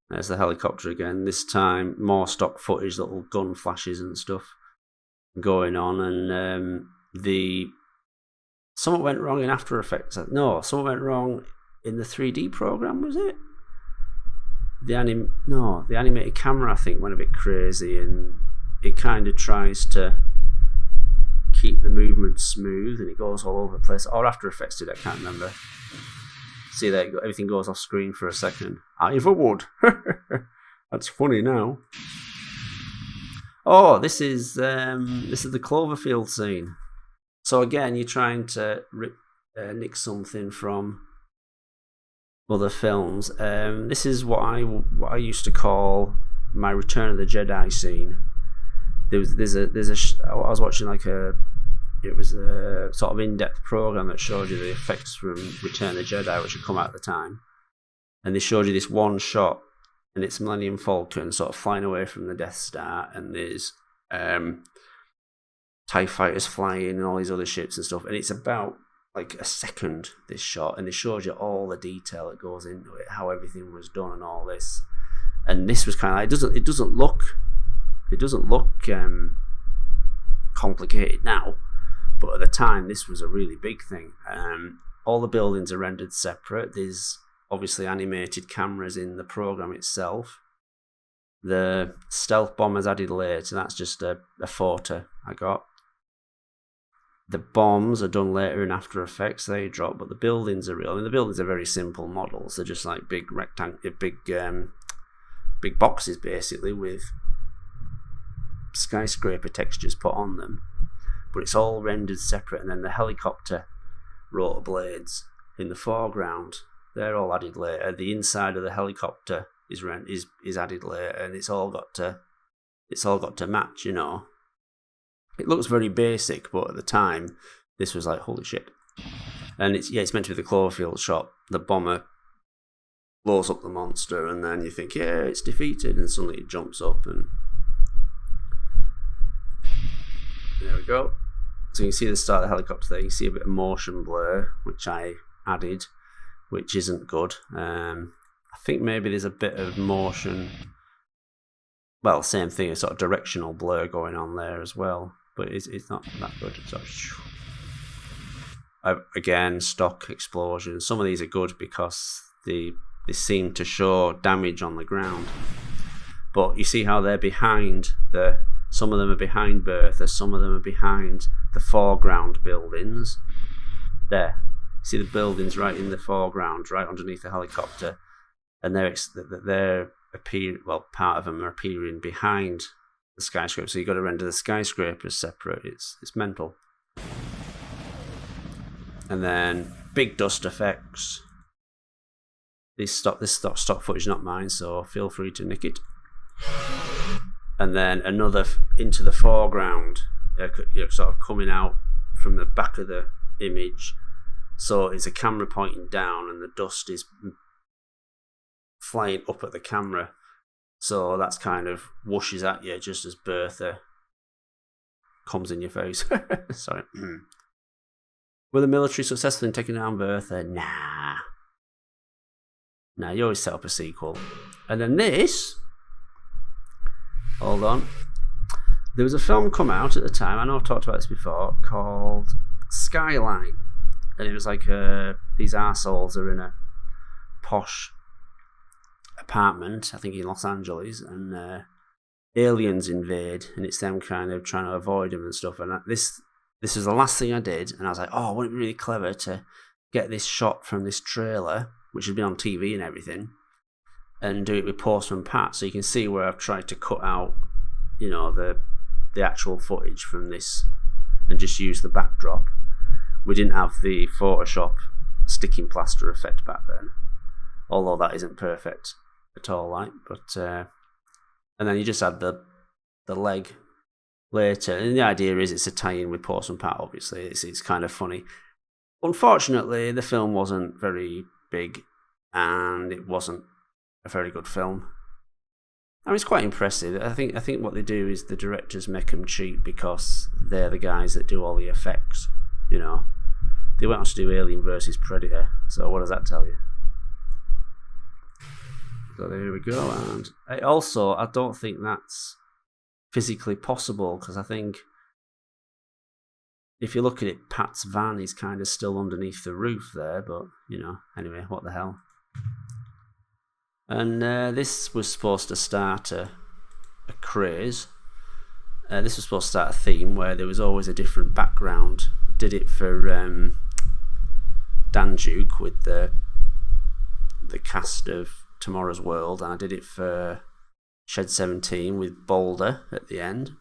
There's the helicopter again. This time, more stock footage, little gun flashes and stuff going on. And something went wrong in After Effects. No, something went wrong in the 3D program, was it? The animated camera, I think, went a bit crazy, and it kind of tries to keep the movement smooth, and it goes all over the place. Or After Effects did, I can't remember. See there, everything goes off screen for a second. I ever would. That's funny now. Oh, this is the Cloverfield scene. So again, you're trying to nick something from other films. This is what I used to call my Return of the Jedi scene. I was watching it was a sort of in-depth program that showed you the effects from Return of the Jedi, which had come out at the time, and they showed you this one shot, and it's Millennium Falcon sort of flying away from the Death Star, and there's TIE fighters flying and all these other ships and stuff, and it's about like a second, this shot, and it shows you all the detail that goes into it, how everything was done and all this. And this was kind of like, it doesn't look complicated now, but at the time this was a really big thing. All the buildings are rendered separate. There's obviously animated cameras in the program itself. The stealth bombers added later, that's just a photo I got. The bombs are done later in After Effects, they drop, but the buildings are real. I mean, the buildings are very simple models. They're just like big big boxes basically with skyscraper textures put on them. But it's all rendered separate, and then the helicopter rotor blades in the foreground, they're all added later. The inside of the helicopter is added later, and it's all got to match, It looks very basic, but at the time, this was like, holy shit. And it's meant to be the Cloverfield shot. The bomber blows up the monster, and then you think, yeah, it's defeated, and suddenly it jumps up, and there we go. So you can see the start of the helicopter there. You can see a bit of motion blur, which I added, which isn't good. I think maybe there's a bit of motion, well, same thing, a sort of directional blur going on there as well. But it's not that good. So, again, stock explosions. Some of these are good because they seem to show damage on the ground. But you see how they're behind some of them are behind Bertha, some of them are behind the foreground buildings. There. See the buildings right in the foreground, right underneath the helicopter. And part of them are appearing behind the skyscraper, so you've got to render the skyscrapers separate. It's mental. And then big dust effects. This stock footage is not mine, so feel free to nick it. And then another into the foreground, sort of coming out from the back of the image. So it's a camera pointing down, and the dust is flying up at the camera. So that's kind of whooshes at you just as Bertha comes in your face. Sorry. Were the military successful in taking down Bertha? Nah, you always set up a sequel. And then this, hold on, there was a film come out at the time, I know I've talked about this before, called Skyline. And it was like these arseholes are in a posh apartment, I think in Los Angeles, and aliens invade, and it's them kind of trying to avoid them and stuff. And this is the last thing I did, and I was like, oh, wouldn't it be really clever to get this shot from this trailer, which had been on TV and everything, and do it with Postman Pat, so you can see where I've tried to cut out, the actual footage from this, and just use the backdrop. We didn't have the Photoshop sticking plaster effect back then, although that isn't perfect at all, like. But and then you just add the leg later, and the idea is it's a tie-in with Postman Pat. Obviously, it's kind of funny. Unfortunately, the film wasn't very big, and it wasn't a very good film. I mean, it's quite impressive. I think what they do is the directors make them cheap because they're the guys that do all the effects. They went on to do Alien vs Predator. So what does that tell you? So there we go. And I don't think that's physically possible, because I think if you look at it, Pat's van is kind of still underneath the roof there. But anyway, what the hell. And this was supposed to start a craze. This was supposed to start a theme where there was always a different background. Did it for Dan Duke with the cast of Tomorrow's World, and I did it for Shed 17 with Boulder at the end. And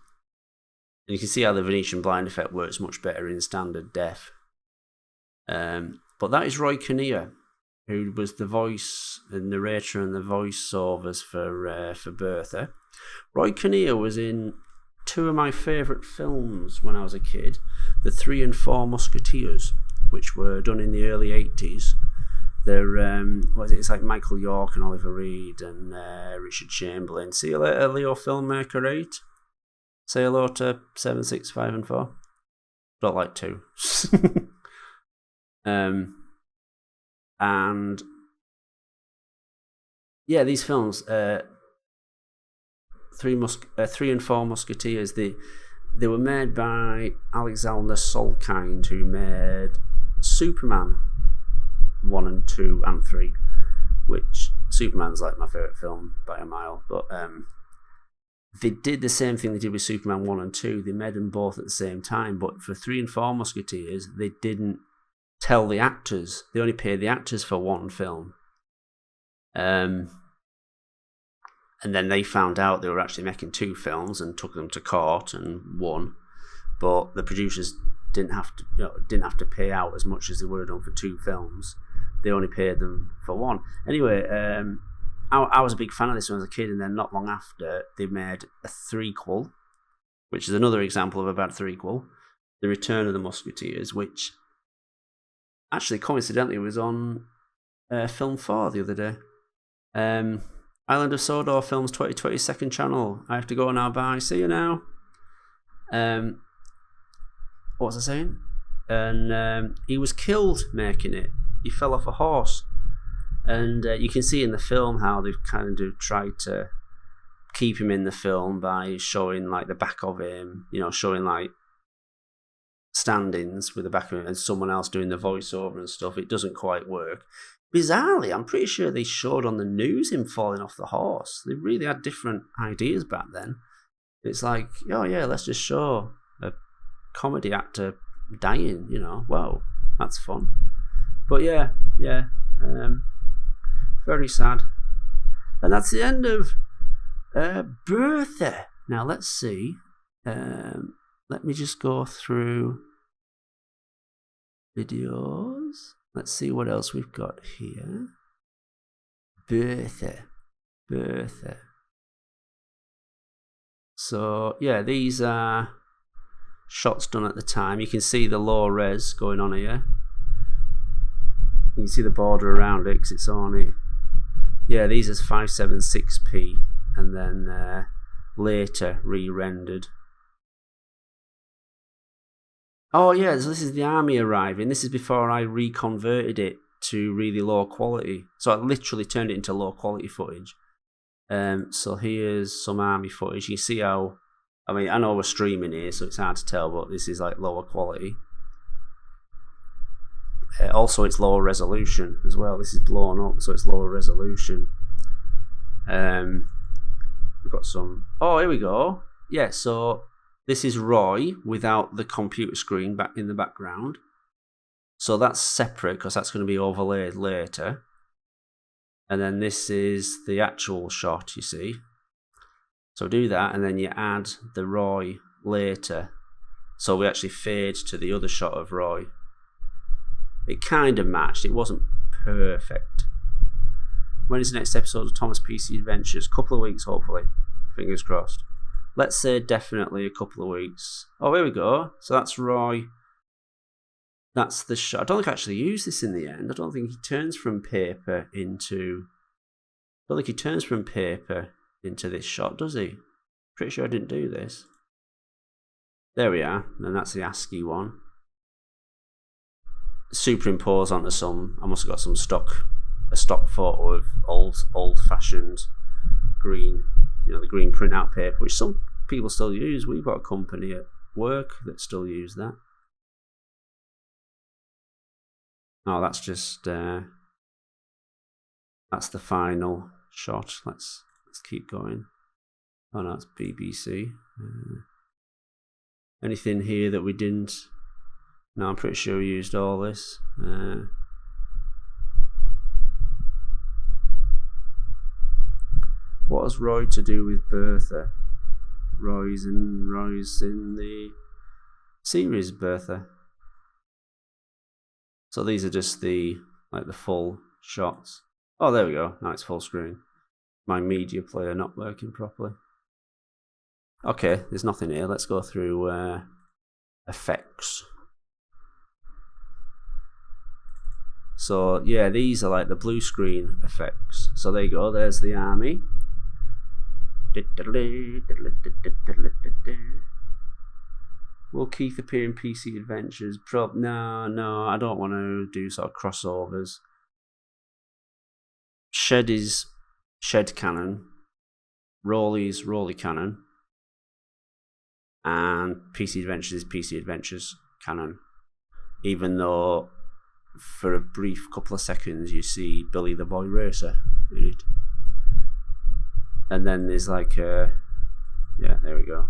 you can see how the Venetian blind effect works much better in standard def. But that is Roy Kinnear, who was the voice, the narrator and the voiceovers for Bertha. Roy Kinnear was in two of my favourite films when I was a kid, The 3 and 4 Musketeers, which were done in the early 80s. They're, it's like Michael York and Oliver Reed and Richard Chamberlain. See you later, Leo Filmmaker 8. Say hello to 7, 6, 5 and 4. Don't like 2. And yeah, these films, 3 and 4 Musketeers, they were made by Alexander Solkind, who made Superman 1 and 2 and 3, which Superman's like my favourite film by a mile. But they did the same thing they did with Superman 1 and 2. They made them both at the same time, but for 3 and 4 Musketeers, they didn't tell the actors. They only paid the actors for one film. And then they found out they were actually making 2 films and took them to court and won. But the producers didn't have to pay out as much as they would have done for 2 films. They only paid them for 1. Anyway, I was a big fan of this when I was a kid, and then not long after, they made a threequel, which is another example of a bad threequel, The Return of the Musketeers, which actually coincidentally was on Film 4 the other day. Island of Sodor Films 2020 second channel. I have to go now, bye, see you now. What was I saying? And he was killed making it. He fell off a horse. And you can see in the film how they've kind of tried to keep him in the film by showing like the back of him, showing like stand-ins with the back of him and someone else doing the voiceover and stuff. It doesn't quite work. Bizarrely, I'm pretty sure they showed on the news him falling off the horse. They really had different ideas back then. It's like, oh yeah, let's just show a comedy actor dying, Whoa, that's fun. But yeah, very sad. And that's the end of Bertha. Now let's see. Let me just go through videos. Let's see what else we've got here. Bertha. So, yeah, these are shots done at the time. You can see the low res going on here. You can see the border around it because it's on it. Yeah, these is 576p, and then later re-rendered. Oh yeah, so this is the army arriving. This is before I reconverted it to really low quality. So I literally turned it into low quality footage. So here's some army footage. You see how, I mean, I know we're streaming here, so it's hard to tell, but this is like lower quality. Also, it's lower resolution as well. This is blown up, so it's lower resolution. We've got some. Oh, here we go. Yeah, so this is Roy without the computer screen back in the background. So that's separate because that's going to be overlaid later. And then this is the actual shot, you see. So do that, and then you add the Roy later. So we actually fade to the other shot of Roy. It kind of matched. It wasn't perfect. When is the next episode of Thomas PC Adventures? Couple of weeks, hopefully. Fingers crossed. Let's say definitely a couple of weeks. Oh, here we go. So that's Roy. That's the shot. I don't think I actually used this in the end. I don't think he turns from paper into... I don't think he turns from paper into this shot, does he? Pretty sure I didn't do this. There we are. And that's the ASCII one. Superimpose onto some... I must have got some a stock photo of old-fashioned green, the green printout paper, which some people still use. We've got a company at work that still use that. Oh, that's just that's the final shot. Let's keep going. Oh no, it's BBC. Anything here that we didn't? No, I'm pretty sure we used all this. What has Roy to do with Bertha? Roy's in the series Bertha. So these are just the full shots. Oh, there we go. Now it's full screen. My media player not working properly. Okay, there's nothing here. Let's go through effects. So yeah, these are like the blue screen effects. So there you go. There's the army. Will Keith appear in PC Adventures? No, I don't want to do sort of crossovers. Shed is Shed canon. Rolly's Rolly canon. And PC Adventures is PC Adventures canon. Even though for a brief couple of seconds you see Billy the Boy Racer in it. And then there's yeah, there we go.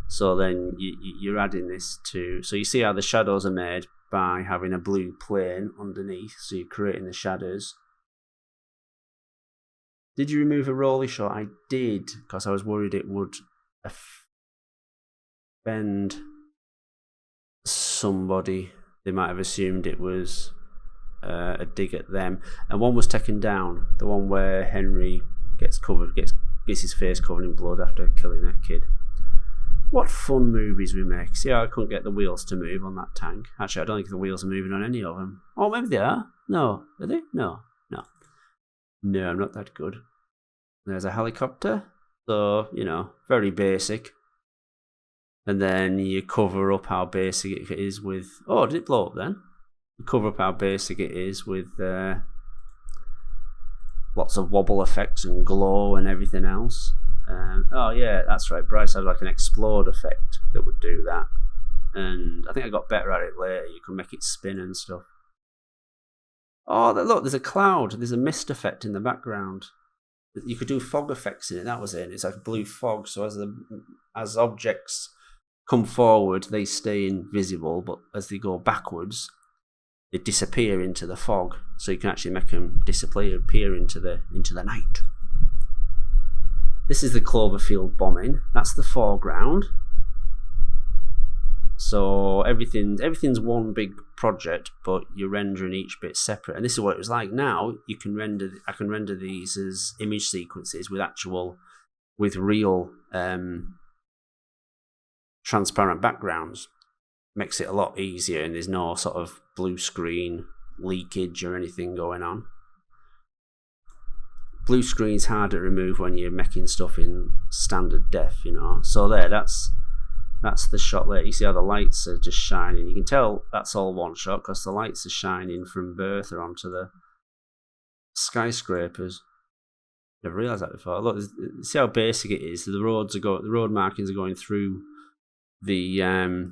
So then you're adding this to... So you see how the shadows are made by having a blue plane underneath. So you're creating the shadows. Did you remove a rolly shot? I did, because I was worried it would offend somebody. They might have assumed it was a dig at them. And one was taken down. The one where Henry gets his face covered in blood after killing a kid. What fun movies we make. See how I couldn't get the wheels to move on that tank. Actually, I don't think the wheels are moving on any of them. Oh, maybe they are. No. Are they? No, I'm not that good. There's a helicopter. So, very basic. And then you cover up how basic it is with... Oh, did it blow up then? You cover up how basic it is with lots of wobble effects and glow and everything else. Oh yeah, that's right. Bryce had like an explode effect that would do that. And I think I got better at it later. You can make it spin and stuff. Oh, look, there's a cloud. There's a mist effect in the background. You could do fog effects in it. That was it. It's like a blue fog. So as objects come forward, they stay invisible. But as they go backwards, they disappear into the fog. So you can actually make them disappear into the night. This is the Cloverfield bombing. That's the foreground. So everything's one big project, but you're rendering each bit separate. And this is what it was like. Now I can render these as image sequences with real transparent backgrounds. Makes it a lot easier, and there's no sort of blue screen leakage or anything going on. blue screen's hard to remove when you're making stuff in standard def, you know. So that's the shot there. You see how the lights are just shining. You can tell that's all one shot because the lights are shining from Bertha onto the skyscrapers. Never realised that before. Look, see how basic it is. The road markings are going through the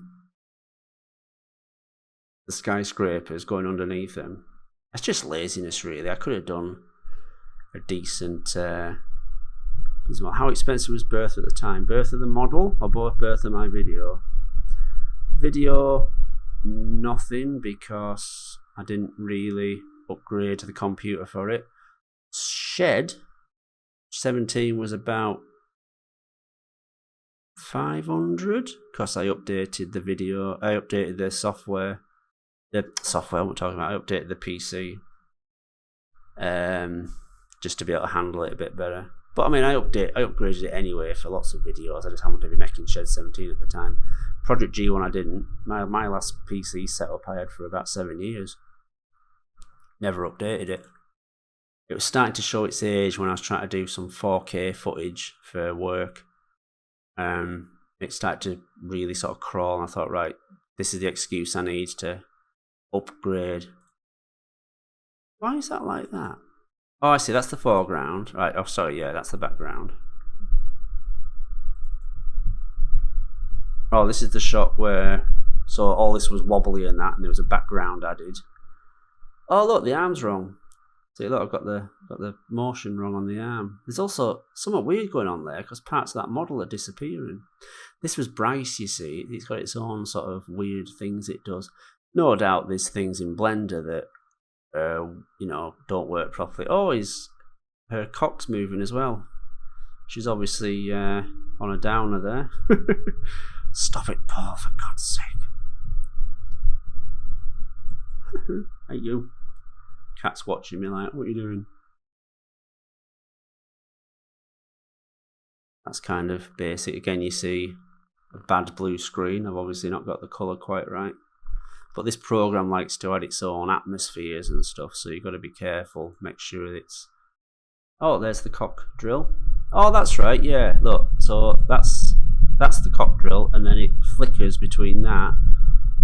skyscrapers, going underneath them. That's just laziness, really. I could have done a decent. How expensive was Bertha at the time? Bertha the model or both Bertha my video? Video, nothing, because I didn't really upgrade the computer for it. Shed 17 was about 500 because I updated the video. I updated the software. The software I'm talking about. I updated the PC, just to be able to handle it a bit better. But I mean, I upgraded it anyway for lots of videos. I just happened to be making Shed 17 at the time. Project G1 I didn't. My last PC setup I had for about 7 years. Never updated it. It was starting to show its age when I was trying to do some 4K footage for work. It started to really sort of crawl, and I thought, right, this is the excuse I need to upgrade. Why is that like that? Oh, I see, that's the foreground. Right, oh, sorry, yeah, that's the background. Oh, this is the shot where, so all this was wobbly and that, and there was a background added. Oh, look, the arm's wrong. See, look, I've got the motion wrong on the arm. There's also something weird going on there, because parts of that model are disappearing. This was Bryce, you see. It's got its own sort of weird things it does. No doubt there's things in Blender that don't work properly. Oh, her cock's moving as well. She's obviously on a downer there. Stop it, Paul, for God's sake. Hey, you. Cat's watching me like, what are you doing? That's kind of basic. Again, you see a bad blue screen. I've obviously not got the colour quite right. But this program likes to add its own atmospheres and stuff, so you've got to be careful. Make sure it's... Oh, there's the cock drill. Oh, that's right, yeah, look. So that's the cock drill, and then it flickers between that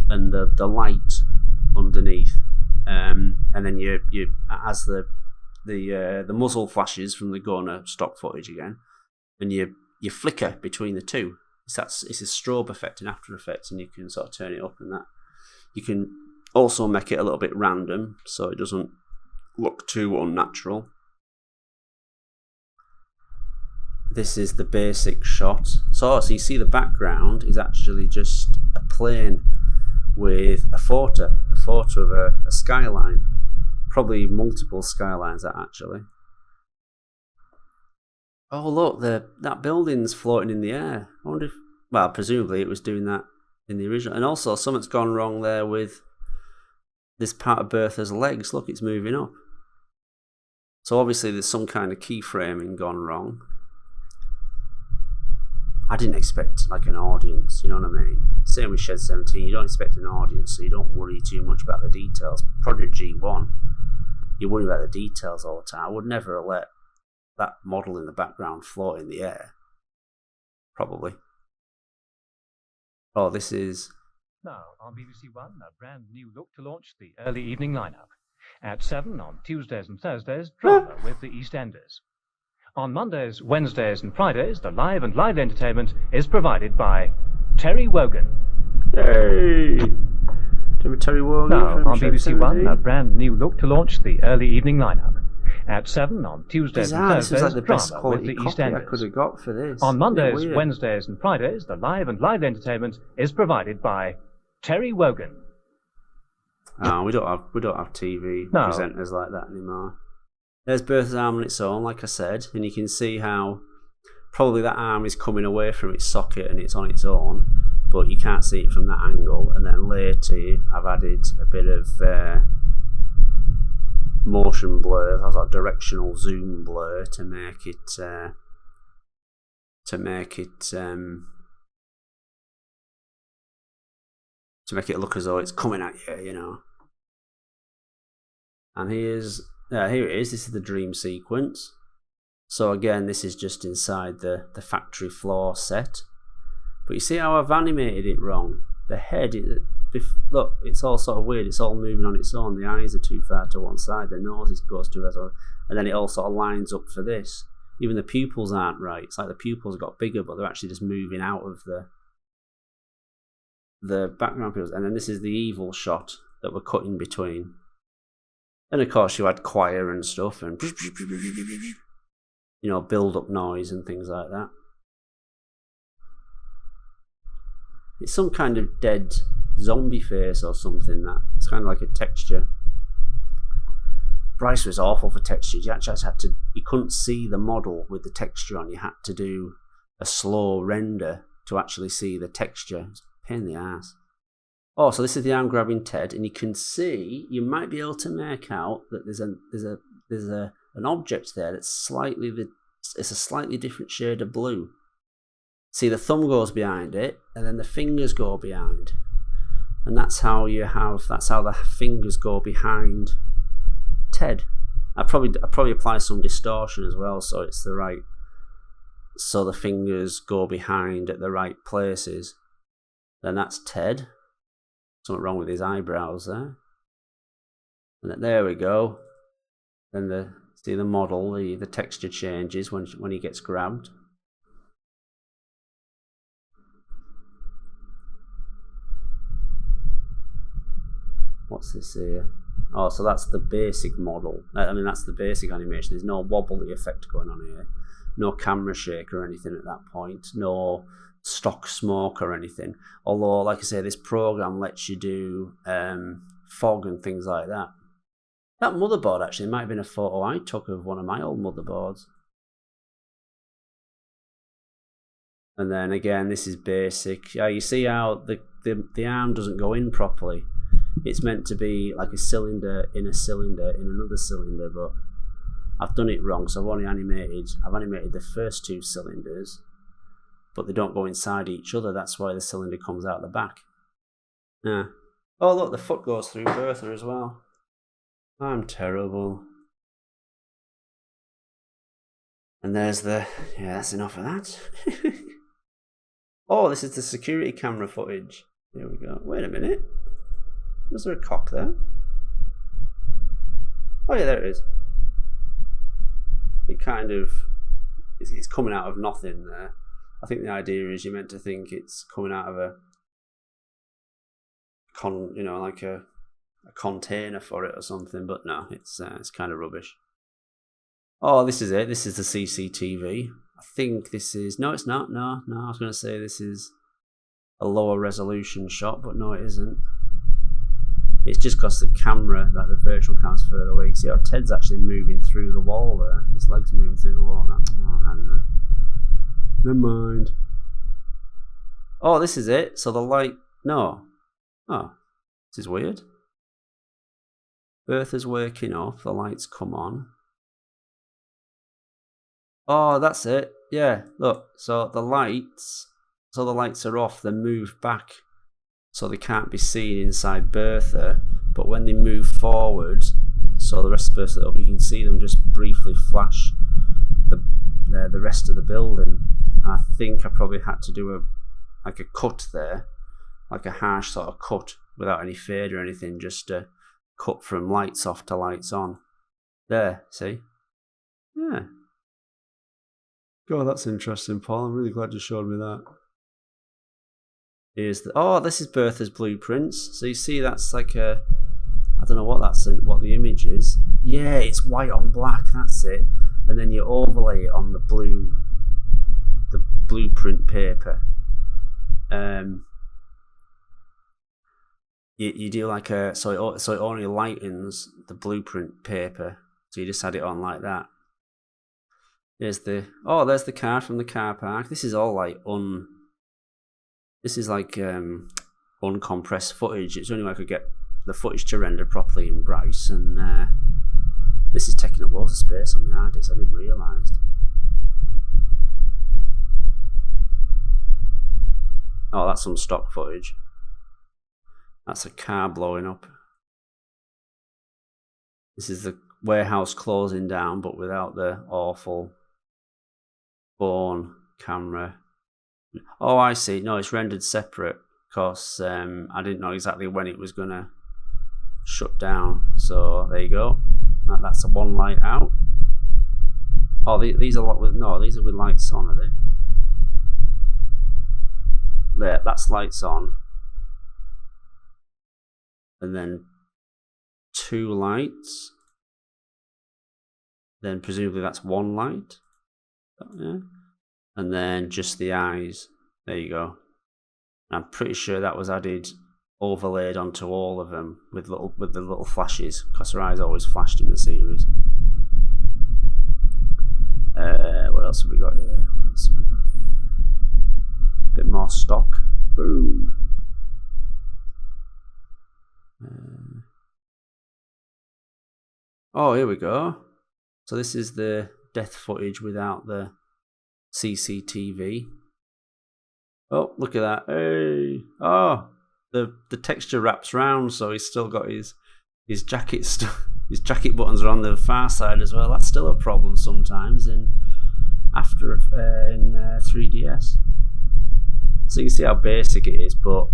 and the light underneath. And then you as the muzzle flashes from the gun, stock footage again, and you flicker between the two. It's a strobe effect in After Effects, and you can sort of turn it up and that. You can also make it a little bit random, so it doesn't look too unnatural. This is the basic shot. So you see the background is actually just a plane with a photo of a skyline. Probably multiple skylines, that actually. Oh look, that building's floating in the air. I wonder if, well, presumably it was doing that in the original. And also something's gone wrong there with this part of Bertha's legs. Look, it's moving up. So obviously there's some kind of keyframing gone wrong. I didn't expect like an audience, you know what I mean? Same with Shed 17, you don't expect an audience, so you don't worry too much about the details. Project G1, you worry about the details all the time. I would never have let that model in the background float in the air. Probably. Oh, this is... Now, on BBC One, a brand new look to launch the early evening lineup. At 7 on Tuesdays and Thursdays, drama with the EastEnders. On Mondays, Wednesdays and Fridays, the live and lively entertainment is provided by Terry Wogan. Hey! Terry Wogan. Now, on BBC One, a brand new look to launch the early evening lineup. At 7 on Tuesdays and Thursdays, like the best drama with the EastEnders. I could have got for this. On Mondays, Wednesdays and Fridays, the live and lively entertainment is provided by Terry Wogan. Oh, we don't have TV presenters like that anymore. There's Bertha's arm on its own, like I said, and you can see how probably that arm is coming away from its socket and it's on its own, but you can't see it from that angle. And then later I've added a bit of motion blur, that's like directional zoom blur to make it look as though it's coming at you, you know. And here it is. This is the dream sequence. So again, this is just inside the factory floor set. But you see how I've animated it wrong? The head, look, it's all sort of weird. It's all moving on its own. The eyes are too far to one side. The nose goes too far. And then it all sort of lines up for this. Even the pupils aren't right. It's like the pupils got bigger, but they're actually just moving out of the background pupils. And then this is the evil shot that we're cutting between. And of course you had choir and stuff and build up noise and things like that. It's some kind of dead zombie face or something. That it's kind of like a texture. Bryce was awful for textures. You actually you couldn't see the model with the texture on. You had to do a slow render to actually see the texture. It's a pain in the ass. Oh, so this is the arm grabbing Ted, and you can see, you might be able to make out that there's an object there that's it's a slightly different shade of blue. See, the thumb goes behind it, and then the fingers go behind, and that's how the fingers go behind Ted. I probably apply some distortion as well, so it's so the fingers go behind at the right places. Then that's Ted. Something wrong with his eyebrows there. And then, there we go. Then see the model, the texture changes when he gets grabbed. What's this here? Oh, so that's the basic model. I mean, that's the basic animation. There's no wobbly effect going on here. No camera shake or anything at that point. No stock smoke or anything. Although, like I say, this program lets you do fog and things like that. That motherboard actually might have been a photo I took of one of my old motherboards. And then again, this is basic. Yeah, you see how the arm doesn't go in properly. It's meant to be like a cylinder in another cylinder, but I've done it wrong. So I've animated the first two cylinders, but they don't go inside each other. That's why the cylinder comes out the back. Yeah. Oh look, the foot goes through Bertha as well. I'm terrible. And there's that's enough of that. Oh, this is the security camera footage. Here we go. Wait a minute. Was there a cock there? Oh yeah, there it is. It's coming out of nothing there. I think the idea is you're meant to think it's coming out of a container for it or something, but no, it's kind of rubbish. Oh, this is it. This is the CCTV. I think this is... No, it's not. No, I was going to say this is a lower resolution shot, but no, it isn't. It's just because the camera, like the virtual camera's further away. You see how Ted's actually moving through the wall there. His leg's moving through the wall. Oh, I don't know. Never mind. Oh, this is it. So the light... No. Oh, this is weird. Bertha's waking up. The lights come on. Oh, that's it. Yeah, look. So the lights are off. They're moved back, so they can't be seen inside Bertha. But when they move forward, so the rest of Bertha up, you can see them just briefly flash the rest of the building. I think I probably had to do a cut there, like a harsh sort of cut without any fade or anything, just to cut from lights off to lights on. There, see? Yeah. God, that's interesting, Paul. I'm really glad you showed me that. This is Bertha's blueprints. So you see that's like I don't know what the image is. Yeah, it's white on black, that's it. And then you overlay it on the blueprint paper. You do like so it only lightens the blueprint paper. So you just had it on like that. There's the car from the car park. This is all like uncompressed footage. It's the only way I could get the footage to render properly in Bryce, and this is taking up loads of space on the hard disk. I didn't realise. Oh, that's some stock footage. That's a car blowing up. This is the warehouse closing down, but without the awful phone camera. Oh, I see. No, it's rendered separate because I didn't know exactly when it was going to shut down. So there you go. That's a one light out. Oh, these are these are with lights on, are they? There, that's lights on. And then 2 lights. Then presumably that's 1 light. Yeah. And then just the eyes. There you go. I'm pretty sure that was added, overlaid onto all of them with the little flashes, because her eyes always flashed in the series. What else have we got here? Bit more stock. Boom. Oh, here we go. So this is the death footage without the CCTV. Oh, look at that. Hey. Oh, the texture wraps round, so he's still got his jacket his jacket buttons are on the far side as well. That's still a problem sometimes in 3DS. So you can see how basic it is, but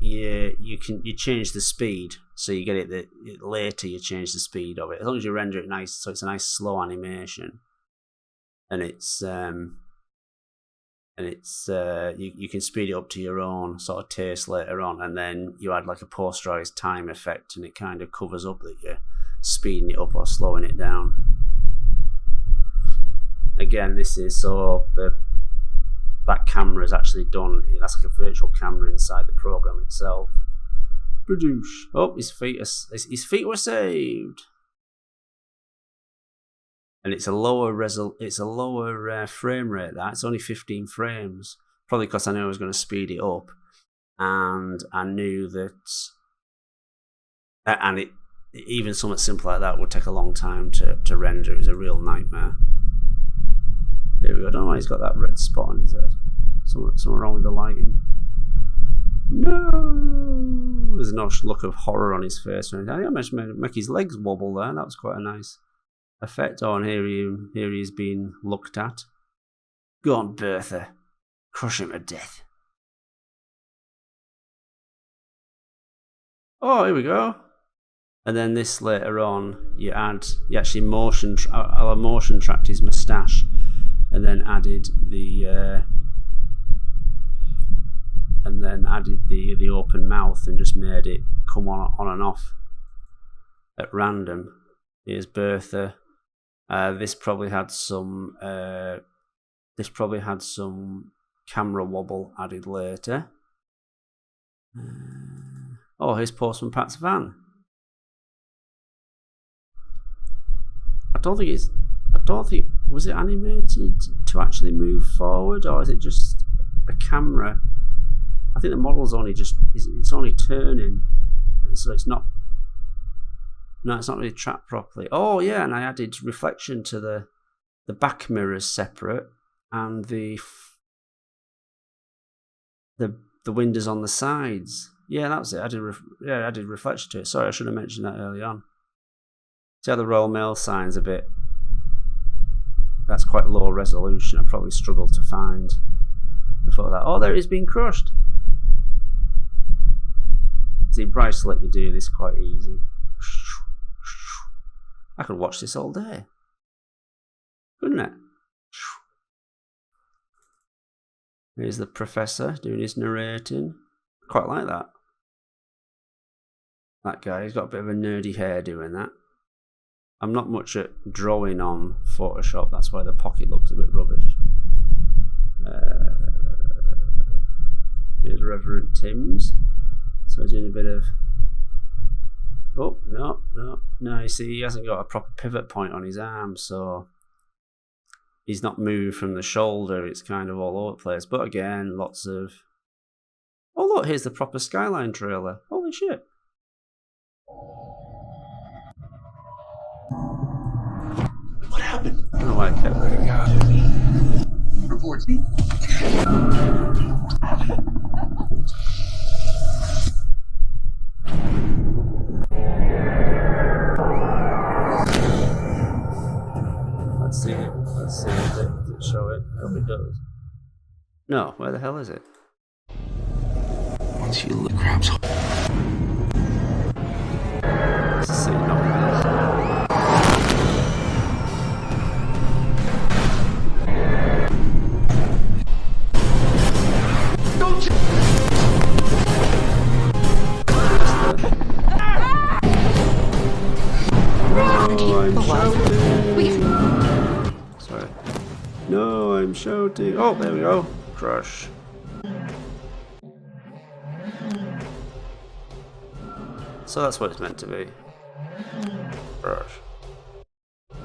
you change the speed, so you get it later. You change the speed of it as long as you render it nice, so it's a nice slow animation, and you can speed it up to your own sort of taste later on, and then you add like a Posterize Time effect, and it kind of covers up that you're speeding it up or slowing it down. Again, this is so that camera is actually done. That's like a virtual camera inside the program itself. Produce. Oh, his feet were saved. And it's a lower frame rate. It's only 15 frames. Probably because I knew I was going to speed it up, and I knew that, and even something simple like that would take a long time to render. It was a real nightmare. There we go. I don't know why he's got that red spot on his head. Something wrong with the lighting. No! There's no look of horror on his face or anything. I think I managed to make his legs wobble there. That was quite a nice effect. Oh, and here he is being looked at. Go on, Bertha. Crush him to death. Oh, here we go. And then this later on, you actually motion tracked his moustache, and then added the open mouth and just made it come on and off at random. Here's Bertha. This probably had some camera wobble added later. Oh, here's Postman Pat's van. I don't think was it animated to actually move forward, or is it just a camera? I think the model's it's only turning, so it's not really tracked properly. Oh yeah, and I added reflection to the back mirrors separate, and the windows on the sides. Yeah, that was it. I added reflection to it. Sorry, I should have mentioned that early on. See how the Royal Mail sign's a bit. That's quite low resolution. I probably struggled to find before that. Oh, there it is, being crushed. See, Bryce let you do this quite easy. I could watch this all day, couldn't it? Here's the professor doing his narrating. Quite like that. That guy, he's got a bit of a nerdy hair doing that. I'm not much at drawing on Photoshop, that's why the pocket looks a bit rubbish. Here's Reverend Timms. So he's doing a bit of... Oh, no. You see, he hasn't got a proper pivot point on his arm, so he's not moved from the shoulder. It's kind of all over the place. But again, lots of... Oh, look, here's the proper Skyline trailer. Holy shit. What happened? I don't know why I kept it. Reports me. Let's see it. Let's see, does it show it? I hope it does. No, where the hell is it? Once you look, crabs. Let's see, no. Sorry. No, I'm shouting. Oh, there we go. Crush. So that's what it's meant to be. Crush.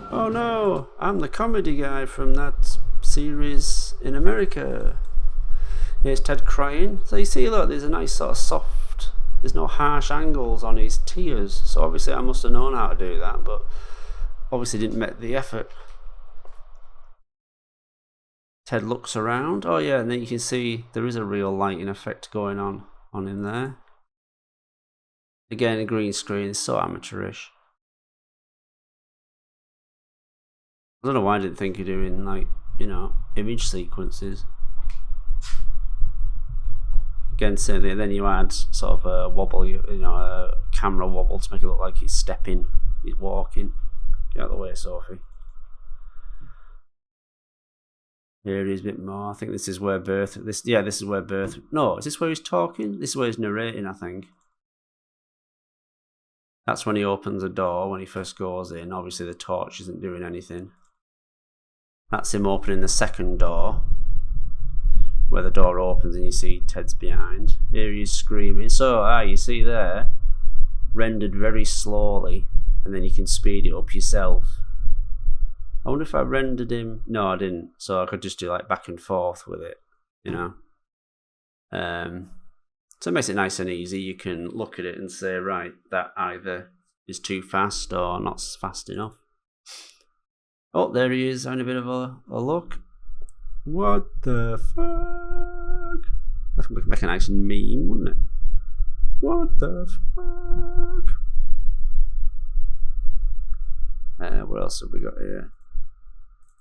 Oh no, I'm the comedy guy from that series in America. Here's Ted crying. So you see, look, there's a nice sort of soft, there's no harsh angles on his tears. So obviously I must have known how to do that, but obviously didn't make the effort. Ted looks around. Oh yeah, and then you can see there is a real lighting effect going on in there. Again, a green screen is so amateurish. I don't know why I didn't think of doing, like, you know, image sequences. Again, same thing. Then you add sort of a wobble, you know, a camera wobble to make it look like he's stepping, he's walking. Get out of the way, Sophie. Here it is a bit more. I think this is where Bertha. This is where Bertha. No, is this where he's talking? This is where he's narrating, I think. That's when he opens the door when he first goes in. Obviously, the torch isn't doing anything. That's him opening the second door, where the door opens and you see Ted's behind. Here he is screaming. So, you see there, rendered very slowly, and then you can speed it up yourself. I wonder if I rendered him. No, I didn't. So I could just do like back and forth with it, you know. So it makes it nice and easy. You can look at it and say, right, that either is too fast or not fast enough. Oh, there he is, having a bit of a look. What the fuck? That would make a nice meme, wouldn't it? What the fuck? What else have we got here?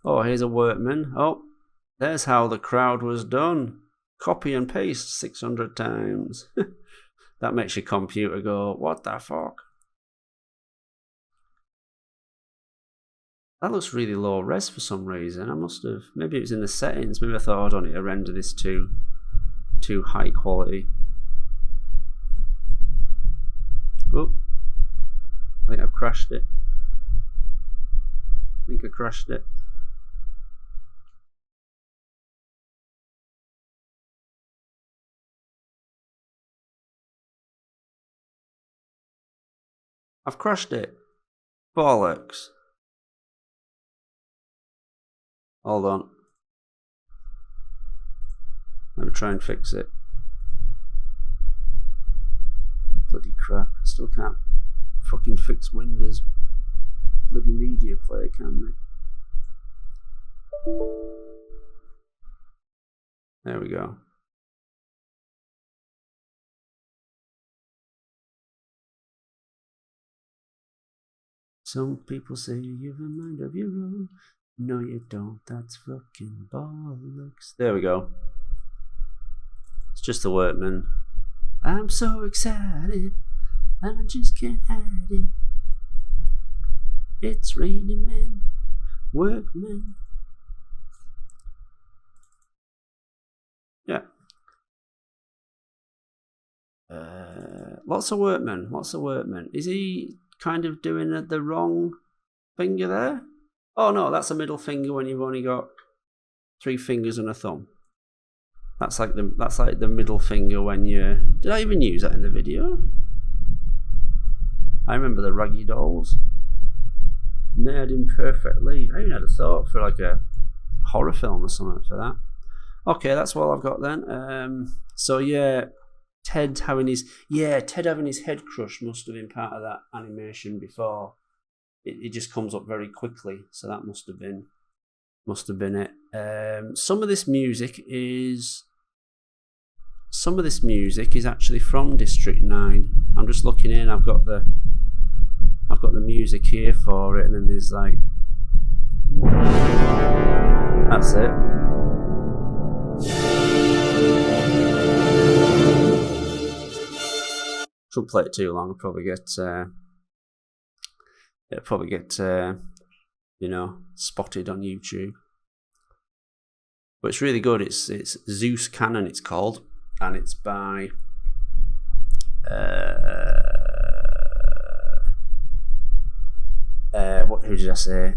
Oh, here's a workman. Oh, there's how the crowd was done. Copy and paste 600 times. That makes your computer go, what the fuck? That looks really low res for some reason. I must have, maybe it was in the settings. Maybe I thought, I don't need to render this too high quality. Oh, I think I've crashed it. I think I crashed it. I've crashed it. Bollocks. Hold on. Let me try and fix it. Bloody crap. I still can't fucking fix Windows. Bloody media player, can they? There we go. Some people say you have a mind of your own. No, you don't. That's fucking bollocks. There we go. It's just the workman. I'm so excited, and I just can't hide it. It's raining men, workmen. Yeah. Lots of workmen. Lots of workmen. Is he kind of doing the wrong finger there? Oh no, that's a middle finger when you've only got 3 fingers and a thumb. That's like the middle finger when you. Did I even use that in the video? I remember the raggy dolls. Made imperfectly. I even had a thought for like a horror film or something for that. Okay, that's all I've got then. So yeah, Ted having his head crushed must have been part of that animation before. It just comes up very quickly, so that must have been it. Some of this music is actually from District 9. I'm just looking in. I've got the music here for it, and then there's like That's it. Shouldn't play it too long. I'll probably get you know, spotted on YouTube. But it's really good. It's Zeus Cannon, it's called, and it's by who did I say?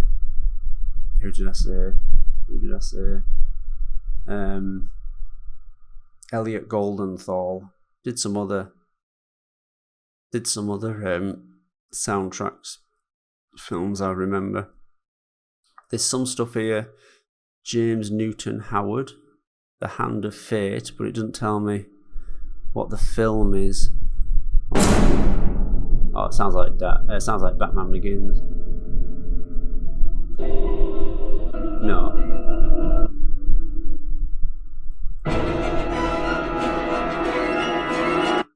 Elliot Goldenthal did some other soundtracks, films I remember. There's some stuff here. James Newton Howard, The Hand of Fate, but it doesn't tell me what the film is. Oh, it sounds like that. It sounds like Batman Begins. No.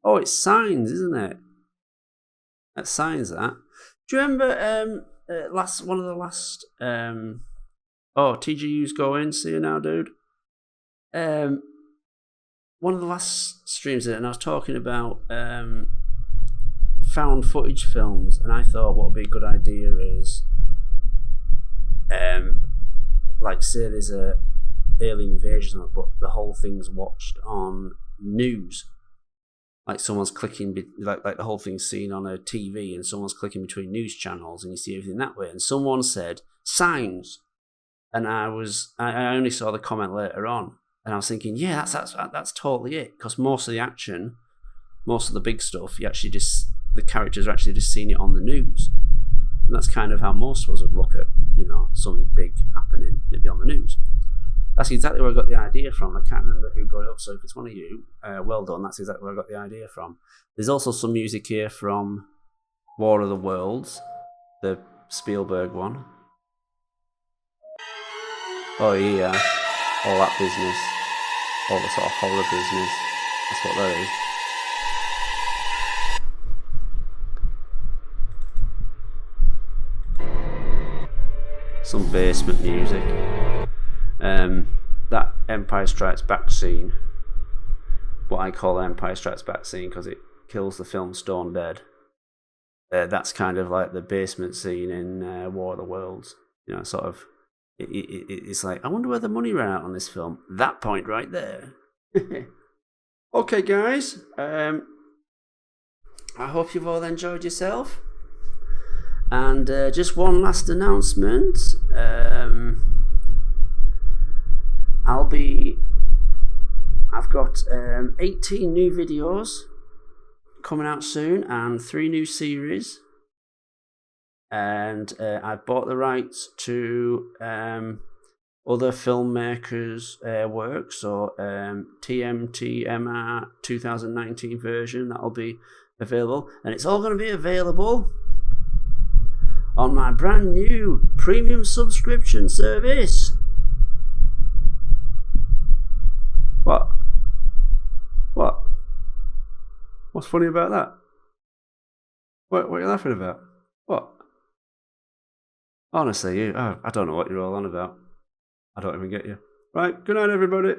Oh, it's Signs, isn't it? That's Signs, that. Do you remember one of the last TGU's going, see you now, dude. One of the last streams and I was talking about found footage films, and I thought what would be a good idea is like say there's a alien invasion, but the whole thing's watched on news. Like someone's clicking, like the whole thing's seen on a TV, and someone's clicking between news channels, and you see everything that way. And someone said Signs, and I only saw the comment later on, and I was thinking, yeah, that's totally it, because most of the action, most of the big stuff, the characters are actually just seeing it on the news, and that's kind of how most of us would look at, you know, something big happening, it'd be on the news. That's exactly where I got the idea from. I can't remember who brought it up, so if it's one of you, well done. That's exactly where I got the idea from. There's also some music here from War of the Worlds, the Spielberg one. Oh yeah, all that business, all the sort of horror business. That's what that is. Some basement music. That Empire Strikes Back scene, what I call the Empire Strikes Back scene because it kills the film Stone Dead. That's kind of like the basement scene in War of the Worlds. You know, sort of. It's like, I wonder where the money ran out on this film. That point right there. Okay, guys. I hope you've all enjoyed yourself. And just one last announcement. I've got 18 new videos coming out soon and 3 new series. And I've bought the rights to other filmmakers' work. So TMTMR 2019 version, that'll be available. And it's all going to be available on my brand new premium subscription service. What? What's funny about that? What are you laughing about? What? Honestly, I don't know what you're all on about. I don't even get you. Right, good night, everybody.